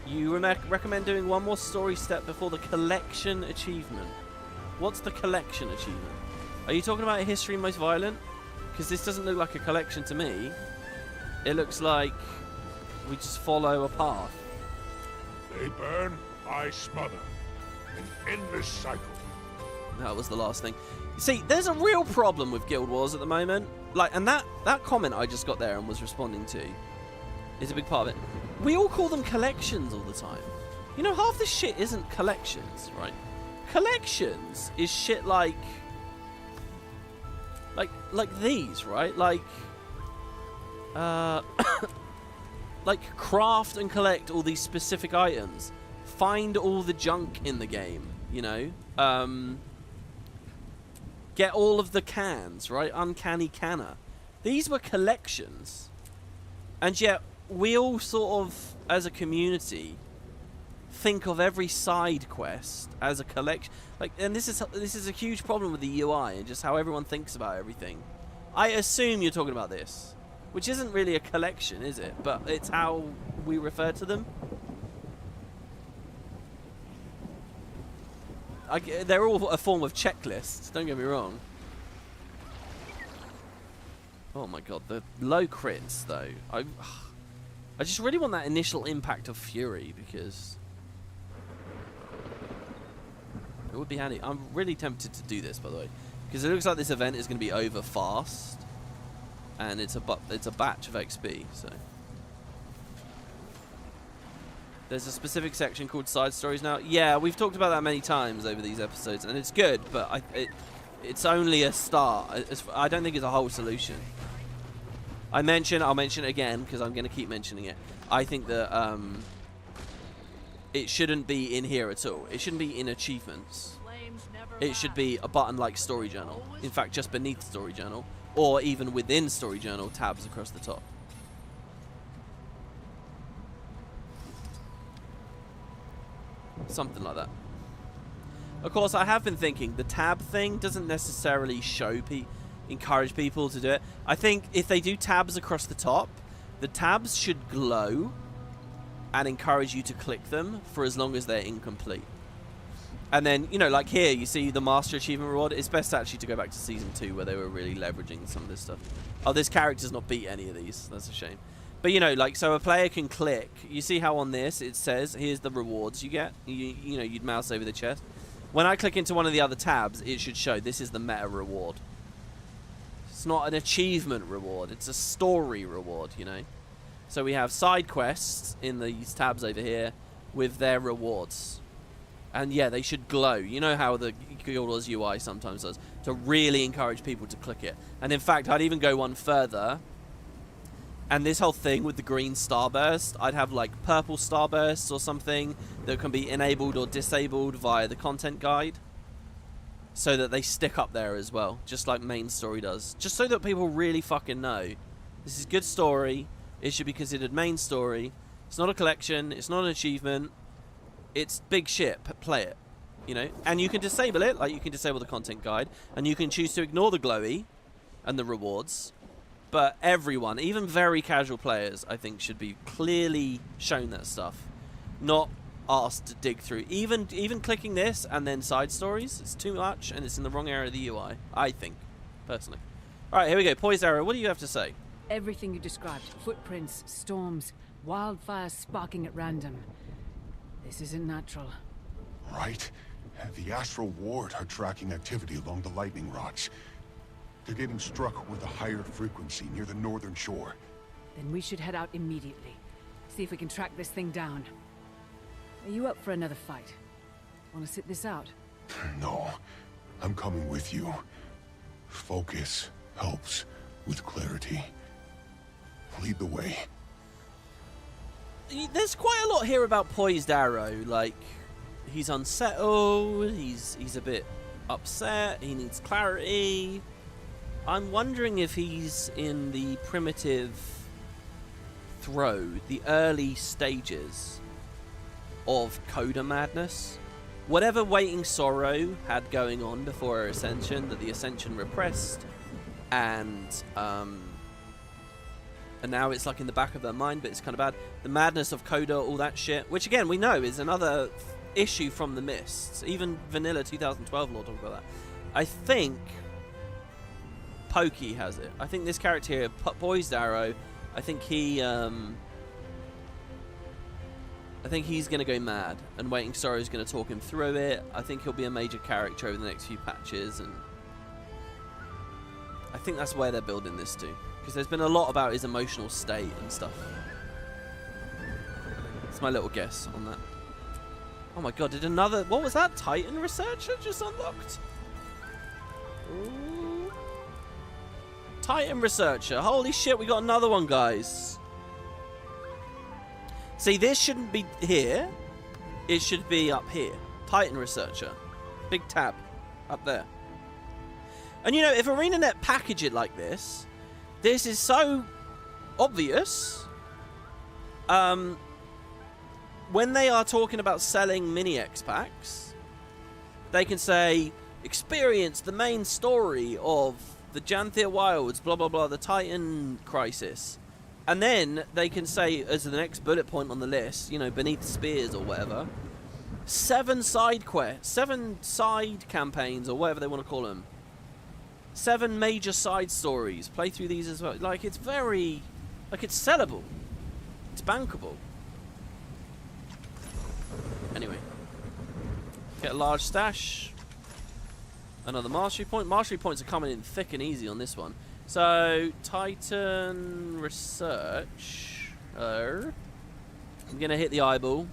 You recommend doing one more story step before the collection achievement. What's the collection achievement? Are you talking about History Most Violent? Because this doesn't look like a collection to me. It looks like we just follow a path.
They burn, I smother. An endless cycle.
That was the last thing. See, there's a real problem with Guild Wars at the moment. Like, and that comment I just got there and was responding to is a big part of it. We all call them collections all the time. You know, half this shit isn't collections, right? Collections is shit like these, right? Like like craft and collect all these specific items. Find all the junk in the game, you know? Get all of the cans, right? Uncanny Canna. These were collections. And yet, we all sort of, as a community, think of every side quest as a collection. Like, and this is a huge problem with the UI and just how everyone thinks about everything. I assume you're talking about this, which isn't really a collection, is it? But it's how we refer to them. They're all a form of checklist, don't get me wrong. Oh my god, the low crits, though. I just really want that initial impact of Fury, because it would be handy. I'm really tempted to do this, by the way, because it looks like this event is going to be over fast, and it's a batch of XP, so... There's a specific section called side stories now. Yeah, we've talked about that many times over these episodes, and it's good, but it's only a start. I don't think it's a whole solution. I'll mention it again, because I'm going to keep mentioning it. I think that it shouldn't be in here at all. It shouldn't be in achievements. It should be a button like Story Journal. In fact, just beneath Story Journal, or even within Story Journal, tabs across the top. Something like that. Of course, I have been thinking the tab thing doesn't necessarily encourage people to do it. I think if they do tabs across the top, the tabs should glow and encourage you to click them for as long as they're incomplete. And then, you know, like here, you see the Master Achievement reward. It's best actually to go back to Season 2 where they were really leveraging some of this stuff. Oh, this character's not beat any of these. That's a shame. But, you know, like, so a player can click. You see how on this it says, here's the rewards you get. You know, you'd mouse over the chest. When I click into one of the other tabs, it should show this is the meta reward. It's not an achievement reward. It's a story reward, you know. So we have side quests in these tabs over here with their rewards. And, yeah, they should glow. You know how the Guild Wars UI sometimes does, to really encourage people to click it. And, in fact, I'd even go one further. And this whole thing with the green starburst, I'd have like purple starbursts or something that can be enabled or disabled via the content guide, so that they stick up there as well, just like main story does. Just so that people really fucking know this is good story, it should be considered main story, it's not a collection, it's not an achievement, it's big shit, play it, you know? And you can disable it, like you can disable the content guide, and you can choose to ignore the glowy and the rewards. But everyone, even very casual players, I think should be clearly shown that stuff. Not asked to dig through. Even clicking this and then side stories, it's too much and it's in the wrong area of the UI, I think, personally. Alright, here we go. Poised arrow, what do you have to say?
Everything you described. Footprints, storms, wildfires sparking at random. This isn't natural.
Right. The Astral Ward are tracking activity along the lightning rods. They're getting struck with a higher frequency near the northern shore.
Then we should head out immediately. See if we can track this thing down. Are you up for another fight? Want to sit this out?
No. I'm coming with you. Focus helps with clarity. Lead the way.
There's quite a lot here about Poised Arrow. Like, he's unsettled, he's a bit upset, he needs clarity. I'm wondering if he's in the primitive throw, the early stages of Coda madness. Whatever Waiting Sorrow had going on before her ascension, that the ascension repressed, and now it's like in the back of her mind, but it's kind of bad. The madness of Coda, all that shit, which again we know is another issue from the Mists. Even vanilla 2012 lore talk about that. I think Pokey has it. I think this character here, Poised Arrow, I think he's going to go mad, and Waiting Sorrow is going to talk him through it. I think he'll be a major character over the next few patches, and I think that's where they're building this to, because there's been a lot about his emotional state and stuff. That's my little guess on that. Oh my god, did another... What was that? Titan Researcher just unlocked? Ooh. Titan Researcher. Holy shit, we got another one, guys. See, this shouldn't be here. It should be up here. Titan Researcher. Big tab. Up there. And you know, if ArenaNet package it like this is so obvious. When they are talking about selling mini-X packs, they can say, experience the main story of the Janthir Wilds, blah, blah, blah, the Titan Crisis. And then they can say, as the next bullet point on the list, you know, beneath spears or whatever, 7 side quests, 7 side campaigns, or whatever they want to call them. 7 major side stories. Play through these as well. Like, it's very... Like, it's sellable. It's bankable. Anyway. Get a large stash. Another mastery point. Mastery points are coming in thick and easy on this one. So, Titan Research. I'm going to hit the eyeball.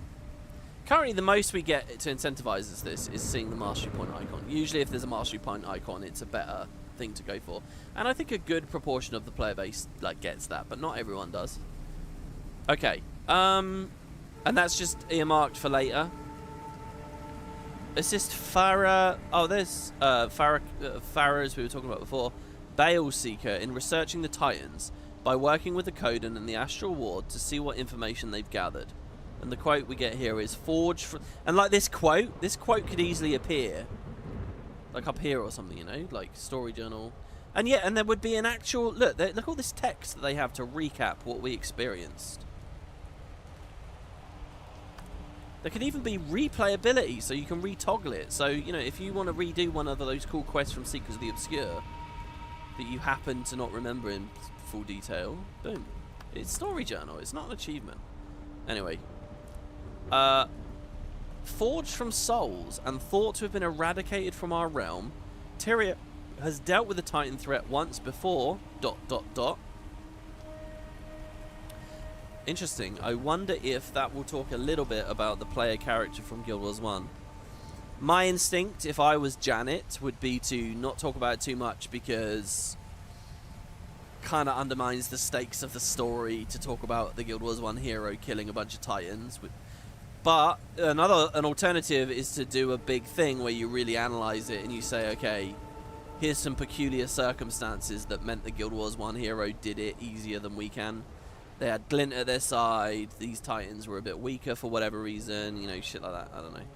Currently, the most we get to incentivize us this is seeing the mastery point icon. Usually, if there's a mastery point icon, it's a better thing to go for. And I think a good proportion of the player base like gets that, but not everyone does. Okay. And that's just earmarked for later. Assist Farah. Oh, there's Farah, as we were talking about before. Bale Seeker in researching the Titans by working with the Codan and the Astral Ward to see what information they've gathered. And the quote we get here is forged from... And like this quote could easily appear like up here or something, you know, like story journal. And yeah, and there would be an actual... Look all this text that they have to recap what we experienced. There could even be replayability, so you can retoggle it. So, you know, if you want to redo one of those cool quests from Seekers of the Obscure that you happen to not remember in full detail, boom. It's story journal, it's not an achievement. Anyway. Forged from souls and thought to have been eradicated from our realm, Tyria has dealt with the Titan threat once before... ... Interesting. I wonder if that will talk a little bit about the player character from Guild Wars 1. My instinct, if I was Janet, would be to not talk about it too much because kind of undermines the stakes of the story to talk about the Guild Wars 1 hero killing a bunch of Titans. But an alternative is to do a big thing where you really analyze it and you say, okay, here's some peculiar circumstances that meant the Guild Wars 1 hero did it easier than we can. They had Glint at their side. These Titans were a bit weaker for whatever reason. You know, shit like that. I don't know.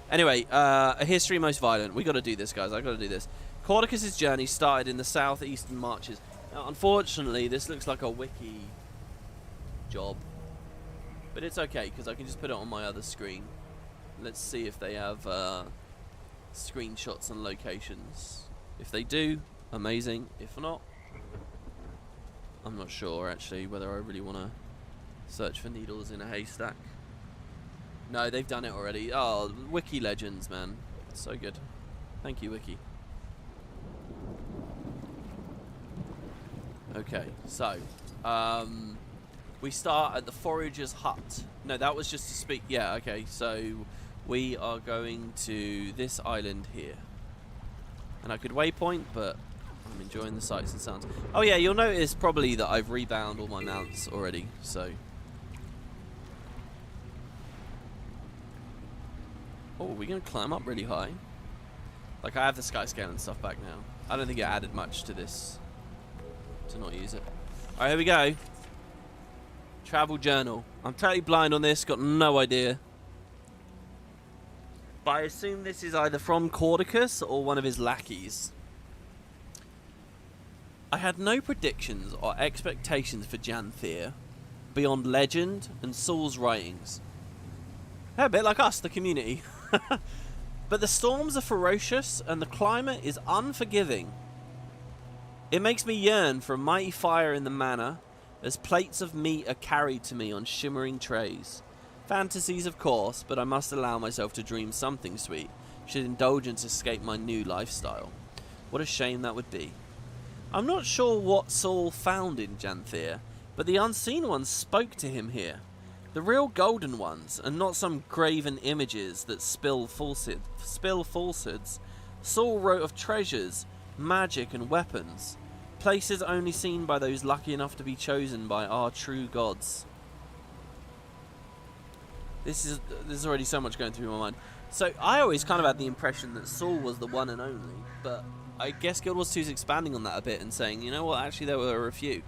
Anyway, a history most violent. We got to do this, guys. I got to do this. Caudecus' journey started in the southeastern marches. Now, unfortunately, this looks like a wiki job. But it's okay, because I can just put it on my other screen. Let's see if they have screenshots and locations. If they do, amazing. If not... I'm not sure, actually, whether I really want to search for needles in a haystack. No, they've done it already. Oh, Wiki legends, man. So good. Thank you, Wiki. Okay, so, we start at the Forager's Hut. No, that was just to speak. Yeah, okay, so we are going to this island here. And I could waypoint, but I'm enjoying the sights and sounds. Oh yeah, you'll notice probably that I've rebound all my mounts already, so... Oh, are we going to climb up really high? Like, I have the sky scale and stuff back now. I don't think it added much to this, to not use it. Alright, here we go. Travel journal. I'm totally blind on this, got no idea. But I assume this is either from Caudecus or one of his lackeys. I had no predictions or expectations for Janthir beyond legend and Saul's writings. They're a bit like us, the community. But the storms are ferocious and the climate is unforgiving. It makes me yearn for a mighty fire in the manor as plates of meat are carried to me on shimmering trays. Fantasies, of course, but I must allow myself to dream something sweet, should indulgence escape my new lifestyle. What a shame that would be. I'm not sure what Saul found in Janthir, but the unseen ones spoke to him here. The real golden ones, and not some graven images that spill falsehoods. Saul wrote of treasures, magic and weapons, places only seen by those lucky enough to be chosen by our true gods. There's already so much going through my mind. So I always kind of had the impression that Saul was the one and only, but I guess Guild Wars 2 is expanding on that a bit and saying, you know what, actually there were a few.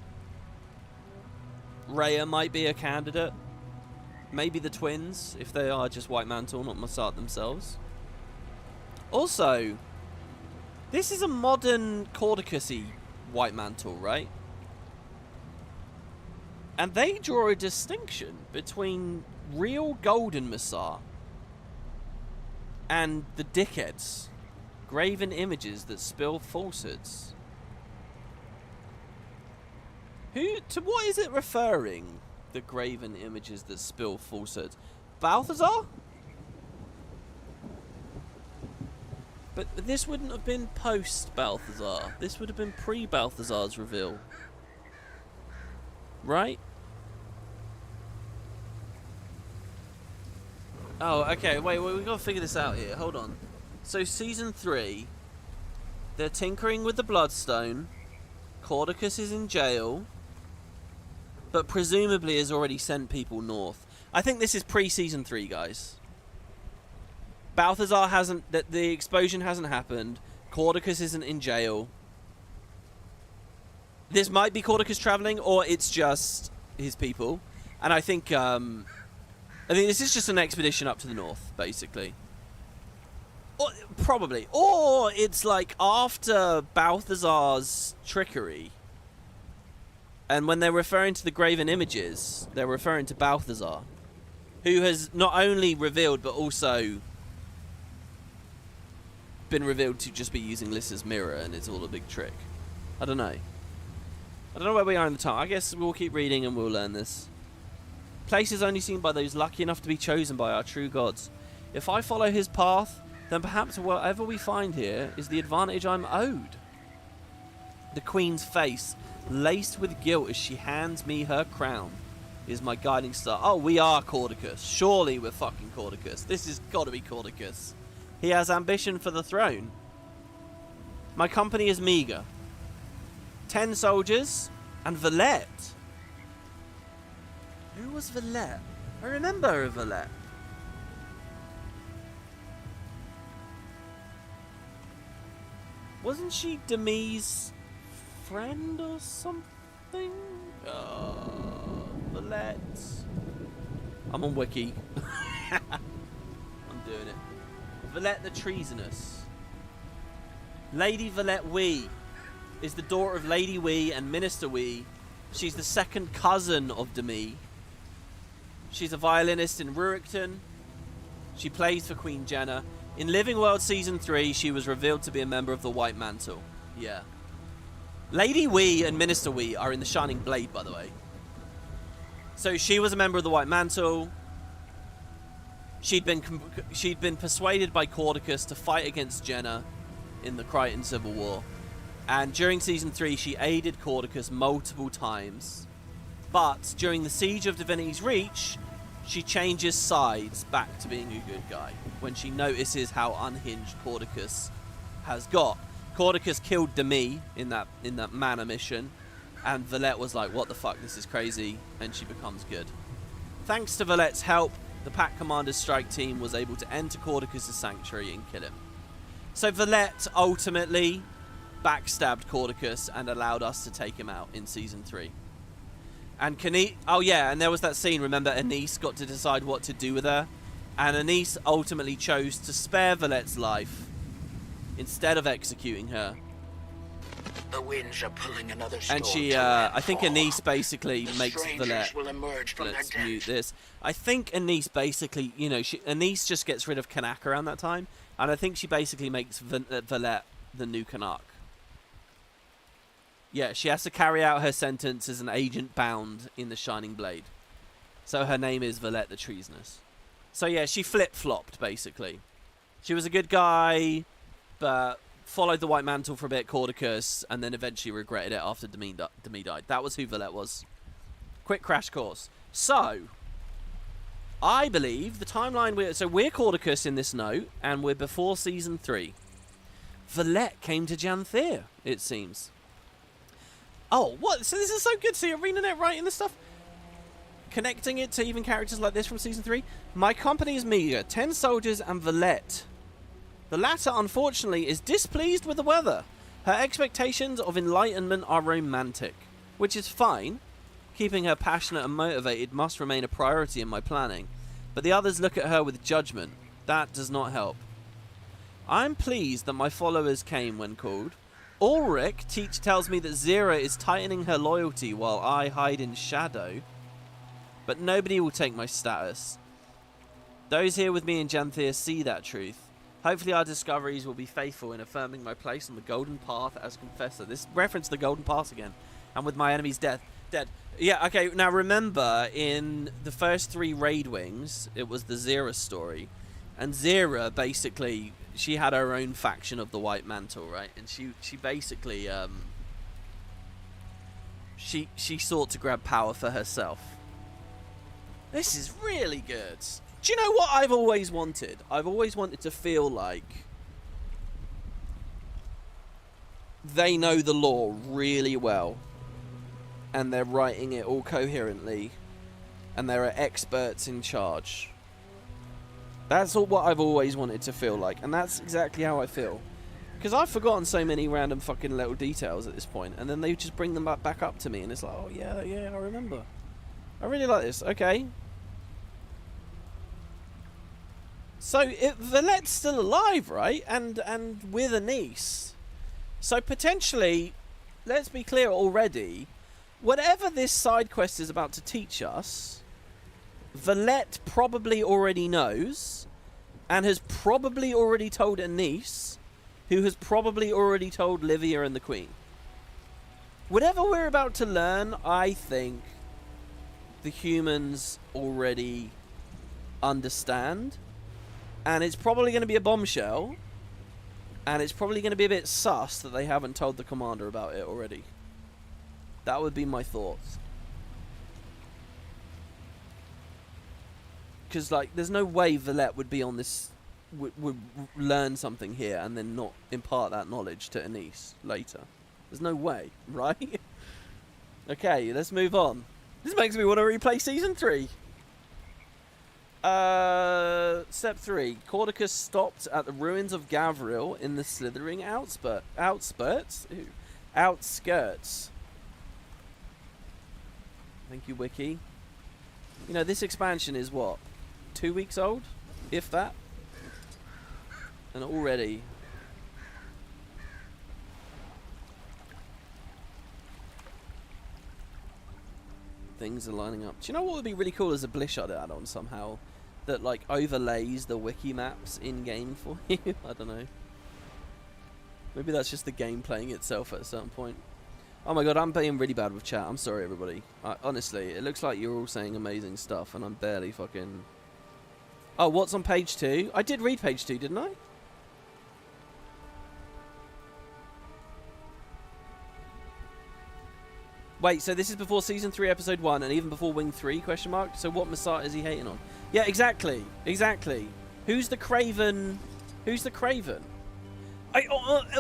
Rhea might be a candidate. Maybe the twins, if they are just White Mantle, not Mossad themselves. Also, this is a modern Caudecus-y White Mantle, right? And they draw a distinction between real golden Mossad and the dickheads. Graven images that spill falsehoods. To what is it referring? The graven images that spill falsehoods. Balthazar? But this wouldn't have been post-Balthazar. This would have been pre-Balthazar's reveal. Right? Oh, okay. Wait, we've got to figure this out here. Hold on. So, Season 3, they're tinkering with the Bloodstone. Caudecus is in jail. But presumably has already sent people north. I think this is pre-Season 3, guys. Balthazar hasn't... The explosion hasn't happened. Caudecus isn't in jail. This might be Caudecus traveling, or it's just his people. And I think this is just an expedition up to the north, basically. Or, probably. Or it's like after Balthazar's trickery... And when they're referring to the graven images, they're referring to Balthazar, who has not only revealed, but also been revealed to just be using Lyssa's mirror, and it's all a big trick. I don't know. I don't know where we are in the time. I guess we'll keep reading and we'll learn this. Places only seen by those lucky enough to be chosen by our true gods. If I follow his path, then perhaps whatever we find here is the advantage I'm owed. The Queen's face, laced with guilt as she hands me her crown, is my guiding star. Oh, we are Caudecus. Surely we're fucking Caudecus. This has got to be Caudecus. He has ambition for the throne. My company is meager. 10 soldiers and Valette. Who was Valette? I remember a Valette. Wasn't she Demi's friend or something? Valette. I'm on Wiki. I'm doing it. Valette the Treasonous. Lady Valette Wee is the daughter of Lady Wee and Minister Wee. She's the second cousin of Demi. She's a violinist in Rurikton. She plays for Queen Jenna. In Living World Season 3, she was revealed to be a member of the White Mantle. Yeah. Lady Wee and Minister Wee are in the Shining Blade, by the way. So she was a member of the White Mantle. She'd been persuaded by Caudecus to fight against Jenna in the Crichton Civil War. And during Season 3, she aided Caudecus multiple times. But during the Siege of Divinity's Reach, she changes sides back to being a good guy when she notices how unhinged Caudecus has got. Caudecus killed Demi in that mana mission, and Valette was like, what the fuck, this is crazy, and she becomes good. Thanks to Valette's help, the Pack Commander's strike team was able to enter Caudecus' sanctuary and kill him. So Valette ultimately backstabbed Caudecus and allowed us to take him out in Season 3. And oh yeah, and there was that scene, remember, Anise got to decide what to do with her, and Anise ultimately chose to spare Valette's life instead of executing her.
The winds are pulling another storm.
And she, I think Anise basically makes Valette. Let's mute this. I think Anise basically, you know, Anise just gets rid of Canuck around that time, and I think she basically makes Valette the new Canuck. Yeah, she has to carry out her sentence as an agent bound in the Shining Blade. So her name is Valette the Treasonous. So yeah, she flip-flopped, basically. She was a good guy, but followed the White Mantle for a bit, Caudecus, and then eventually regretted it after Demi died. That was who Valette was. Quick crash course. So, I believe the timeline... we're Caudecus in this note, and we're before Season 3. Valette came to Janthir, it seems. Oh, what? So this is so good. So you're reading it right in the stuff? Connecting it to even characters like this from Season 3. My company is meager. 10 soldiers and Valette. The latter, unfortunately, is displeased with the weather. Her expectations of enlightenment are romantic, which is fine. Keeping her passionate and motivated must remain a priority in my planning. But the others look at her with judgment. That does not help. I'm pleased that my followers came when called. Ulrich tells me that Zira is tightening her loyalty while I hide in shadow. But nobody will take my status. Those here with me in Janthir see that truth. Hopefully our discoveries will be faithful in affirming my place on the Golden Path as Confessor. This reference to the Golden Path again. And with my enemies dead. Yeah, okay, now remember, in the first 3 Raid Wings, it was the Zira story. And Zira, basically, she had her own faction of the White Mantle, right? And she basically, she sought to grab power for herself. This is really good. Do you know what I've always wanted? I've always wanted to feel like they know the lore really well, and they're writing it all coherently, and there are experts in charge. That's all what I've always wanted to feel like, and that's exactly how I feel. Because I've forgotten so many random fucking little details at this point, and then they just bring them back up to me, and it's like, oh yeah, I remember. I really like this. Okay. So Valette's still alive, right? And with a niece. So potentially, let's be clear already, whatever this side quest is about to teach us, Valette probably already knows, and has probably already told a niece, who has probably already told Livia and the Queen. Whatever we're about to learn, I think the humans already understand. And it's probably going to be a bombshell. And it's probably going to be a bit sus that they haven't told the commander about it already. That would be my thoughts. Because, like, there's no way Valette would be on this... Would learn something here and then not impart that knowledge to Anise later. There's no way, right? Okay, let's move on. This makes me want to replay Season 3. Step 3. Caudecus stopped at the ruins of Gavril in the slithering outskirts. Thank you, Wiki. You know, this expansion is what? 2 weeks old? If that? And already... things are lining up. Do you know what would be really cool as a Blishard add-on somehow? That, like, overlays the wiki maps in-game for you? I don't know. Maybe that's just the game playing itself at a certain point. Oh my god, I'm being really bad with chat. I'm sorry, everybody. Honestly, it looks like you're all saying amazing stuff, and I'm barely fucking... Oh, what's on page 2? I did read page 2, didn't I? Wait, so this is before Season 3, Episode 1, and even before Wing 3, question mark? So what Messiah is he hating on? Yeah, exactly. Exactly. Who's the Craven? Who's the Craven?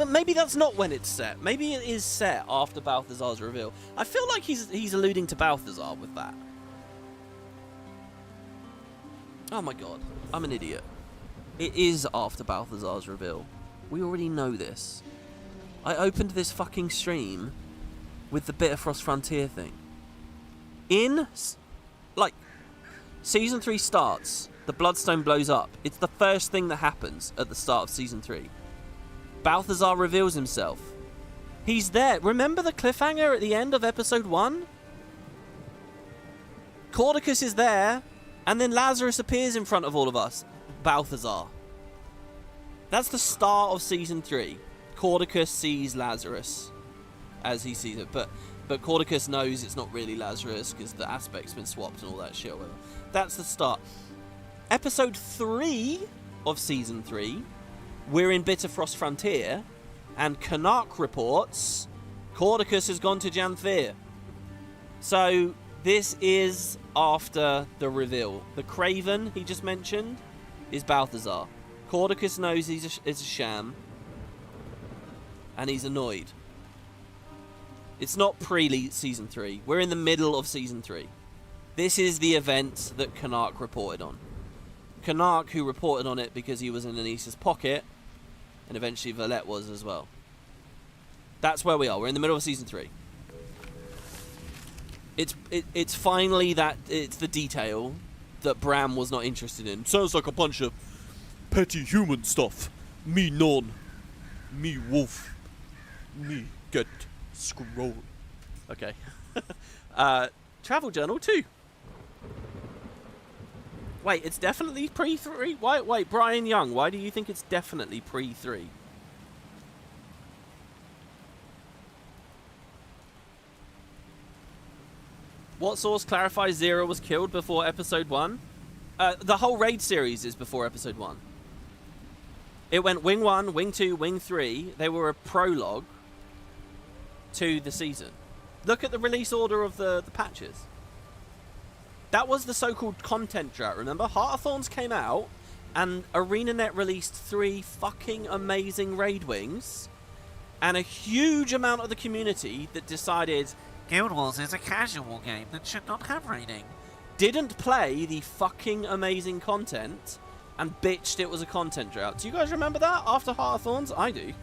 Maybe that's not when it's set. Maybe it is set after Balthazar's reveal. I feel like he's alluding to Balthazar with that. Oh my god, I'm an idiot. It is after Balthazar's reveal. We already know this. I opened this fucking stream with the Bitterfrost Frontier thing. Season 3 starts, the Bloodstone blows up. It's the first thing that happens at the start of Season 3. Balthazar reveals himself. He's there. Remember the cliffhanger at the end of Episode 1? Caudecus is there, and then Lazarus appears in front of all of us. Balthazar. That's the start of Season 3. Caudecus sees Lazarus as he sees it, but Caudecus knows it's not really Lazarus because the aspect's been swapped and all that shit. Whatever. That's the start. Episode 3 of Season 3, we're in Bitterfrost Frontier, and Canuck reports Caudecus has gone to Janthir. So this is after the reveal. The Craven he just mentioned is Balthazar. Caudecus knows it's a sham, and he's annoyed. It's not Season 3. We're in the middle of Season 3. This is the event that Canuck reported on. Canuck, who reported on it because he was in Anissa's pocket, and eventually Valette was as well. That's where we are. We're in the middle of Season 3. It's finally that it's the detail that Bram was not interested in. Sounds like a bunch of petty human stuff. Me none. Me wolf. Me get scroll. Okay. Travel Journal 2. Wait, it's definitely pre-3? Wait, Brian Young, why do you think it's definitely pre-3? What source clarifies Zero was killed before Episode 1? The whole raid series is before Episode 1. It went Wing 1, Wing 2, Wing 3. They were a prologue to the season. Look at the release order of the patches. That was the so-called content drought, remember? Heart of Thorns came out, and ArenaNet released 3 fucking amazing raid wings, and a huge amount of the community that decided Guild Wars is a casual game that should not have raiding didn't play the fucking amazing content and bitched it was a content drought. Do you guys remember that after Heart of Thorns? I do.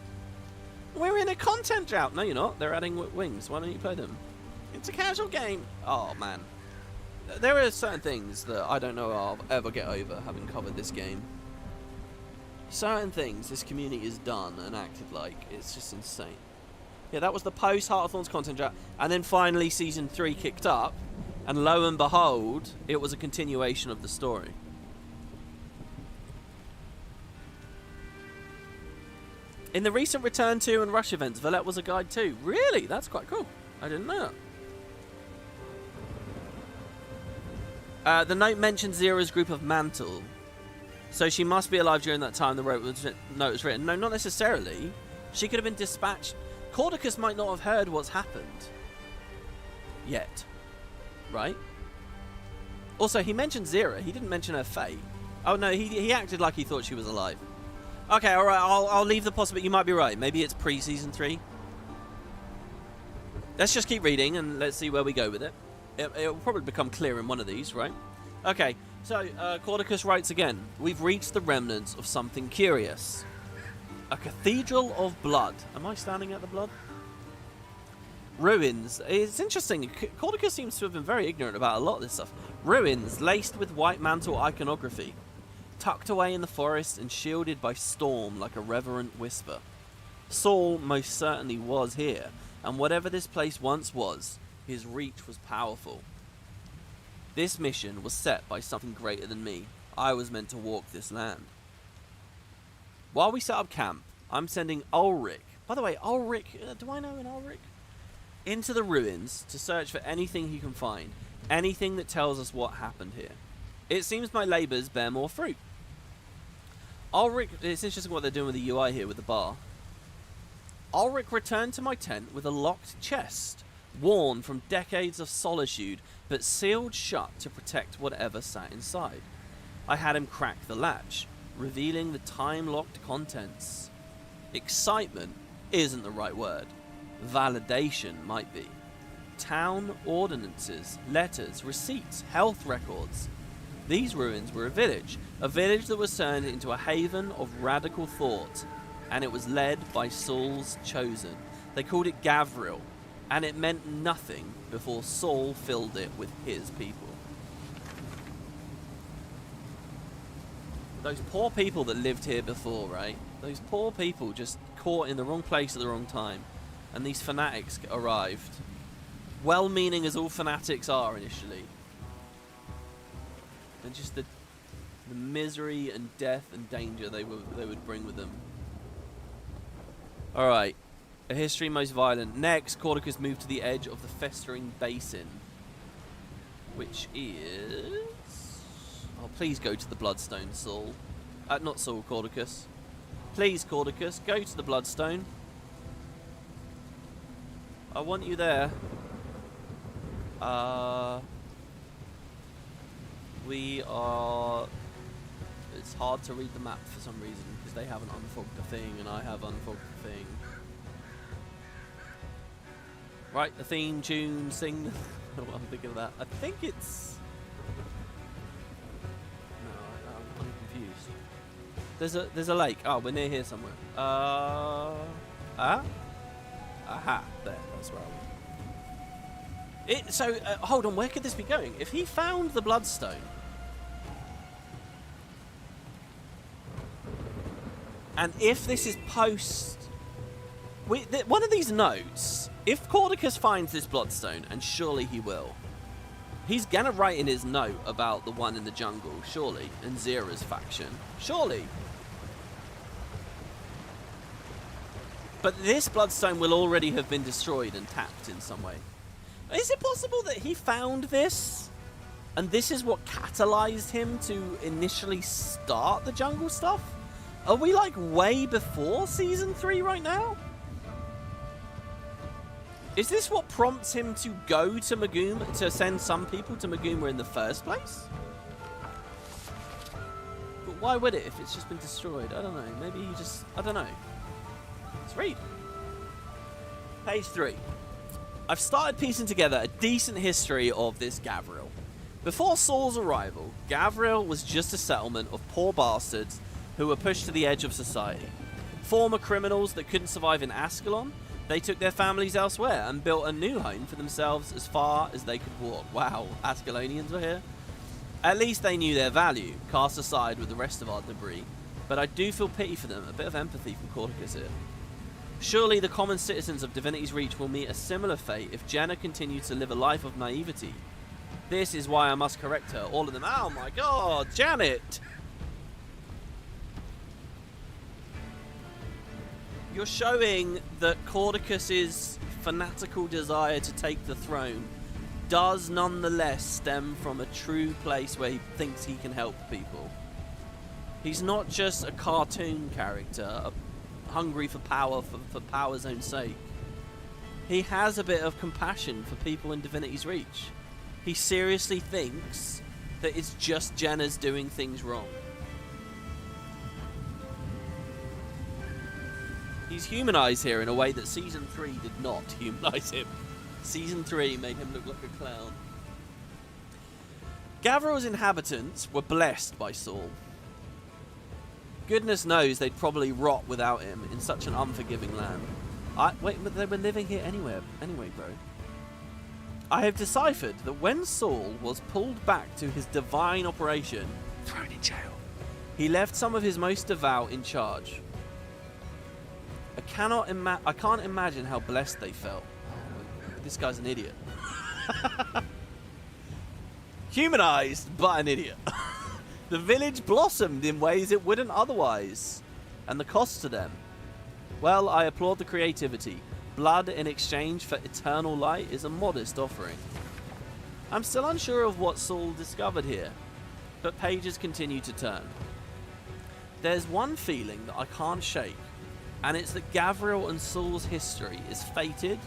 We're in a content drought. No, you're not. They're adding wings. Why don't you play them? It's a casual game. Oh, man. There are certain things that I don't know I'll ever get over having covered this game. Certain things this community has done and acted like. It's just insane. Yeah, that was the post-Heart of Thorns content drought. And then finally Season 3 kicked up. And lo and behold, it was a continuation of the story. In the recent Return to and Rush events, Valette was a guide too. Really? That's quite cool. I didn't know that. The note mentions Zero's group of Mantle. So she must be alive during that time the note was written. No, not necessarily. She could have been dispatched. Caudecus might not have heard what's happened. Yet. Right? Also, he mentioned Zero. He didn't mention her fate. Oh no, he acted like he thought she was alive. Okay, alright, I'll leave the possibility. You might be right. Maybe it's pre-Season 3. Let's just keep reading and let's see where we go with it. It'll probably become clear in one of these, right? Okay, so Caudecus writes again. We've reached the remnants of something curious. A cathedral of blood. Am I standing at the blood? Ruins. It's interesting. Caudecus seems to have been very ignorant about a lot of this stuff. Ruins laced with white mantle iconography. Tucked away in the forest and shielded by storm like a reverent whisper. Saul most certainly was here, and whatever this place once was, his reach was powerful. This mission was set by something greater than me. I was meant to walk this land. While we set up camp, I'm sending Ulrich. By the way, Ulrich, do I know an Ulrich? Into the ruins to search for anything he can find. Anything that tells us what happened here. It seems my labours bear more fruit. Ulrich, it's interesting what they're doing with the UI here with the bar. Ulrich returned to my tent with a locked chest, worn from decades of solitude, but sealed shut to protect whatever sat inside. I had him crack the latch, revealing the time-locked contents. Excitement isn't the right word. Validation might be. Town ordinances, letters, receipts, health records. These ruins were a village that was turned into a haven of radical thought, and it was led by Saul's chosen. They called it Gavril, and it meant nothing before Saul filled it with his people. Those poor people that lived here before, right? Those poor people just caught in the wrong place at the wrong time, and these fanatics arrived. Well-meaning as all fanatics are initially. And just the misery and death and danger they would bring with them. Alright. A history most violent. Next, Caudecus moved to the edge of the festering basin. Which is... Oh, please go to the Bloodstone, Saul. Not Saul, Caudecus. Please, Caudecus, go to the Bloodstone. I want you there. We are... It's hard to read the map for some reason, because they haven't unfogged the thing, and I have unfogged the thing. Right, the theme tune, sing... I'm thinking of that. I think it's... No, I'm confused. There's a lake. Oh, we're near here somewhere. Aha. There, that's where I was. So, hold on, where could this be going? If he found the Bloodstone... And if this is post... one of these notes, if Caudecus finds this Bloodstone, and surely he will, he's gonna write in his note about the one in the jungle, surely, and Zira's faction. Surely. But this Bloodstone will already have been destroyed and tapped in some way. Is it possible that he found this, and this is what catalyzed him to initially start the jungle stuff? Are we like way before Season 3 right now? Is this what prompts him to go to Maguma, to send some people to Maguma in the first place? But why would it if it's just been destroyed? I don't know. Maybe he just... I don't know. Let's read. Page 3. I've started piecing together a decent history of this Gavril. Before Saul's arrival, Gavril was just a settlement of poor bastards who were pushed to the edge of society. Former criminals that couldn't survive in Ascalon, they took their families elsewhere and built a new home for themselves as far as they could walk. Wow, Ascalonians were here. At least they knew their value, cast aside with the rest of our debris. But I do feel pity for them, a bit of empathy from Caudecus here. Surely the common citizens of Divinity's Reach will meet a similar fate if Jenna continues to live a life of naivety. This is why I must correct her. All of them. Oh my god, Janet! You're showing that Caudecus's fanatical desire to take the throne does nonetheless stem from a true place where he thinks he can help people. He's not just a cartoon character, hungry for power for power's own sake. He has a bit of compassion for people in Divinity's Reach. He seriously thinks that it's just Jenna's doing things wrong. He's humanized here in a way that Season 3 did not humanize him. Season 3 made him look like a clown. Gavril's inhabitants were blessed by Saul. Goodness knows they'd probably rot without him in such an unforgiving land. Wait, but they were living here anyway, bro. I have deciphered that when Saul was pulled back to his divine operation,
Thrown in jail.
he left some of his most devout in charge. I can't imagine how blessed they felt. This guy's an idiot. Humanized, but an idiot. The village blossomed in ways it wouldn't otherwise. And the cost to them? Well, I applaud the creativity. Blood in exchange for eternal light is a modest offering. I'm still unsure of what Saul discovered here, but pages continue to turn. There's one feeling that I can't shake, and it's that Gavril and Saul's history is fated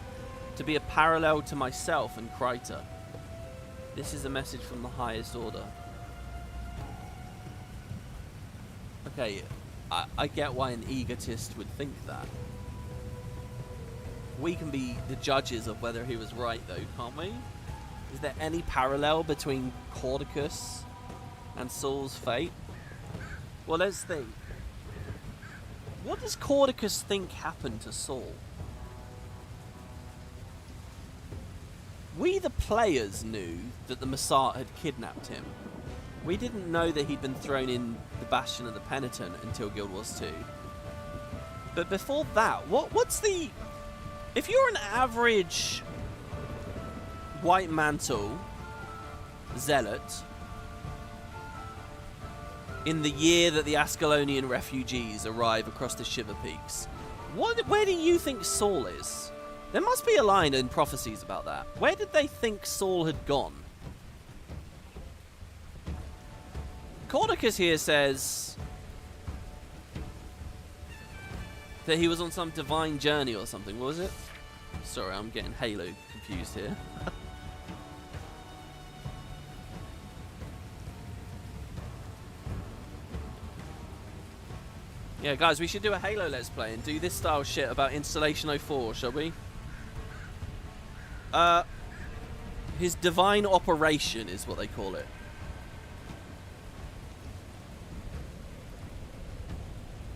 to be a parallel to myself and Kryta. This is a message from the highest order. Okay, I get why an egotist would think that. We can be the judges of whether he was right, though, can't we? Is there any parallel between Caudecus and Saul's fate? Well, let's think. What does Caudecus think happened to Saul? We, the players, knew that the Massart had kidnapped him. We didn't know that he'd been thrown in the Bastion of the Penitent until Guild Wars 2. But before that, what's the... If you're an average White Mantle zealot in the year that the Ascalonian refugees arrive across the Shiver Peaks, where do you think Saul is? There must be a line in prophecies about that. Where did they think Saul had gone? Caudecus here says that he was on some divine journey or something. What was it? Sorry, I'm getting Halo confused here. Yeah, guys, we should do a Halo Let's Play and do this style shit about Installation 04, shall we? His divine operation is what they call it.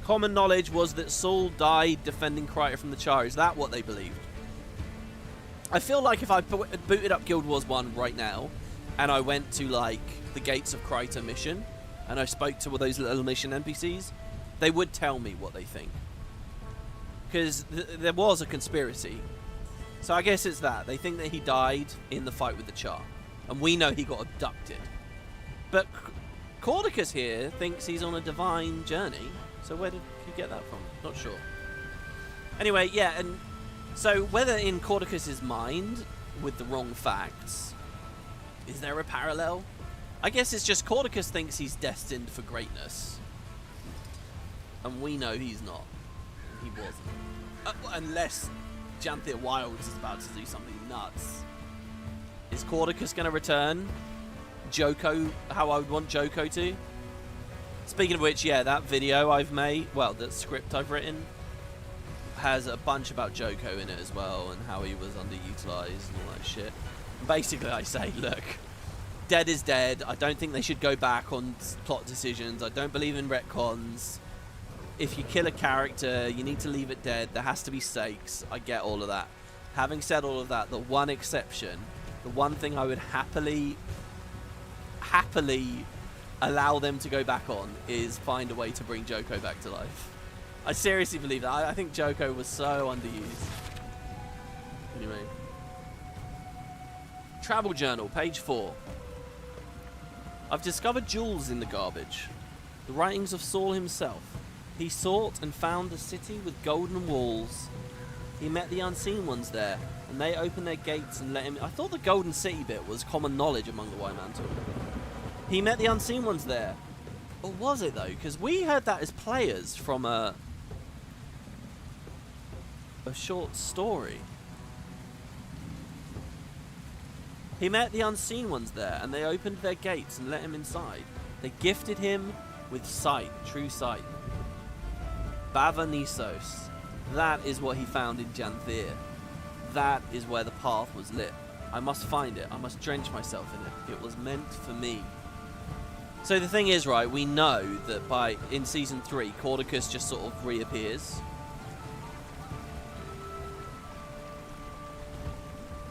Common knowledge was that Saul died defending Kryta from the Char. Is that what they believed? I feel like if I booted up Guild Wars 1 right now and I went to, like, the Gates of Kryta mission and I spoke to all those little mission NPCs, they would tell me what they think. Because there was a conspiracy. So I guess it's that. They think that he died in the fight with the Char. And we know he got abducted. But Caudecus here thinks he's on a divine journey. So where did he get that from? Not sure. Anyway, yeah, and so whether in Caudecus's mind, with the wrong facts, is there a parallel? I guess it's just Caudecus thinks he's destined for greatness. And we know he's not. He wasn't. Unless Janthir Wilds is about to do something nuts. Is Caudecus going to return? Joko, how I would want Joko to? Speaking of which, yeah, that video I've made, well, that script I've written, has a bunch about Joko in it as well, and how he was underutilized and all that shit. Basically, I say, look, dead is dead. I don't think they should go back on plot decisions. I don't believe in retcons. If you kill a character, you need to leave it dead. There has to be stakes. I get all of that. Having said all of that, the one exception, the one thing I would happily allow them to go back on is find a way to bring Joko back to life. I seriously believe that. I think Joko was so underused. Anyway. Travel journal, page 4. I've discovered jewels in the garbage. The writings of Saul himself. He sought and found the city with golden walls. He met the unseen ones there, and they opened their gates and let him... I thought the golden city bit was common knowledge among the White Mantle. He met the unseen ones there. Or was it, though? Because we heard that as players from a short story. He met the unseen ones there, and they opened their gates and let him inside. They gifted him with sight, true sight. Bava Nisos. That is what he found in Janthir. That is where the path was lit. I must find it. I must drench myself in it. It was meant for me. So the thing is, right, we know that in Season 3, Caudecus just sort of reappears.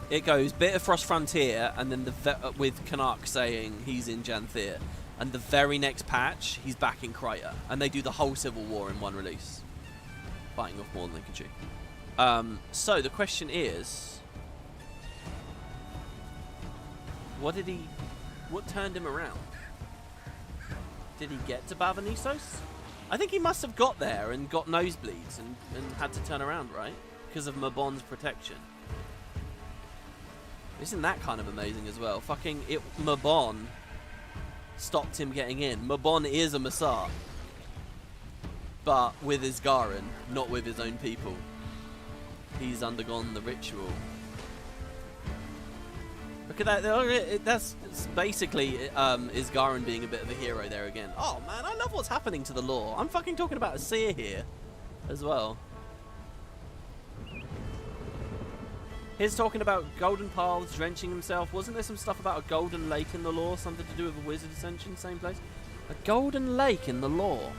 It goes Bitterfrost Frontier, and then with Canuck saying he's in Janthir. And the very next patch, he's back in Kryta. And they do the whole Civil War in one release. Biting off more than they can chew. So the question is... What turned him around? Did he get to Bava Nisos? I think he must have got there and got nosebleeds and had to turn around, right? Because of Mabon's protection. Isn't that kind of amazing as well? Fucking Mabon stopped him getting in. Mabon is a Massart. But with Isgarin, not with his own people. He's undergone the ritual. Look at that. That's basically Isgarin being a bit of a hero there again. Oh man, I love what's happening to the lore. I'm fucking talking about a seer here as well. He's talking about golden paths, drenching himself. Wasn't there some stuff about a golden lake in the lore? Something to do with a wizard ascension, same place? A golden lake in the lore.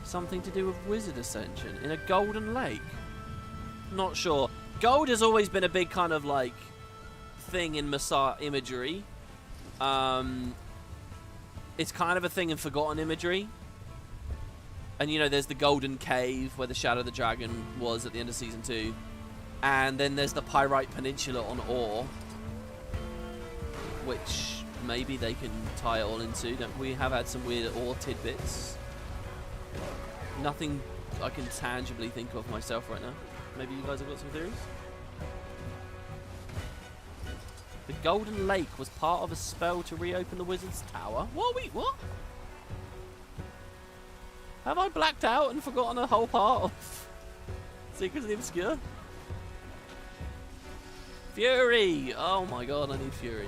Something to do with wizard ascension in a golden lake. Not sure. Gold has always been a big kind of like thing in Messiah imagery. It's kind of a thing in Forgotten imagery. And you know, there's the golden cave where the Shadow of the Dragon was at the end of season 2. And then there's the Pyrite Peninsula on Ore, which maybe they can tie it all into. We have had some weird Ore tidbits. Nothing I can tangibly think of myself right now. Maybe you guys have got some theories? The Golden Lake was part of a spell to reopen the Wizard's Tower. What? Wait, what? Have I blacked out and forgotten a whole part of Secrets of the Obscure? Fury! Oh my god, I need Fury.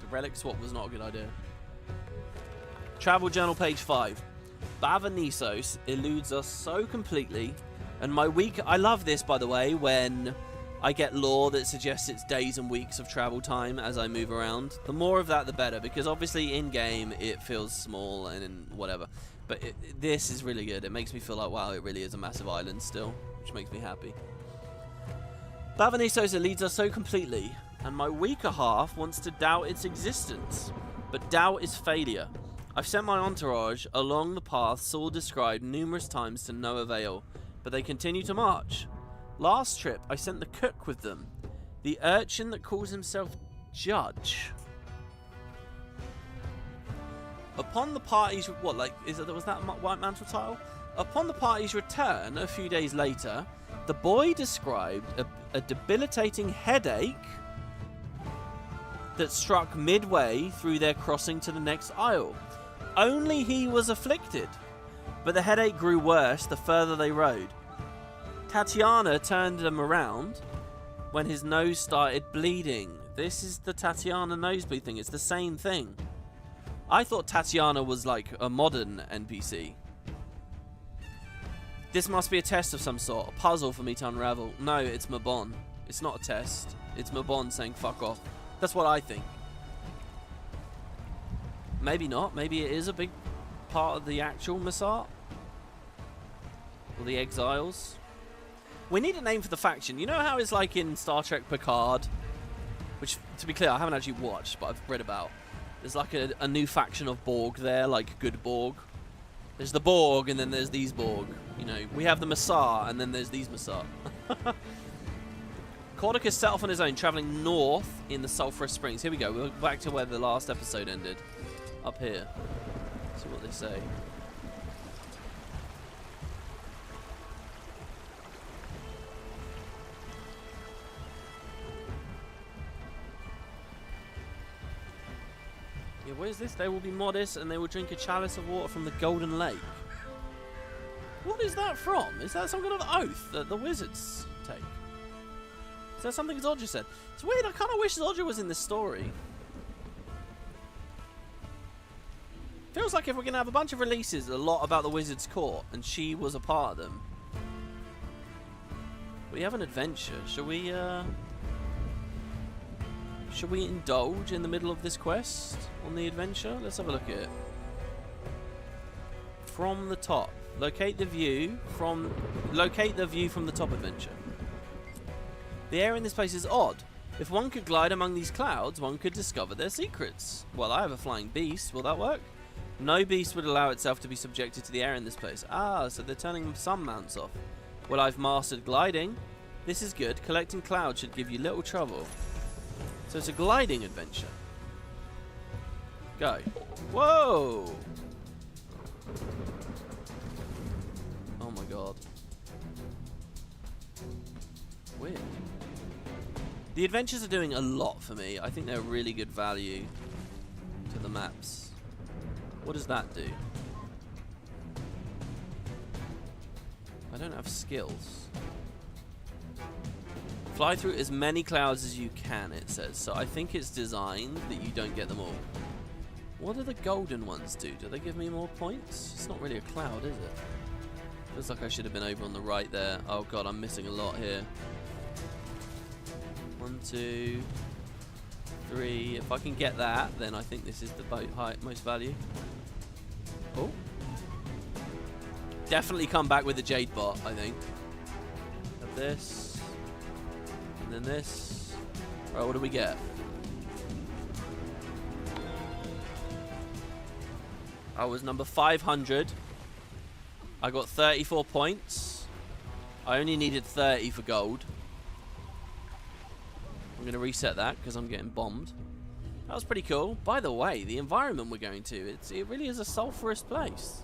The relic swap was not a good idea. Travel journal, page 5. Bavanisos eludes us so completely, and my week... I love this, by the way, when I get lore that suggests it's days and weeks of travel time as I move around. The more of that, the better, because obviously in-game it feels small and whatever. But this is really good. It makes me feel like, wow, it really is a massive island still, which makes me happy. Bavanisos leads us so completely, and my weaker half wants to doubt its existence. But doubt is failure. I've sent my entourage along the paths all described numerous times to no avail, but they continue to march. Last trip, I sent the cook with them, the urchin that calls himself Judge. Upon the party's... What, like, was that White Mantle title? Upon the party's return, a few days later, the boy described a debilitating headache that struck midway through their crossing to the next isle. Only he was afflicted, but the headache grew worse the further they rode. Tatiana turned him around when his nose started bleeding. This is the Tatiana nosebleed thing. It's the same thing. I thought Tatiana was like a modern NPC. This must be a test of some sort, a puzzle for me to unravel. No, it's Mabon. It's not a test. It's Mabon saying fuck off. That's what I think. Maybe not. Maybe it is a big part of the actual Massart. Or the Exiles. We need a name for the faction. You know how it's like in Star Trek Picard? Which, to be clear, I haven't actually watched, but I've read about. There's like a new faction of Borg there, like good Borg. There's the Borg, and then there's these Borg. You know, we have the Massart, and then there's these Massart. Caudecus set off on his own, travelling north in the Sulphurous Springs. Here we go. We're back to where the last episode ended. Up here. See what they say. Yeah, what is this? They will be modest, and they will drink a chalice of water from the Golden Lake. What is that from? Is that some kind of oath that the wizards take? Is that something Zodja said? It's weird, I kind of wish Zodja was in this story. Feels like if we're going to have a bunch of releases, a lot about the wizard's court, and she was a part of them. We have an adventure. Should we indulge in the middle of this quest on the adventure? Let's have a look at it. From the top. Locate the view from the top adventure. The air in this place is odd. If one could glide among these clouds, one could discover their secrets. Well, I have a flying beast. Will that work? No beast would allow itself to be subjected to the air in this place. Ah, so they're turning some mounts off. Well, I've mastered gliding. This is good. Collecting clouds should give you little trouble. So it's a gliding adventure. Go. Whoa! Oh my god. Weird. The adventures are doing a lot for me. I think they're really good value to the maps. What does that do? I don't have skills. Fly through as many clouds as you can, it says. So I think it's designed that you don't get them all. What do the golden ones do? Do they give me more points? It's not really a cloud, is it? Looks like I should have been over on the right there. Oh god, I'm missing a lot here. 1, 2, 3. If I can get that, then I think this is the most value. Oh. Definitely come back with the Jade bot, I think. Have this. And then this. Alright, what do we get? I was number 500. I got 34 points. I only needed 30 for gold. I'm going to reset that because I'm getting bombed. That was pretty cool. By the way, the environment we're going to, it really is a sulphurous place.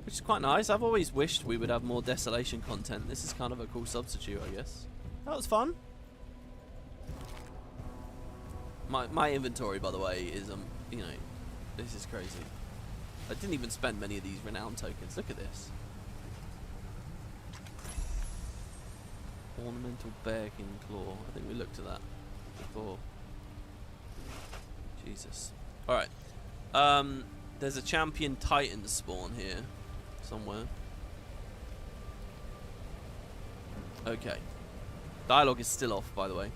Which is quite nice. I've always wished we would have more desolation content. This is kind of a cool substitute, I guess. That was fun. My inventory, by the way, is, you know, this is crazy. I didn't even spend many of these renown tokens. Look at this. Ornamental bear king claw. I think we looked at that before. Jesus. Alright. There's a champion titan spawn here. Somewhere. Okay. Dialogue is still off, by the way.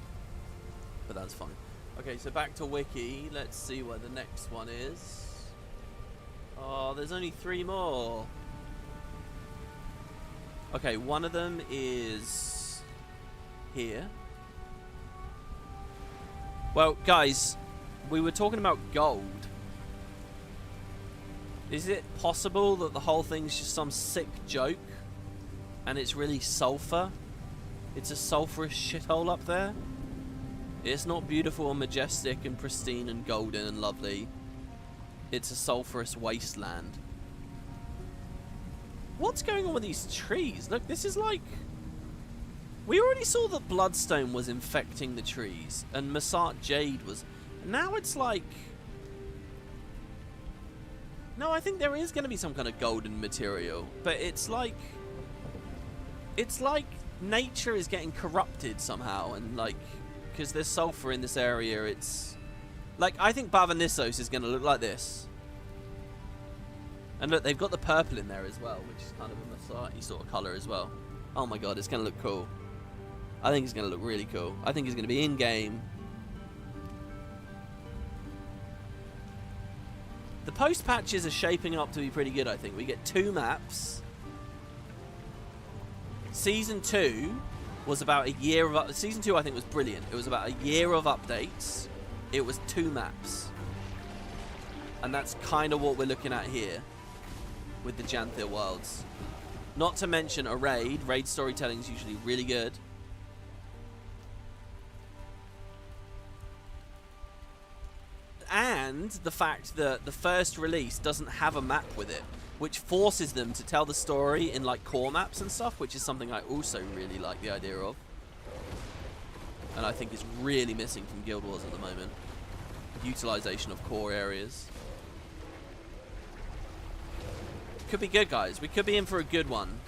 But that's fine. Okay, so back to Wiki. Let's see where the next one is. Oh, there's only 3 more. Okay, one of them is here. Well, guys, we were talking about gold. Is it possible that the whole thing's just some sick joke and it's really sulfur? It's a sulfurous shithole up there? It's not beautiful and majestic and pristine and golden and lovely. It's a sulfurous wasteland. What's going on with these trees? Look, this is like... We already saw that bloodstone was infecting the trees and Masat Jade was... Now it's like... No, I think there is going to be some kind of golden material. But it's like... It's like nature is getting corrupted somehow. And like... Because there's sulfur in this area, it's... Like, I think Bavanissos is going to look like this. And look, they've got the purple in there as well, which is kind of a Masati sort of colour as well. Oh my god, it's going to look cool. I think it's going to look really cool. I think it's going to be in-game. The post patches are shaping up to be pretty good, I think. We get 2 maps. Season 2 was about a year of... Season 2, I think, was brilliant. It was about a year of updates. It was 2 maps. And that's kind of what we're looking at here with the Janthir worlds. Not to mention a raid. Raid storytelling is usually really good. And the fact that the first release doesn't have a map with it, which forces them to tell the story in like core maps and stuff, which is something I also really like the idea of. And I think is really missing from Guild Wars at the moment. Utilization of core areas. Could be good, guys. We could be in for a good one.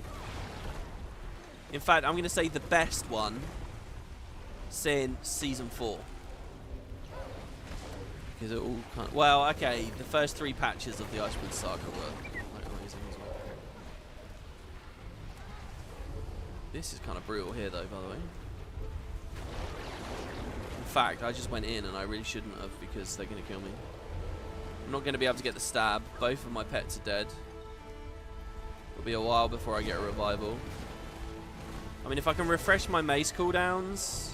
In fact, I'm going to say the best one since Season 4. Because it all kind of... Well, okay, the first 3 patches of the Icewind Saga were like amazing as well. This is kind of brutal here, though, by the way. In fact, I just went in and I really shouldn't have because they're going to kill me. I'm not going to be able to get the stab. Both of my pets are dead. It'll be a while before I get a revival. I mean, if I can refresh my mace cooldowns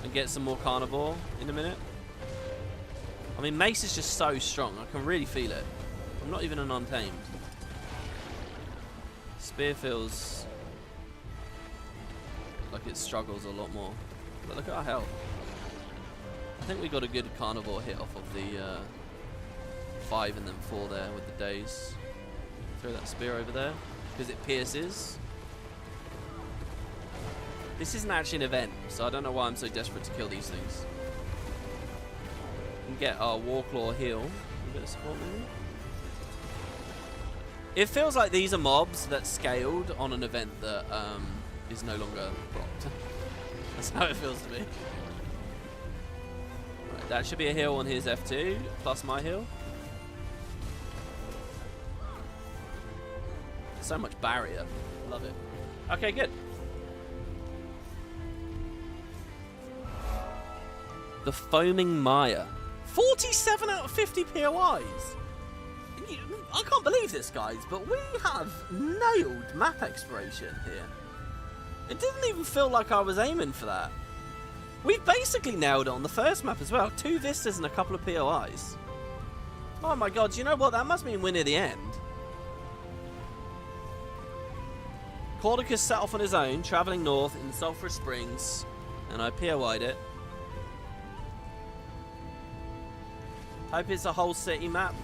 and get some more carnivore in a minute. I mean, mace is just so strong. I can really feel it. I'm not even an untamed. Spear feels like it struggles a lot more. But look at our health. I think we got a good carnivore hit off of the 5 and then 4 there with the days. Throw that spear over there because it pierces. This isn't actually an event, so I don't know why I'm so desperate to kill these things. We can get our Warclaw heal. A bit of support maybe. It feels like these are mobs that scaled on an event that is no longer blocked. That's how it feels to me. Right, that should be a heal on his F2, plus my heal. So much barrier. Love it. Okay, good. The Foaming Mire. 47 out of 50 POIs. I can't believe this, guys, but we have nailed map exploration here. It didn't even feel like I was aiming for that. We've basically nailed it on the first map as well. 2 vistas and a couple of POIs. Oh my god, you know what? That must mean we're near the end. Caudecus set off on his own, travelling north in Sulphurous Springs, and I POI'd it. Hope it's a whole city map.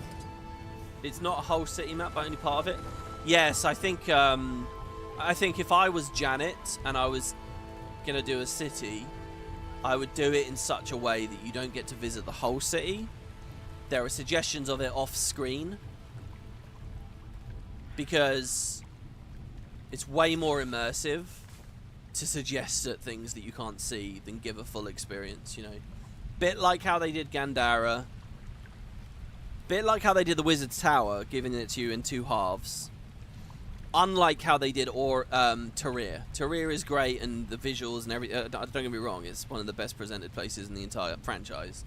It's not a whole city map, but only part of it. Yes, I think if I was Janet and I was gonna do a city, I would do it in such a way that you don't get to visit the whole city. There are suggestions of it off screen because it's way more immersive to suggest at things that you can't see than give a full experience, you know. Bit like how they did Gandara. Bit like how they did the Wizard's Tower, giving it to you in 2 halves. Unlike how they did Tarir. Tarir is great, and the visuals and everything. Don't get me wrong, it's one of the best presented places in the entire franchise.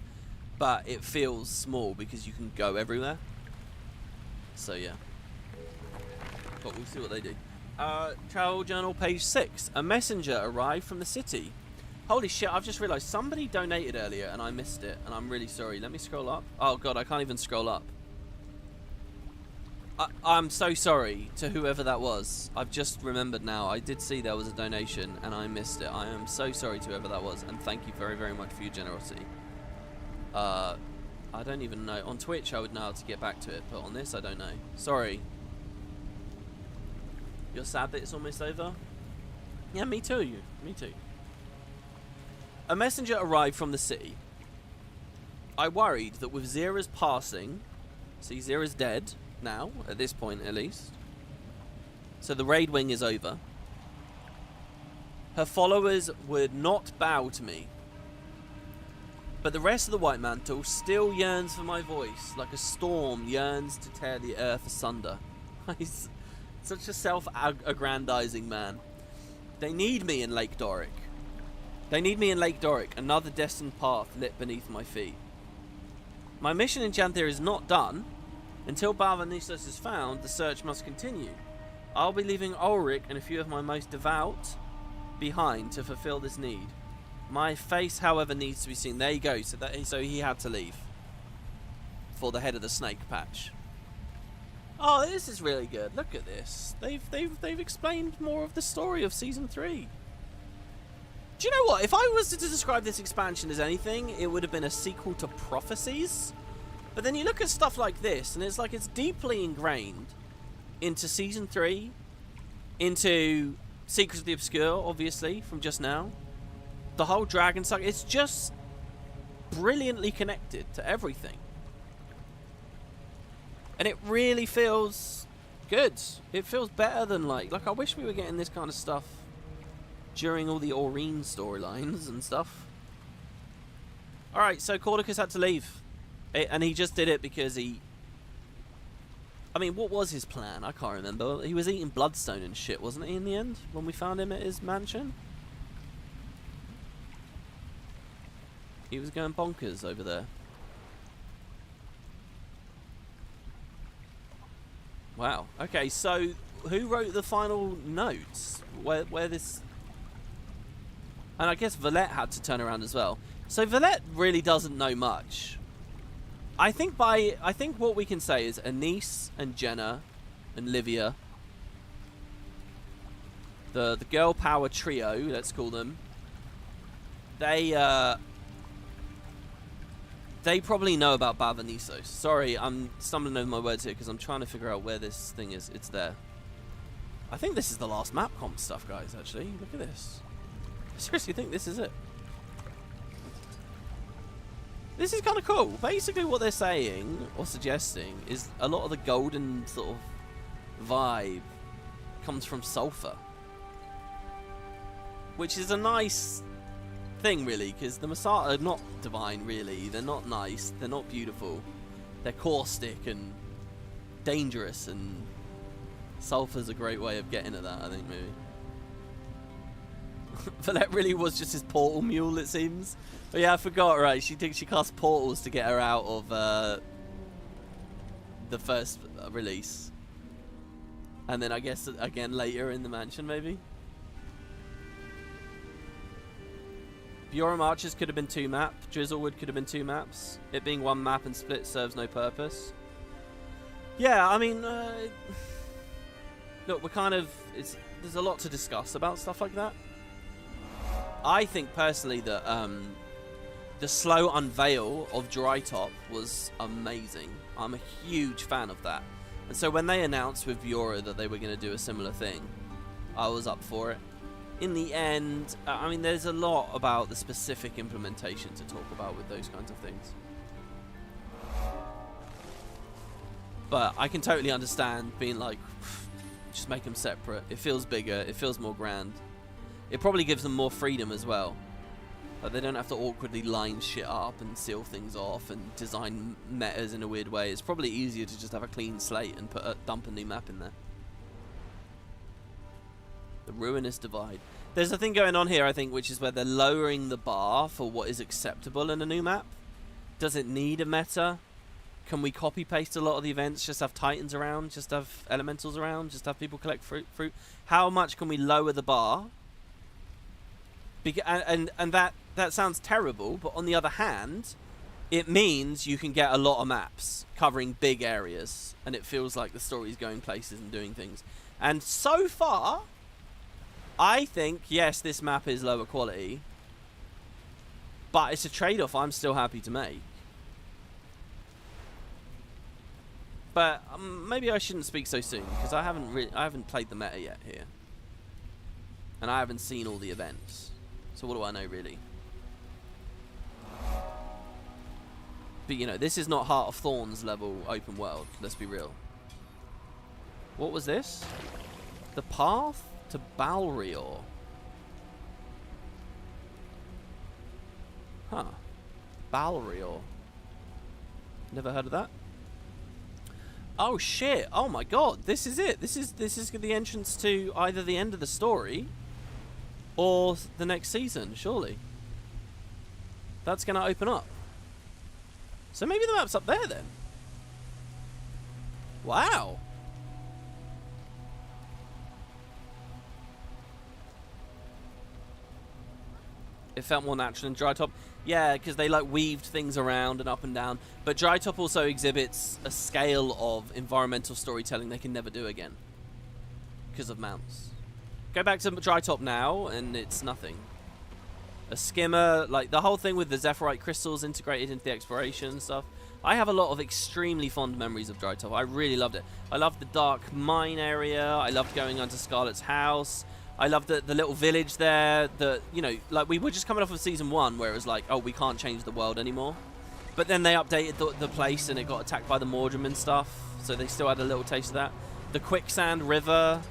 But it feels small because you can go everywhere. So yeah. But we'll see what they do. Travel Journal, page 6. A messenger arrived from the city. Holy shit, I've just realised somebody donated earlier and I missed it. And I'm really sorry. Let me scroll up. Oh god, I can't even scroll up. I'm so sorry to whoever that was. I've just remembered now. I did see there was a donation and I missed it. I am so sorry to whoever that was. And thank you very, very much for your generosity. I don't even know. On Twitch, I would know how to get back to it. But on this, I don't know. Sorry. You're sad that it's almost over? Yeah, me too. Me too. A messenger arrived from the city. I worried that with Zira's passing, see, Zira's dead now, at this point at least, so the raid wing is over, her followers would not bow to me. But the rest of the White Mantle still yearns for my voice, like a storm yearns to tear the earth asunder. He's such a self-aggrandizing man. They need me in Lake Doric. They need me in Lake Doric, another destined path lit beneath my feet. My mission in Janthir is not done. Until Balvanisos is found, the search must continue. I'll be leaving Ulrich and a few of my most devout behind to fulfill this need. My face, however, needs to be seen. There you go. So he had to leave for the head of the snake patch. Oh, this is really good. Look at this. They've explained more of the story of season 3. Do you know what? If I was to describe this expansion as anything, it would have been a sequel to Prophecies. But then you look at stuff like this, and it's like it's deeply ingrained into Season 3, into Secrets of the Obscure, obviously, from just now. The whole Dragon Saga, it's just brilliantly connected to everything. And it really feels good. It feels better than, like I wish we were getting this kind of stuff during all the Aurene storylines and stuff. Alright, so Caudecus had to leave. And he just did it because he... I mean, what was his plan? I can't remember. He was eating bloodstone and shit, wasn't he, in the end? When we found him at his mansion? He was going bonkers over there. Wow. Okay, so who wrote the final notes? Where this... And I guess Valette had to turn around as well. So Valette really doesn't know much. I think what we can say is Anise and Jenna and Livia, the girl power trio, let's call them, they probably know about Balvanisos. Sorry, I'm stumbling over my words here because I'm trying to figure out where this thing is. It's there. I think this is the last map comp stuff, guys, actually. Look at this. I seriously think this is it. This is kind of cool. Basically what they're saying, or suggesting, is a lot of the golden sort of vibe comes from sulfur. which is a nice thing, really, because the Masata are not divine, really. They're not nice. They're not beautiful. They're caustic and dangerous, and sulfur's a great way of getting at that, I think, maybe. But that really was just his portal mule, it seems. But yeah, I forgot, right? She casts portals to get her out of the first release. And then I guess again later in the mansion, maybe? Biorum Archers could have been 2 maps. Drizzlewood could have been 2 maps. It being 1 map and split serves no purpose. Yeah, I mean, look, we're kind of... there's a lot to discuss about stuff like that. I think personally that the slow unveil of Dry Top was amazing. I'm a huge fan of that. And so when they announced with Biora that they were going to do a similar thing, I was up for it. In the end, I mean, there's a lot about the specific implementation to talk about with those kinds of things. But I can totally understand being like, just make them separate. It feels bigger. It feels more grand. It probably gives them more freedom as well. Like, they don't have to awkwardly line shit up and seal things off and design metas in a weird way. It's probably easier to just have a clean slate and dump a new map in there. The Ruinous Divide. There's a thing going on here, I think, which is where they're lowering the bar for what is acceptable in a new map. Does it need a meta? Can we copy-paste a lot of the events? Just have Titans around? Just have Elementals around? Just have people collect fruit? How much can we lower the bar? And that sounds terrible, but on the other hand, it means you can get a lot of maps covering big areas, and it feels like the story's going places and doing things. And so far, I think, yes, this map is lower quality, but it's a trade-off I'm still happy to make. But maybe I shouldn't speak so soon, because I haven't played the meta yet here, and I haven't seen all the events. So what do I know, really? But, you know, this is not Heart of Thorns level open world. Let's be real. What was this? The Path to Balrior. Huh. Balrior. Never heard of that. Oh, shit. Oh, my God. This is it. This is the entrance to either the end of the story or the next season, surely. That's going to open up. So maybe the map's up there then. Wow. It felt more natural in Dry Top. Yeah, because they like weaved things around and up and down. But Dry Top also exhibits a scale of environmental storytelling they can never do again because of mounts. Go back to Dry Top now, and it's nothing. A skimmer, like the whole thing with the Zephyrite crystals integrated into the exploration and stuff. I have a lot of extremely fond memories of Dry Top. I really loved it. I loved the dark mine area. I loved going onto Scarlet's house. I loved the little village there. You know, like we were just coming off of season 1 where it was like, oh, we can't change the world anymore. But then they updated the place and it got attacked by the Mordrim and stuff. So they still had a little taste of that. The Quicksand River.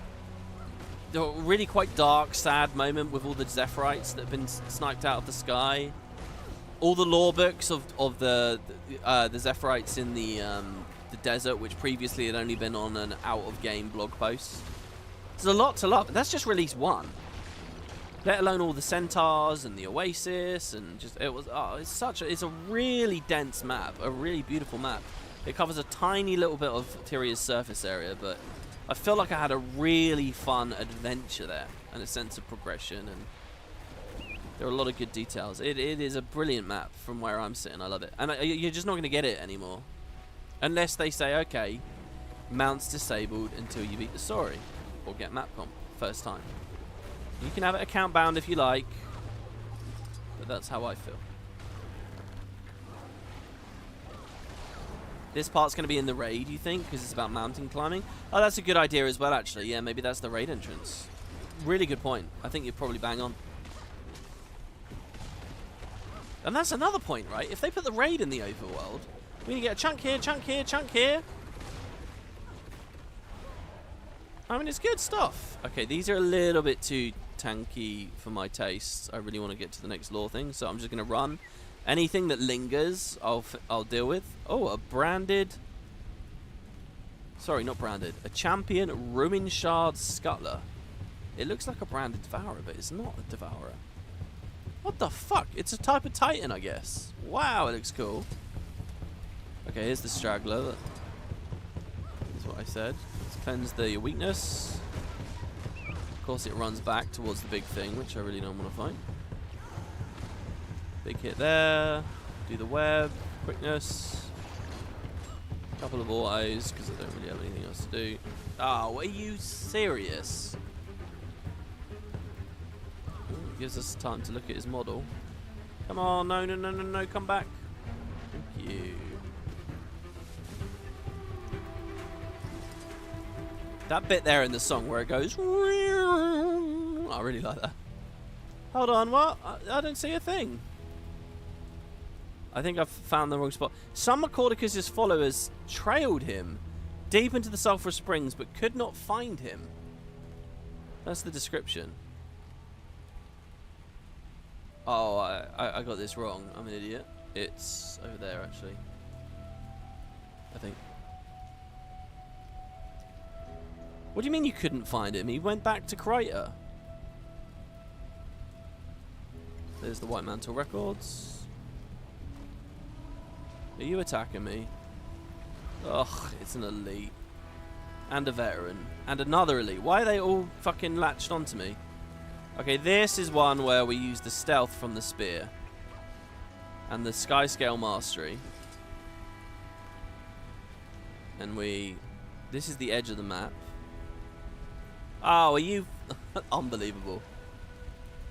The really quite dark, sad moment with all the Zephyrites that have been sniped out of the sky. All the lore books of the Zephyrites in the desert, which previously had only been on an out-of-game blog post. There's a lot to love. That's just release 1. Let alone all the centaurs and the oasis and just it's a really dense map, a really beautiful map. It covers a tiny little bit of Tyria's surface area, but I feel like I had a really fun adventure there and a sense of progression, and there are a lot of good details. It is a brilliant map from where I'm sitting. I love it. And you're just not going to get it anymore. Unless they say, okay, mounts disabled until you beat the story. Or get map comp first time. You can have it account bound if you like. But that's how I feel. This part's going to be in the raid, you think? Because it's about mountain climbing? Oh, that's a good idea as well, actually. Yeah, maybe that's the raid entrance. Really good point. I think you're probably bang on. And that's another point, right? If they put the raid in the overworld, we're going to get a chunk here, chunk here, chunk here. I mean, it's good stuff. Okay, these are a little bit too tanky for my tastes. I really want to get to the next lore thing, so I'm just going to run. Anything that lingers, I'll deal with. Oh, a branded... Sorry, not branded. A champion Ruin Shard Scuttler. It looks like a branded Devourer, but it's not a Devourer. What the fuck? It's a type of Titan, I guess. Wow, it looks cool. Okay, here's the Straggler. That's what I said. Let's cleanse the weakness. Of course, it runs back towards the big thing, which I really don't want to fight. Big hit there. Do the web. Quickness. Couple of autos, because I don't really have anything else to do. Oh, are you serious? Ooh, gives us time to look at his model. Come on, no, no, no, no, no, come back. Thank you. That bit there in the song where it goes... I really like that. Hold on, what? I don't see a thing. I think I've found the wrong spot. Some of Caudecus' followers trailed him deep into the Sulphur Springs but could not find him. That's the description. Oh, I got this wrong. I'm an idiot. It's over there, actually. I think. What do you mean you couldn't find him? He went back to Crater. There's the White Mantle records. Are you attacking me? Ugh, it's an elite. And a veteran. And another elite. Why are they all fucking latched onto me? Okay, this is one where we use the stealth from the spear. And the sky scale mastery. And we... This is the edge of the map. Oh, are you... Unbelievable.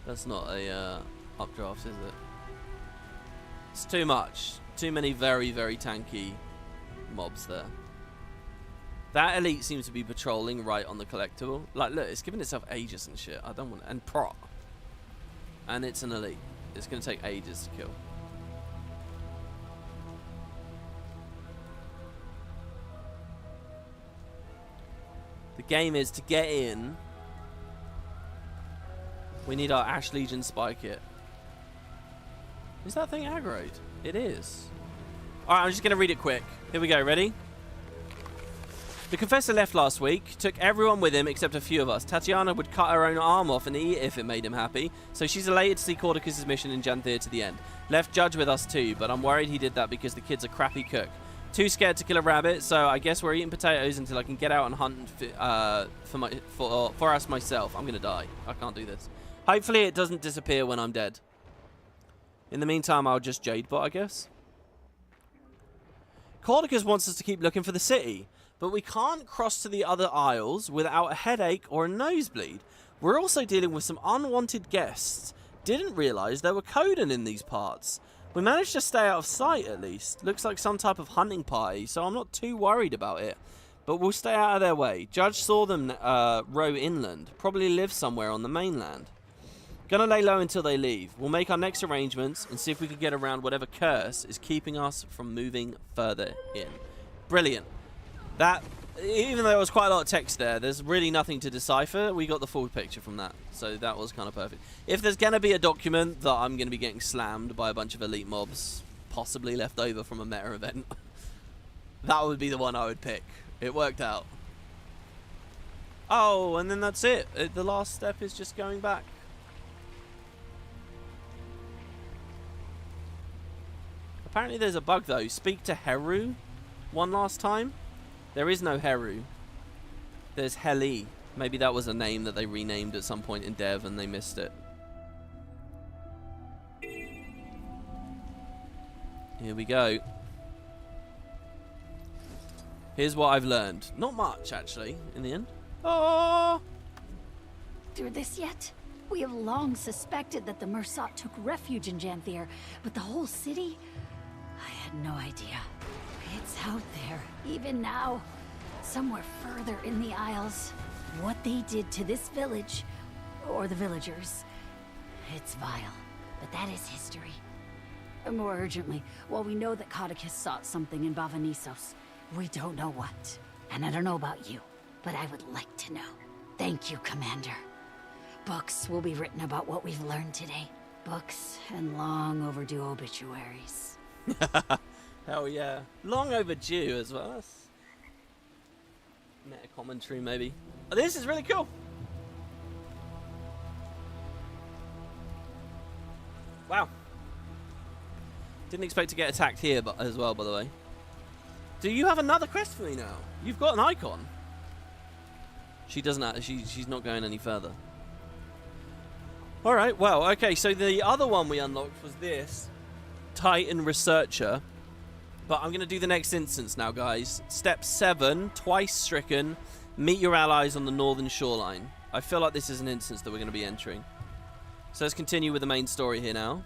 That's not a updraft, is it? It's too much. Too many very, very tanky mobs there. That elite seems to be patrolling right on the collectible. Like, look, it's giving itself ages and shit. I don't want... And prot. And it's an elite. It's going to take ages to kill. The game is to get in. We need our Ash Legion spy kit. Is that thing aggroed? It is. Alright, I'm just going to read it quick. Here we go, ready? The Confessor left last week, took everyone with him except a few of us. Tatiana would cut her own arm off and eat it if it made him happy, so she's elated to see Caudecus' mission in Janthir to the end. Left Judge with us too, but I'm worried he did that because the kid's a crappy cook. Too scared to kill a rabbit, so I guess we're eating potatoes until I can get out and hunt for us myself. I'm going to die. I can't do this. Hopefully it doesn't disappear when I'm dead. In the meantime, I'll just Jadebot, I guess. Caudecus wants us to keep looking for the city, but we can't cross to the other isles without a headache or a nosebleed. We're also dealing with some unwanted guests. Didn't realise there were Coden in these parts. We managed to stay out of sight at least. Looks like some type of hunting party, so I'm not too worried about it. But we'll stay out of their way. Judge saw them row inland. Probably live somewhere on the mainland. Gonna lay low until they leave. We'll make our next arrangements and see if we can get around whatever curse is keeping us from moving further in. Brilliant. That, even though there was quite a lot of text there, there's really nothing to decipher. We got the full picture from that. So that was kind of perfect. If there's gonna be a document that I'm gonna be getting slammed by a bunch of elite mobs, possibly left over from a meta event, that would be the one I would pick. It worked out. Oh, and then that's it. The last step is just going back. Apparently there's a bug though. Speak to Heru one last time. There is no Heru. There's Hellie. Maybe that was a name that they renamed at some point in dev and they missed it. Here we go. Here's what I've learned. Not much, actually, in the end. Oh!
Through this yet? We have long suspected that the Mursat took refuge in Janthir, but the whole city? I had no idea. It's out there, even now. Somewhere further in the Isles. What they did to this village, or the villagers, it's vile, but that is history. More urgently, while we know that Caudecus sought something in Bavanisos, we don't know what. And I don't know about you, but I would like to know. Thank you, Commander. Books will be written about what we've learned today. Books and long overdue obituaries.
Hell yeah. Long overdue as well. That's meta commentary, maybe. Oh, this is really cool. Wow. Didn't expect to get attacked here but as well, by the way. Do you have another quest for me now? You've got an icon. She doesn't have, she's not going any further. Alright, well, okay, so the other one we unlocked was this. Titan Researcher. But I'm going to do the next instance now, guys. Step 7, twice stricken. Meet your allies on the northern shoreline. I feel like this is an instance that we're going to be entering. So let's continue with the main story here now.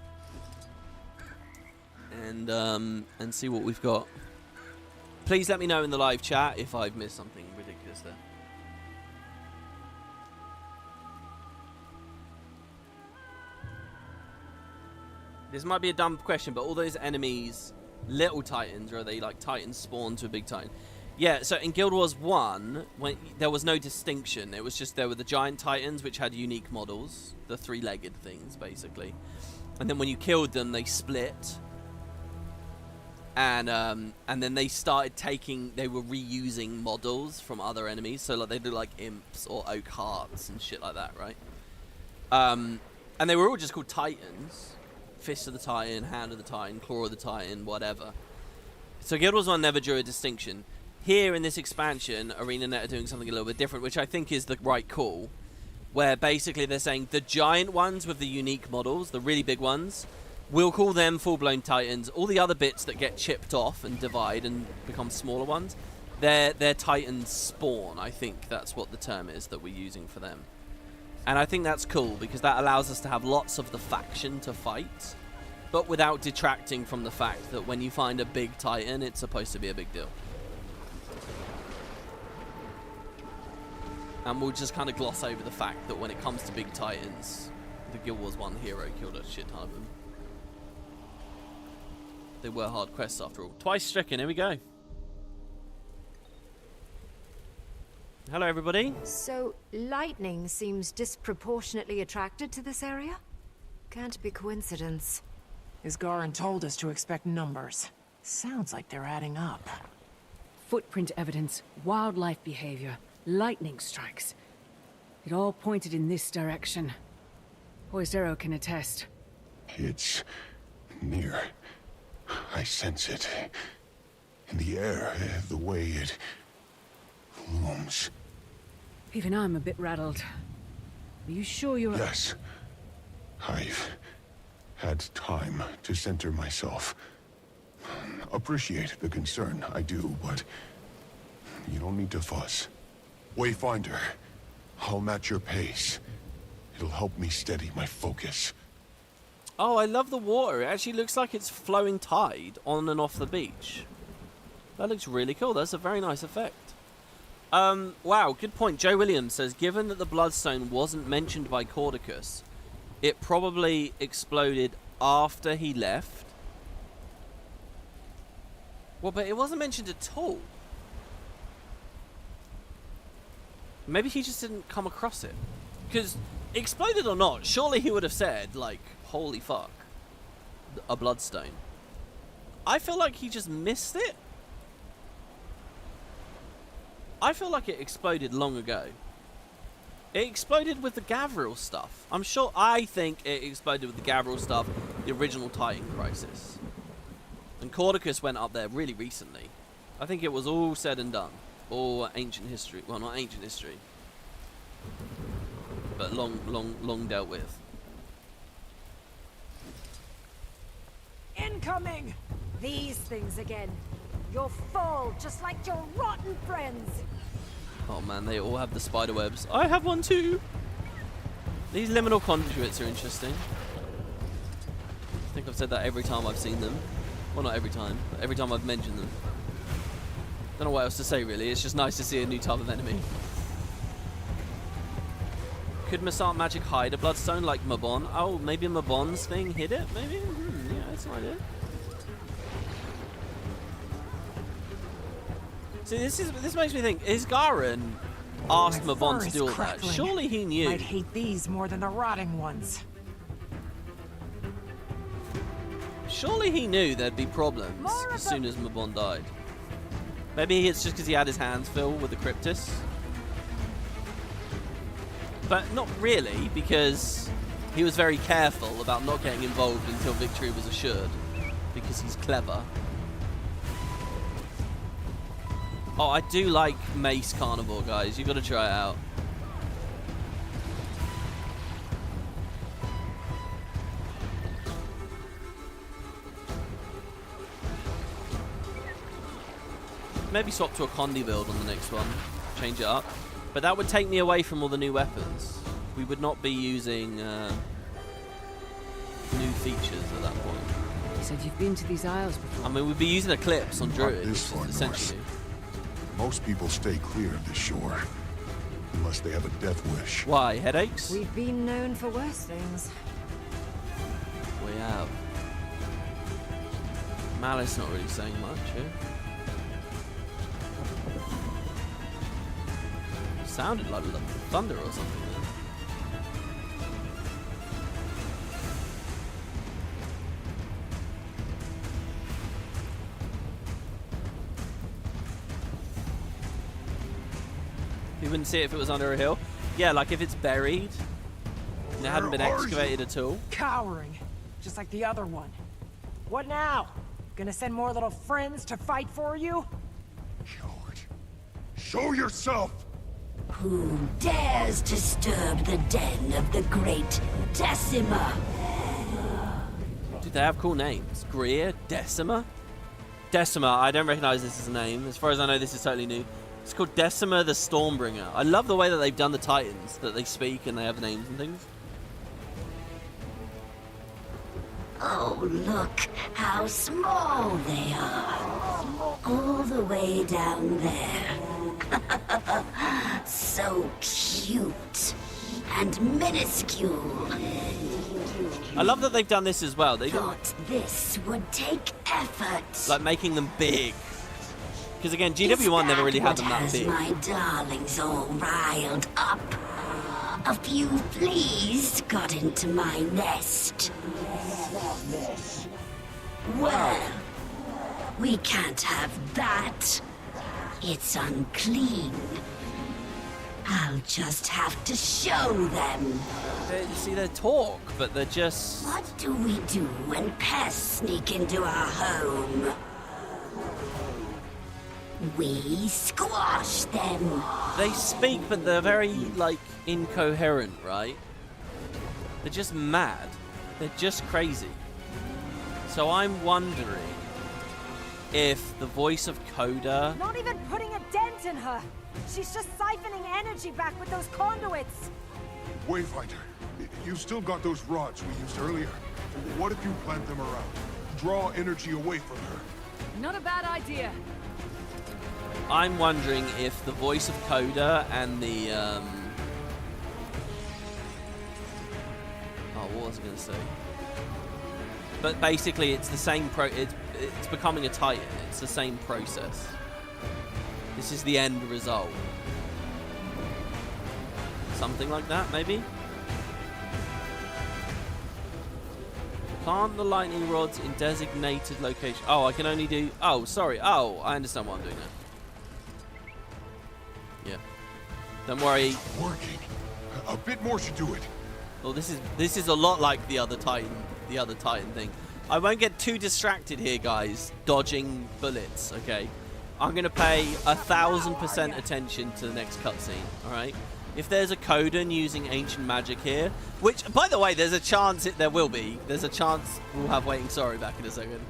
And see what we've got. Please let me know in the live chat if I've missed something ridiculous there. This might be a dumb question, but all those enemies, little titans, or are they like titans spawned to a big titan? Yeah, so in Guild Wars 1, when there was no distinction. It was just there were the giant titans, which had unique models, the three-legged things, basically. And then when you killed them, they split. And then they started they were reusing models from other enemies. So like they do like imps or oak hearts and shit like that, right? And they were all just called titans. Fist of the Titan, Hand of the Titan, Claw of the Titan, whatever. So Guild Wars 1 never drew a distinction. Here in this expansion, ArenaNet are doing something a little bit different, which I think is the right call. Where basically they're saying the giant ones with the unique models, the really big ones, we'll call them full-blown titans. All the other bits that get chipped off and divide and become smaller ones, they're titans spawn. I think that's what the term is that we're using for them. And I think that's cool because that allows us to have lots of the faction to fight, but without detracting from the fact that when you find a big titan, it's supposed to be a big deal. And we'll just kind of gloss over the fact that when it comes to big titans, the Guild Wars 1 hero killed a shit ton of them. They were hard quests after all. Twice stricken, here we go. Hello everybody.
So, lightning seems disproportionately attracted to this area? Can't be coincidence.
Isgarin told us to expect numbers. Sounds like they're adding up.
Footprint evidence, wildlife behavior, lightning strikes. It all pointed in this direction. Poised can attest.
It's near. I sense it. In the air, the way it looms.
Even I'm a bit rattled. Are you sure you're...
Yes. I've had time to center myself. Appreciate the concern, I do, but you don't need to fuss. Wayfinder, I'll match your pace. It'll help me steady my focus.
Oh, I love the water. It actually looks like it's flowing tide on and off the beach. That looks really cool. That's a very nice effect. Wow, good point. Joe Williams says, given that the Bloodstone wasn't mentioned by Caudecus, it probably exploded after he left. Well, but it wasn't mentioned at all. Maybe he just didn't come across it. Because, exploded or not, surely he would have said, like, holy fuck, a Bloodstone. I feel like he just missed it. I feel like it exploded long ago. It exploded with the Gavril stuff. I think it exploded with the Gavril stuff, the original Titan Crisis. And Caudecus went up there really recently. I think it was all said and done. All ancient history. Well, not ancient history. But long dealt with.
Incoming! These things again. You'll fall just like your rotten friends.
Oh man, they all have the spider webs. I have one too. These liminal conduits are interesting. I think I've said that every time I've seen them. Well, not every time, but every time I've mentioned them. Don't know what else to say really. It's just nice to see a new type of enemy. Could Masart magic hide a Bloodstone like Mabon? Oh, maybe Mabon's thing hid it? Maybe? Yeah, that's an idea. See, this makes me think, Isgarin asked
My
Mabon
fur
to
is
do all that.
crackling.
Surely he knew.
I'd hate these more than the rotting ones.
Surely he knew there'd be problems as soon as Mabon died. Maybe it's just because he had his hands filled with the Cryptus. But not really, because he was very careful about not getting involved until victory was assured. Because he's clever. Oh, I do like Mace Carnivore, guys. You've got to try it out. Maybe swap to a Condi build on the next one. Change it up. But that would take me away from all the new weapons. We would not be using new features at that point.
You said you've been to these isles before.
I mean, we'd be using Eclipse on Druid,
this far
essentially.
Most people stay clear of the shore. Unless they have a death wish.
Why? Headaches?
We've been known for worse things.
We have. Malice not really saying much here. Sounded like thunder or something then. You wouldn't see it if it was under a hill? Yeah, like if it's buried and it hadn't been excavated at all.
Cowering, just like the other one. What now? Gonna send more little friends to fight for you?
Coward. Show yourself!
Who dares disturb the den of the great Decima?
Dude, they have cool names. Greer, Decima. Decima, I don't recognize this as a name. As far as I know, this is totally new. It's called Decima the Stormbringer. I love the way that they've done the Titans, that they speak and they have names and things.
Oh, look how small they are. All the way down there. So cute and minuscule.
I love that they've done this as well. They
Thought this would take effort.
like making them big. Because again, GW1 never really had them that big.
My darlings all riled up. A few fleas got into my nest. Well, we can't have that. It's unclean. I'll just have to show them.
See, they talk, but they're just...
What do we do when pests sneak into our home? We squash them.
They speak, but they're very, like, incoherent, right? They're just mad. They're just crazy. So I'm wondering if the voice of Coda...
Not even putting a dent in her. She's just siphoning energy back with those conduits.
Wayfinder, you've still got those rods we used earlier. What if you plant them around? Draw energy away from her.
Not a bad idea.
I'm wondering if the voice of Coda and the, Oh, what was I going to say? But basically, it's the same it's becoming a Titan. It's the same process. This is the end result. Something like that, maybe? Plant the lightning rods in designated location. Oh, I can only do... Oh, sorry. Oh, I understand what I'm doing now. Yeah. Don't worry.
Working. A bit more should do it.
Well, this is a lot like the other Titan thing. I won't get too distracted here, guys, dodging bullets, okay? I'm going to pay 1,000% attention to the next cutscene, alright? If there's a Codan using ancient magic here, which, by the way, there's a chance there will be. There's a chance we'll have Waiting Sorry back in a second.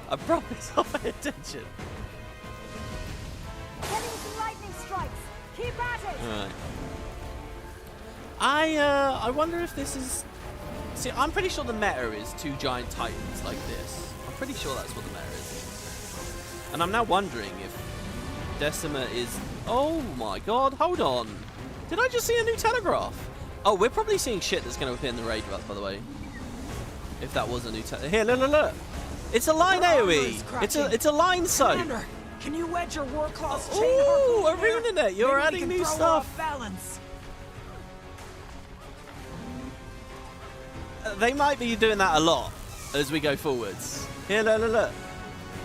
I promise I'll pay attention.
Getting some lightning strikes. Keep at it.
Alright. I wonder if this is... See, I'm pretty sure the meta is 2 giant titans like this. I'm pretty sure that's what the meta is. And I'm now wondering if Decima is... Oh my god, hold on. Did I just see a new telegraph? Oh, we're probably seeing shit that's going to appear in the raid, by the way. If that was a new telegraph. Here, look. It's a line AoE. It's a line soak.
Commander, Can you wedge your Warclaw's chain
Ooh,
harpoon
we're
here?
ruining it. You're
Maybe we
adding
can
new
throw her
stuff.
off balance.
They might be doing that a lot as we go forwards. Here, look, look, look.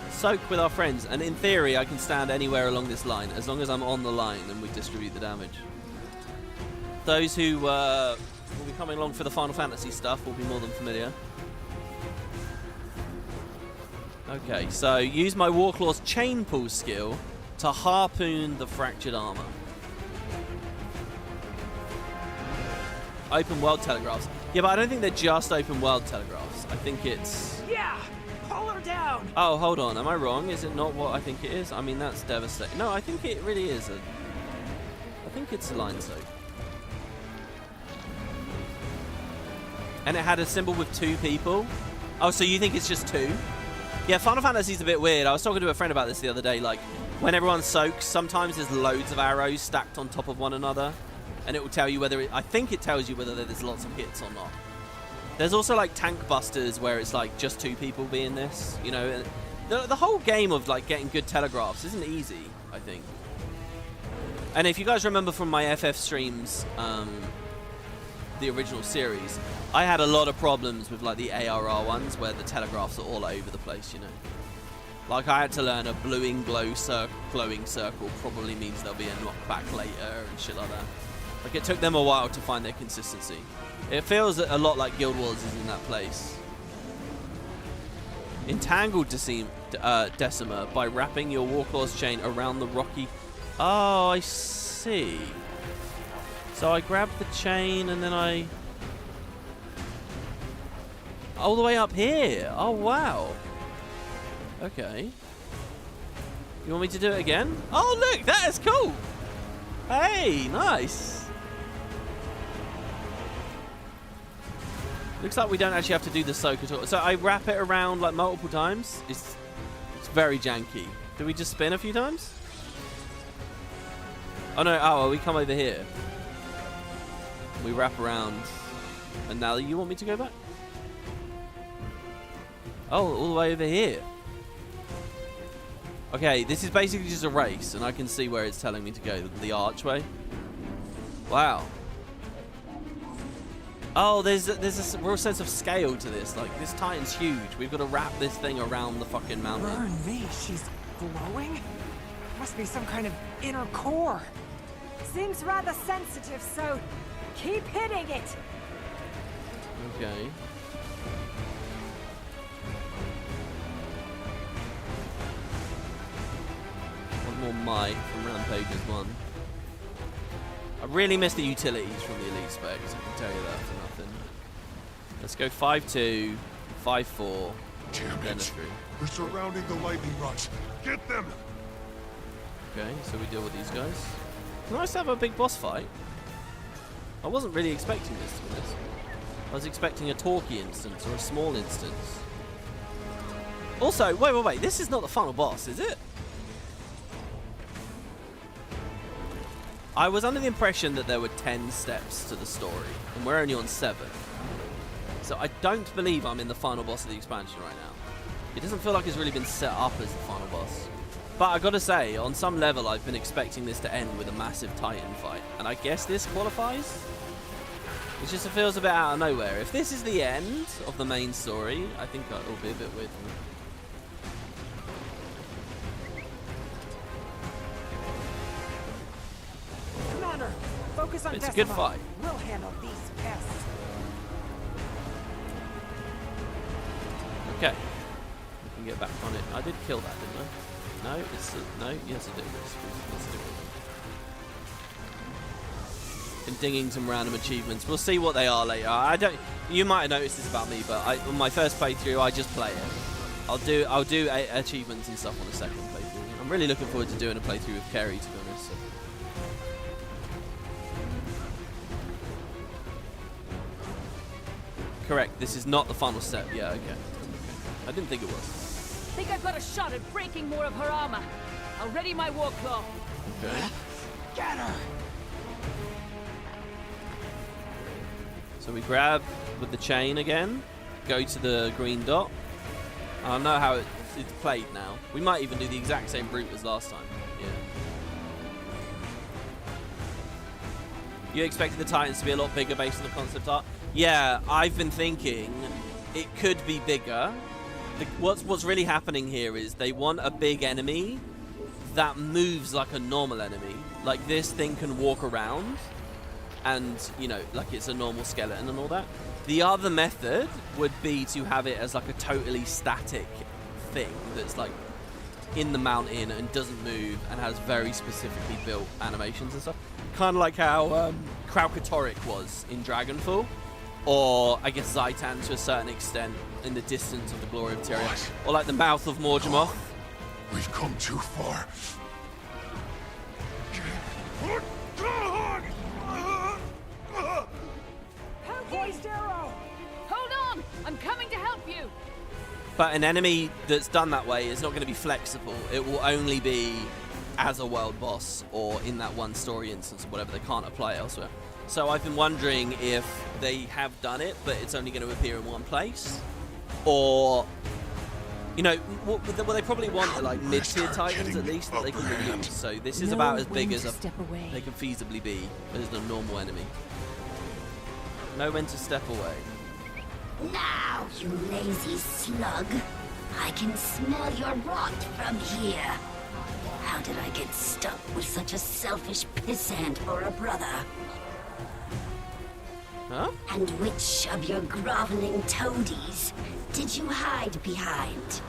Soak with our friends, and in theory I can stand anywhere along this line as long as I'm on the line and we distribute the damage. Those who will be coming along for the Final Fantasy stuff will be more than familiar. Okay, so use my Warclaw's chain pull skill to harpoon the fractured armor. Open world telegraphs. Yeah, but I don't think they're just open world telegraphs. I think it's...
Yeah! Pull her down!
Oh, hold on. Am I wrong? Is it not what I think it is? I mean, that's devastating. No, I think it really is a... I think it's a line soak. And it had a symbol with 2 people? Oh, so you think it's just 2? Yeah, Final Fantasy's a bit weird. I was talking to a friend about this the other day. Like, when everyone soaks, sometimes there's loads of arrows stacked on top of one another. And it will tell you whether I think it tells you whether there's lots of hits or not. There's also like tank busters where it's like just 2 people being this, you know. The whole game of like getting good telegraphs isn't easy, I think. And if you guys remember from my FF streams, the original series, I had a lot of problems with like the ARR ones where the telegraphs are all over the place, you know. Like I had to learn a glowing circle probably means there'll be a knockback later and shit like that. Like, it took them a while to find their consistency. It feels a lot like Guild Wars is in that place. Entangled Decima by wrapping your Warclaw's chain around the rocky... Oh, I see. So I grab the chain and then I... All the way up here. Oh, wow. Okay. You want me to do it again? Oh, look, that is cool. Hey, nice. Looks like we don't actually have to do the soak at all. So I wrap it around like multiple times. It's very janky. Do we just spin a few times? Oh no, oh, we come over here. We wrap around. And now you want me to go back? Oh, all the way over here. Okay, this is basically just a race, and I can see where it's telling me to go. The archway. Wow. Oh, there's a real sense of scale to this. Like, this Titan's huge. We've got to wrap this thing around the fucking mountain.
Burn me, she's glowing? Must be some kind of inner core.
Seems rather sensitive, so keep hitting it.
Okay. One more might from Rampage's one. I really miss the utilities from the Elite specs, I can tell you that for nothing. Let's go 5-2, 5-4, then a 3.
We're surrounding the lightning rods. Get them!
Okay, so we deal with these guys. It's nice to have a big boss fight. I wasn't really expecting this, to be honest. I was expecting a talkie instance or a small instance. Also, wait, this is not the final boss, is it? I was under the impression that there were 10 steps to the story, and we're only on 7. So I don't believe I'm in the final boss of the expansion right now. It doesn't feel like it's really been set up as the final boss. But I gotta say, on some level, I've been expecting this to end with a massive Titan fight, and I guess this qualifies? It just feels a bit out of nowhere. If this is the end of the main story, I think it'll be a bit weird for me.
Commander, focus on
It's a
Decima.
good fight.
We'll handle these pests.
Okay. We can get back on it. I did kill that, didn't I? No, it's no. Yes, I did. Let's do it. Been dinging some random achievements. We'll see what they are later. I don't. You might have noticed this about me, but on my first playthrough, I just play it. I'll do achievements and stuff on the second playthrough. I'm really looking forward to doing a playthrough with Kerry, to be honest. So. Correct. This is not the final step. Yeah. Okay. I didn't think it was.
Think I've got a shot at breaking more of her armor. I'll ready my Warclaw.
Okay.
Get her!
So we grab with the chain again, go to the green dot. I don't know how it it's played now. We might even do the exact same route as last time. Yeah. You expected the Titans to be a lot bigger based on the concept art? Yeah, I've been thinking it could be bigger. What's really happening here is they want a big enemy that moves like a normal enemy. Like this thing can walk around and, you know, like it's a normal skeleton and all that. The other method would be to have it as like a totally static thing that's like in the mountain and doesn't move and has very specifically built animations and stuff. Kind of like how Caudecus was in Dragonfall, or I guess Zaitan to a certain extent in the distance of the Glory of Tyrion, or like the mouth of Morgemoth.
We've come too far.
Poised arrow!
Hold on! I'm coming to help you!
But an enemy that's done that way is not going to be flexible. It will only be as a world boss or in that one story instance or whatever. They can't apply elsewhere. So I've been wondering if they have done it, but it's only going to appear in one place. Or, you know, what they probably want are like mid-tier Titans at least that they can reuse. So this is about as big as they can feasibly be as a normal enemy. Know when to step away.
Now, you lazy slug. I can smell your rot from here. How did I get stuck with such a selfish pissant for a brother?
Huh?
And which of your groveling toadies did you hide behind?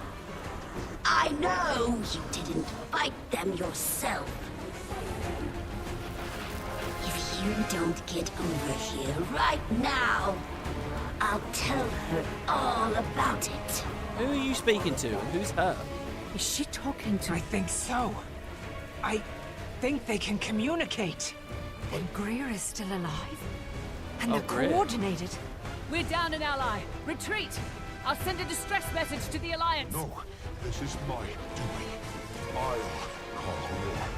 I know you didn't fight them yourself. If you don't get over here right now, I'll tell her all about it.
Who are you speaking to and who's her?
Is she talking to...
I think so. I think they can communicate.
Then Greer is still alive? And
Oh,
they're
Greer.
coordinated.
We're down an ally. Retreat! I'll send a distress message to the Alliance.
No, this is my doing. I'll call war.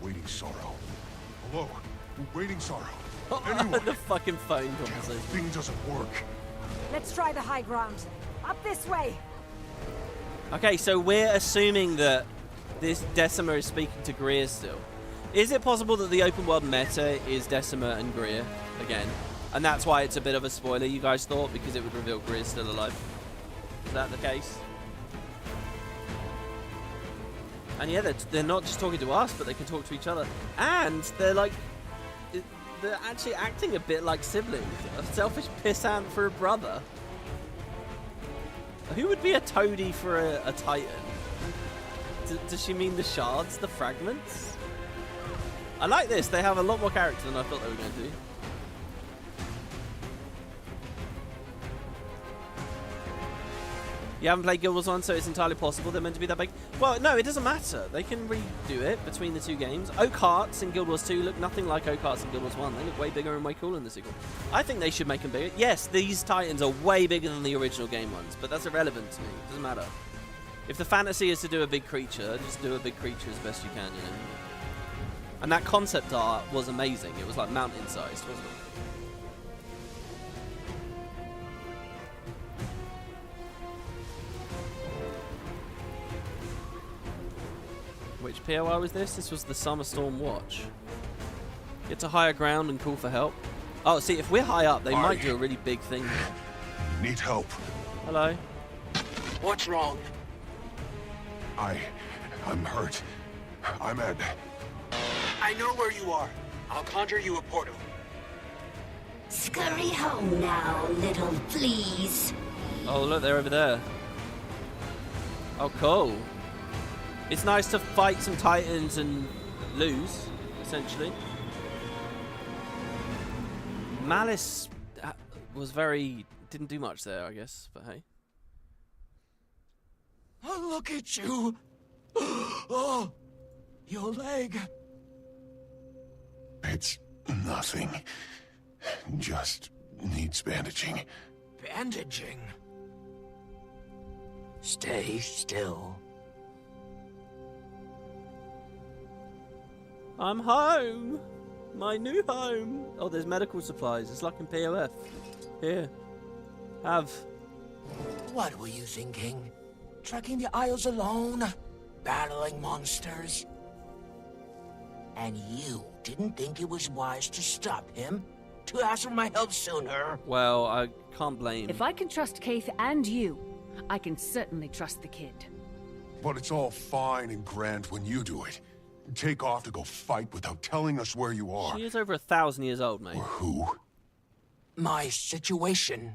Awaiting sorrow. Hello, awaiting sorrow. Anyone?
The fucking phone conversation.
Thing doesn't work.
Let's try the high ground. Up this way.
Okay, so we're assuming that this Decima is speaking to Greer still. Is it possible that the open world meta is Decima and Greer again? And that's why it's a bit of a spoiler, you guys thought, because it would reveal Greer's still alive? Is that the case? And yeah, they're not just talking to us, but they can talk to each other. And they're like... They're actually acting a bit like siblings. A selfish pissant for a brother. Who would be a toady for a titan? Does she mean the shards, the fragments? I like this. They have a lot more character than I thought they were going to do. You haven't played Guild Wars 1, so it's entirely possible they're meant to be that big. Well, no, it doesn't matter. They can redo it between the two games. Oak Hearts in Guild Wars 2 look nothing like Oak Hearts in Guild Wars 1. They look way bigger and way cooler in the sequel. I think they should make them bigger. Yes, these Titans are way bigger than the original game ones, but that's irrelevant to me. It doesn't matter. If the fantasy is to do a big creature, just do a big creature as best you can, you know. And that concept art was amazing. It was like mountain-sized, wasn't it? Which POI was this? This was the Summer Storm Watch. Get to higher ground and call for help. Oh, see, if we're high up, they might do a really big thing here.
Need help.
Hello.
What's wrong?
I'm hurt. I'm at...
I know where you are. I'll conjure you a portal.
Scurry home now, little fleas.
Oh, look, they're over there. Oh, cool. It's nice to fight some Titans and lose, essentially. Malice was didn't do much there, I guess, but hey.
Oh, look at you. Oh, your leg.
It's nothing. Just needs bandaging.
Bandaging. Stay still.
I'm home! My new home! Oh, there's medical supplies. It's like in POF. Here. Have.
What were you thinking? Trekking the Isles alone, battling monsters. And you didn't think it was wise to stop him? To ask for my help sooner?
Well, I can't blame.
If I can trust Keith and you, I can certainly trust the kid.
But it's all fine and grand when you do it. Take off to go fight without telling us where you are.
She is over 1,000 years old, mate.
Or who.
My situation,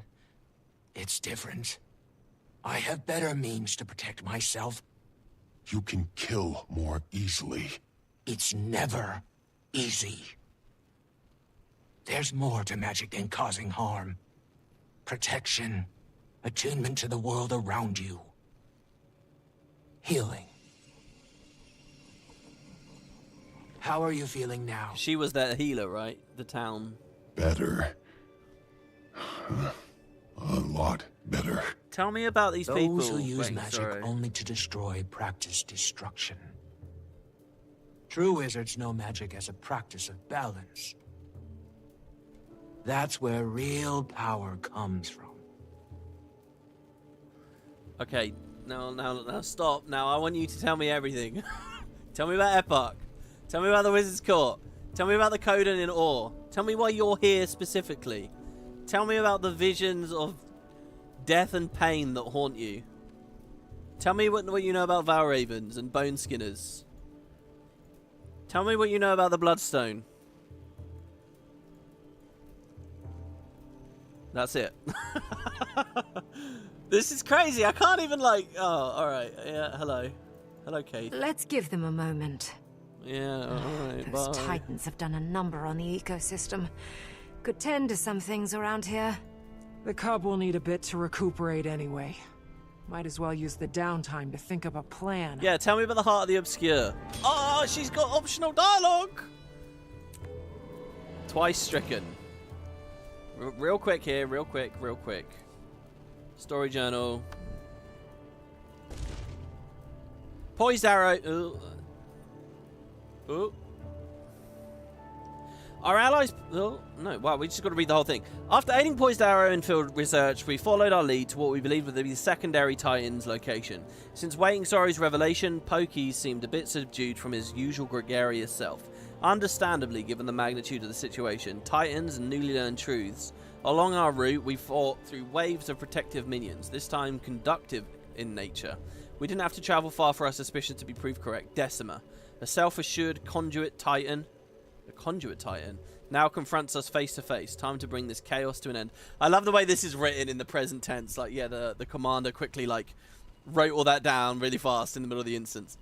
it's different. I have better means to protect myself.
You can kill more easily.
It's never easy. There's more to magic than causing harm. Protection, attunement to the world around you. Healing. How are you feeling now?
She was their healer, right? The town.
Better. A lot better.
Tell me about these people.
Those who use
Wait,
magic
sorry.
only to destroy practice destruction. True wizards know magic as a practice of balance. That's where real power comes from.
Okay, now stop. Now I want you to tell me everything. Tell me about Epoch. Tell me about the Wizard's Court. Tell me about the Coden in Ore. Tell me why you're here specifically. Tell me about the visions of death and pain that haunt you. Tell me what you know about Valravens and Bone Skinners. Tell me what you know about the Bloodstone. That's it. This is crazy. I can't even like... Oh, alright. Yeah, hello. Hello, Kate.
Let's give them a moment.
Yeah, alright,
Those
bye.
titans have done a number on the ecosystem. Could tend to some things around here.
The cub will need a bit to recuperate anyway. Might as well use the downtime to think up a plan.
Yeah, tell me about the Heart of the Obscure. Oh, she's got optional dialogue! Twice Stricken. Real quick here, real quick. Story journal. Poised arrow. Ooh. Ooh. Our allies... Oh, no, wow, we just got to read the whole thing. After aiding Poised Arrow in field research, we followed our lead to what we believed would be the secondary Titan's location. Since Waiting Sorrow's revelation, Pokey seemed a bit subdued from his usual gregarious self. Understandably, given the magnitude of the situation, Titans and newly learned truths. Along our route, we fought through waves of protective minions, this time conductive in nature. We didn't have to travel far for our suspicion to be proved correct. Decima, a self-assured conduit Titan... The Conduit Titan now confronts us face to face. Time to bring this chaos to an end. I love the way this is written in the present tense. Like, yeah, the commander quickly, like, wrote all that down really fast in the middle of the instance.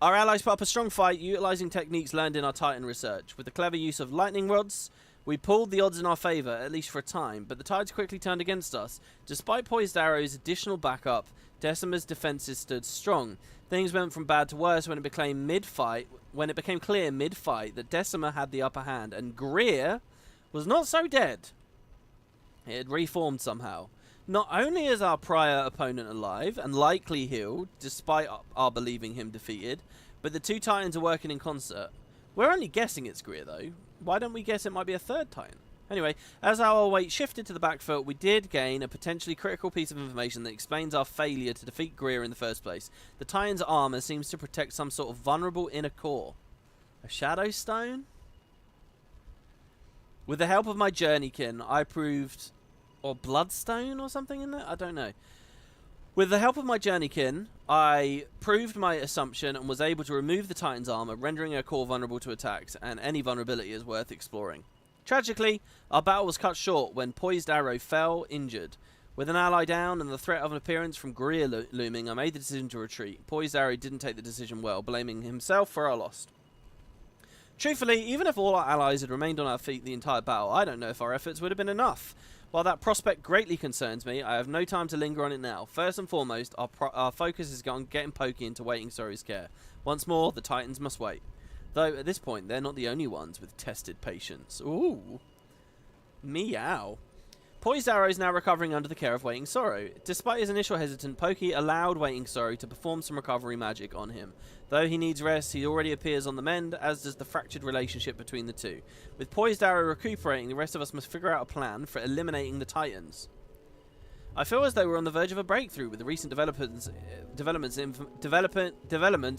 Our allies put up a strong fight, utilizing techniques learned in our Titan research. With the clever use of lightning rods, we pulled the odds in our favor, at least for a time, but the tides quickly turned against us. Despite Poised Arrow's additional backup, Decima's defenses stood strong. Things went from bad to worse when it became clear mid-fight that Decima had the upper hand, and Greer was not so dead. It had reformed somehow. Not only is our prior opponent alive, and likely healed, despite our believing him defeated, but the two Titans are working in concert. We're only guessing it's Greer, though. Why don't we guess it might be a third Titan? Anyway, as our weight shifted to the back foot, we did gain a potentially critical piece of information that explains our failure to defeat Greer in the first place. The Titan's armor seems to protect some sort of vulnerable inner core. A Shadow Stone? With the help of my Journeykin, I proved... Or Bloodstone or something in there? I don't know. With the help of my Journeykin, I proved my assumption and was able to remove the Titan's armor, rendering her core vulnerable to attacks, and any vulnerability is worth exploring. Tragically, our battle was cut short when Poised Arrow fell injured. With an ally down and the threat of an appearance from Greer looming, I made the decision to retreat. Poised Arrow didn't take the decision well, blaming himself for our loss. Truthfully, even if all our allies had remained on our feet the entire battle, I don't know if our efforts would have been enough. While that prospect greatly concerns me, I have no time to linger on it now. First and foremost, our focus is on getting Pokey into Waiting Sorrow's care. Once more, the Titans must wait. Though, at this point, they're not the only ones with tested patience. Ooh. Meow. Poised Arrow is now recovering under the care of Waiting Sorrow. Despite his initial hesitation, Pokey allowed Waiting Sorrow to perform some recovery magic on him. Though he needs rest, he already appears on the mend, as does the fractured relationship between the two. With Poised Arrow recuperating, the rest of us must figure out a plan for eliminating the Titans. I feel as though we're on the verge of a breakthrough with the recent developments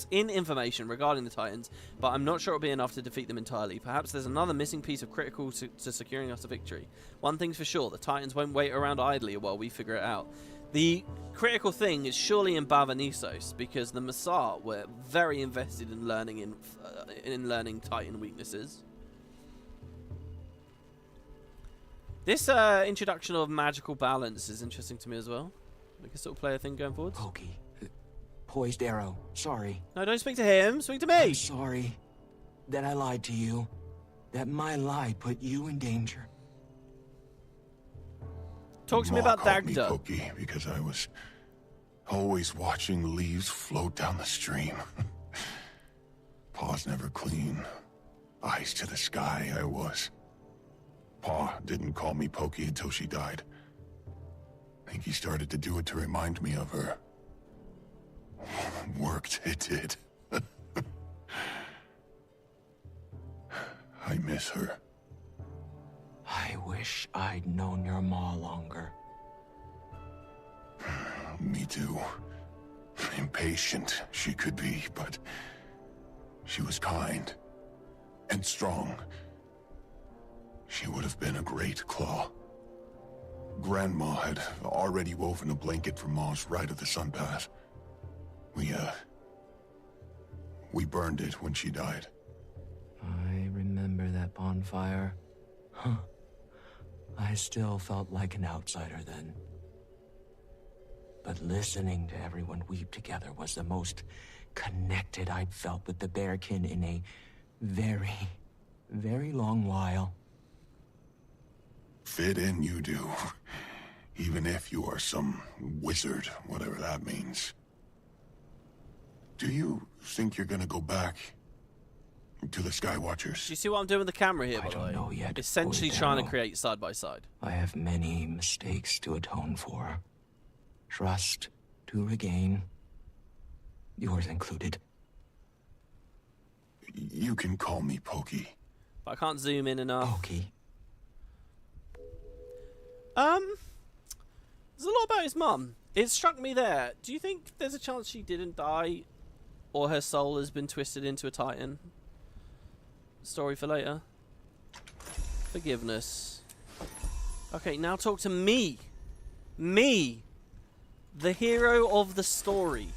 in information regarding the Titans, but I'm not sure it'll be enough to defeat them entirely. Perhaps there's another missing piece of critical to securing us a victory. One thing's for sure, the Titans won't wait around idly while we figure it out. The critical thing is surely in Bava Nisos, because the Massart were very invested in learning Titan weaknesses. This introduction of magical balance is interesting to me as well. We can sort of play a thing going forwards.
Pokey. Poised arrow. Sorry.
No, don't speak to him. Speak to me.
I'm sorry that I lied to you. That my lie put you in danger.
Talk to me about Dagda.
Pokey, because I was always watching the leaves float down the stream. Paws never clean. Eyes to the sky, I was. Pa didn't call me Pokey until she died. I think he started to do it to remind me of her. Worked, it did. I miss her.
I wish I'd known your ma longer.
Me too. Impatient she could be, but she was kind and strong. She would have been a great claw. Grandma had already woven a blanket for Ma's right of the sun path. We burned it when she died.
I remember that bonfire. Huh. I still felt like an outsider then. But listening to everyone weep together was the most connected I'd felt with the Bearkin in a very, very long while.
Fit in you do. Even if you are some wizard, whatever that means. Do you think you're gonna go back to the Skywatchers?
Do you see what I'm doing with the camera here, by the way?
I don't know yet.
Essentially trying to create side by side.
I have many mistakes to atone for. Trust to regain. Yours included.
You can call me Pokey.
But I can't zoom in enough.
Pokey.
There's a lot about his mum. It struck me there. Do you think there's a chance she didn't die, or her soul has been twisted into a Titan? Story for later. Forgiveness. Okay, now talk to me. Me, the hero of the story.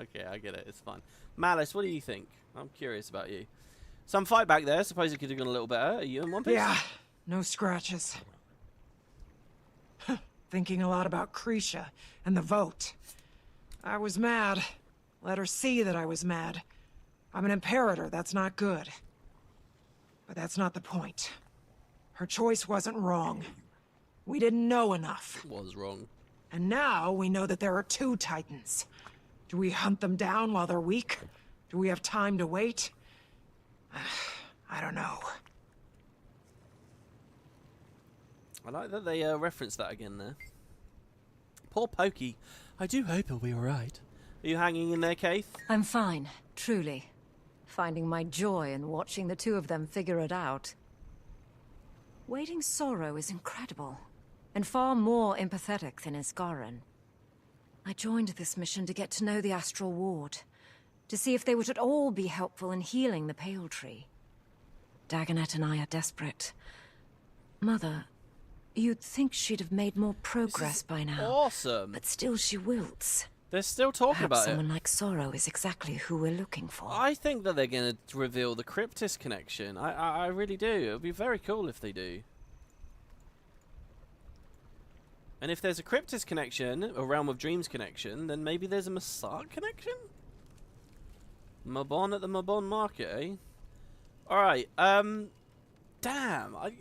Okay, I get it. It's fine. Malice, what do you think? I'm curious about you. Some fight back there. Suppose you could have gone a little better. Are you in one piece?
Yeah, no scratches. Thinking a lot about Krisha and the vote. I was mad. Let her see that I was mad. I'm an imperator, that's not good. But that's not the point. Her choice wasn't wrong. We didn't know enough.
It was wrong.
And now we know that there are 2 Titans. Do we hunt them down while they're weak? Do we have time to wait? I don't know.
I like that they referenced that again there. Poor Pokey. I do hope he'll be alright. Are you hanging in there, Keith?
I'm fine, truly. Finding my joy in watching the 2 of them figure it out. Waiting sorrow is incredible, and far more empathetic than Isgaran. I joined this mission to get to know the Astral Ward, to see if they would at all be helpful in healing the Pale Tree. Dagonet and I are desperate. Mother, you'd think she'd have made more progress by now.
Awesome.
But still she wilts.
They're still talking
Perhaps
about
someone
it.
like Sorrow is exactly who we're looking for.
I think that they're going to reveal the Cryptis connection. I really do. It would be very cool if they do. And if there's a Cryptis connection, a Realm of Dreams connection, then maybe there's a Massart connection? Mabon at the Mabon market, eh? Alright, damn. I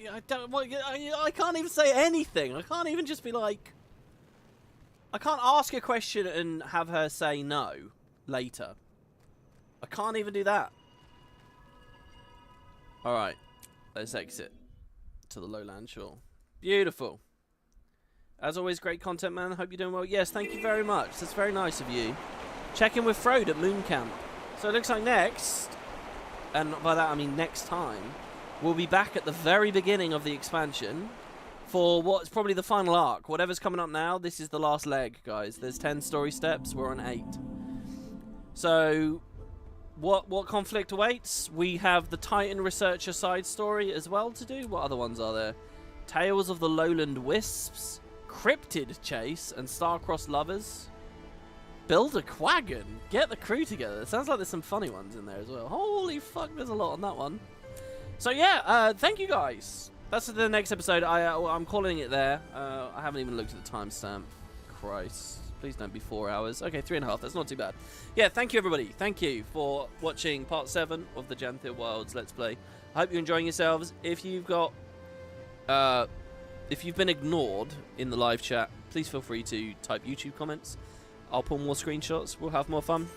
can't even say anything. I can't even just be like... I can't ask a question and have her say no later. I can't even do that. Alright, let's exit to the lowland shore. Beautiful. As always, great content, man. Hope you're doing well. Yes, thank you very much. That's very nice of you. Check in with Frode at Moon Camp. So it looks like next, and by that I mean next time, we'll be back at the very beginning of the expansion for what's probably the final arc. Whatever's coming up now, this is the last leg, guys. There's 10 story steps. We're on 8. So, what conflict awaits? We have the Titan Researcher side story as well to do. What other ones are there? Tales of the Lowland Wisps, Cryptid Chase, and Star-Crossed Lovers. Build a Quaggon. Get the crew together. It sounds like there's some funny ones in there as well. Holy fuck, there's a lot on that one. So yeah, thank you guys. That's the next episode. I'm calling it there. I haven't even looked at the timestamp. Christ. Please don't be 4 hours. Okay, 3.5. That's not too bad. Yeah, thank you, everybody. Thank you for watching part 7 of the Janthir Wilds Let's Play. I hope you're enjoying yourselves. If you've got... if you've been ignored in the live chat, please feel free to type YouTube comments. I'll pull more screenshots. We'll have more fun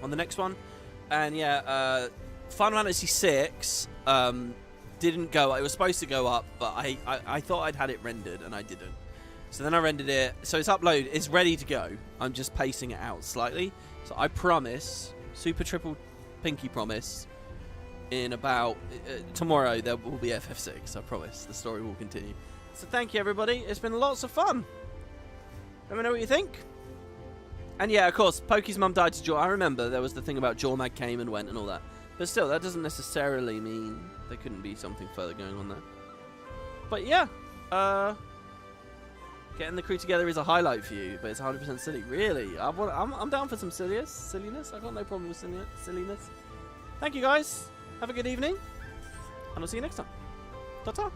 on the next one. And yeah, Final Fantasy VI didn't go. It was supposed to go up, but I thought I'd had it rendered, and I didn't. So then I rendered it. So it's uploaded. It's ready to go. I'm just pacing it out slightly. So I promise, super triple pinky promise, in about tomorrow there will be FF6. I promise. The story will continue. So thank you, everybody. It's been lots of fun. Let me know what you think. And yeah, of course, Pokey's mum died to Jaw. I remember there was the thing about Jawmag came and went and all that. But still, that doesn't necessarily mean there couldn't be something further going on there. But yeah, getting the crew together is a highlight for you, but it's 100% silly. Really? I'm down for some silliness. I got no problem with silliness. Thank you, guys. Have a good evening. And I'll see you next time. Ta-ta.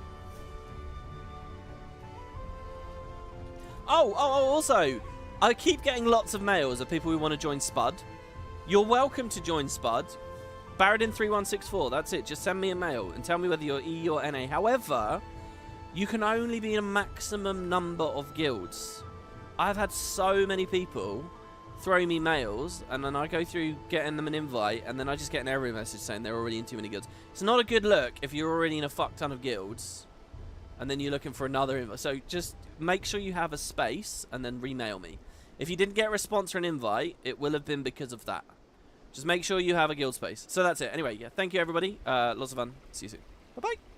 Oh, also, I keep getting lots of mails of people who want to join Spud. You're welcome to join Spud. Baradin3164, that's it. Just send me a mail and tell me whether you're E or NA. However, you can only be in a maximum number of guilds. I've had so many people throw me mails, and then I go through getting them an invite, and then I just get an error message saying they're already in too many guilds. It's not a good look if you're already in a fuck ton of guilds, and then you're looking for another invite. So just make sure you have a space, and then remail me. If you didn't get a response or an invite, it will have been because of that. Just make sure you have a guild space. So that's it. Anyway, yeah, thank you, everybody. Lots of fun. See you soon. Bye-bye.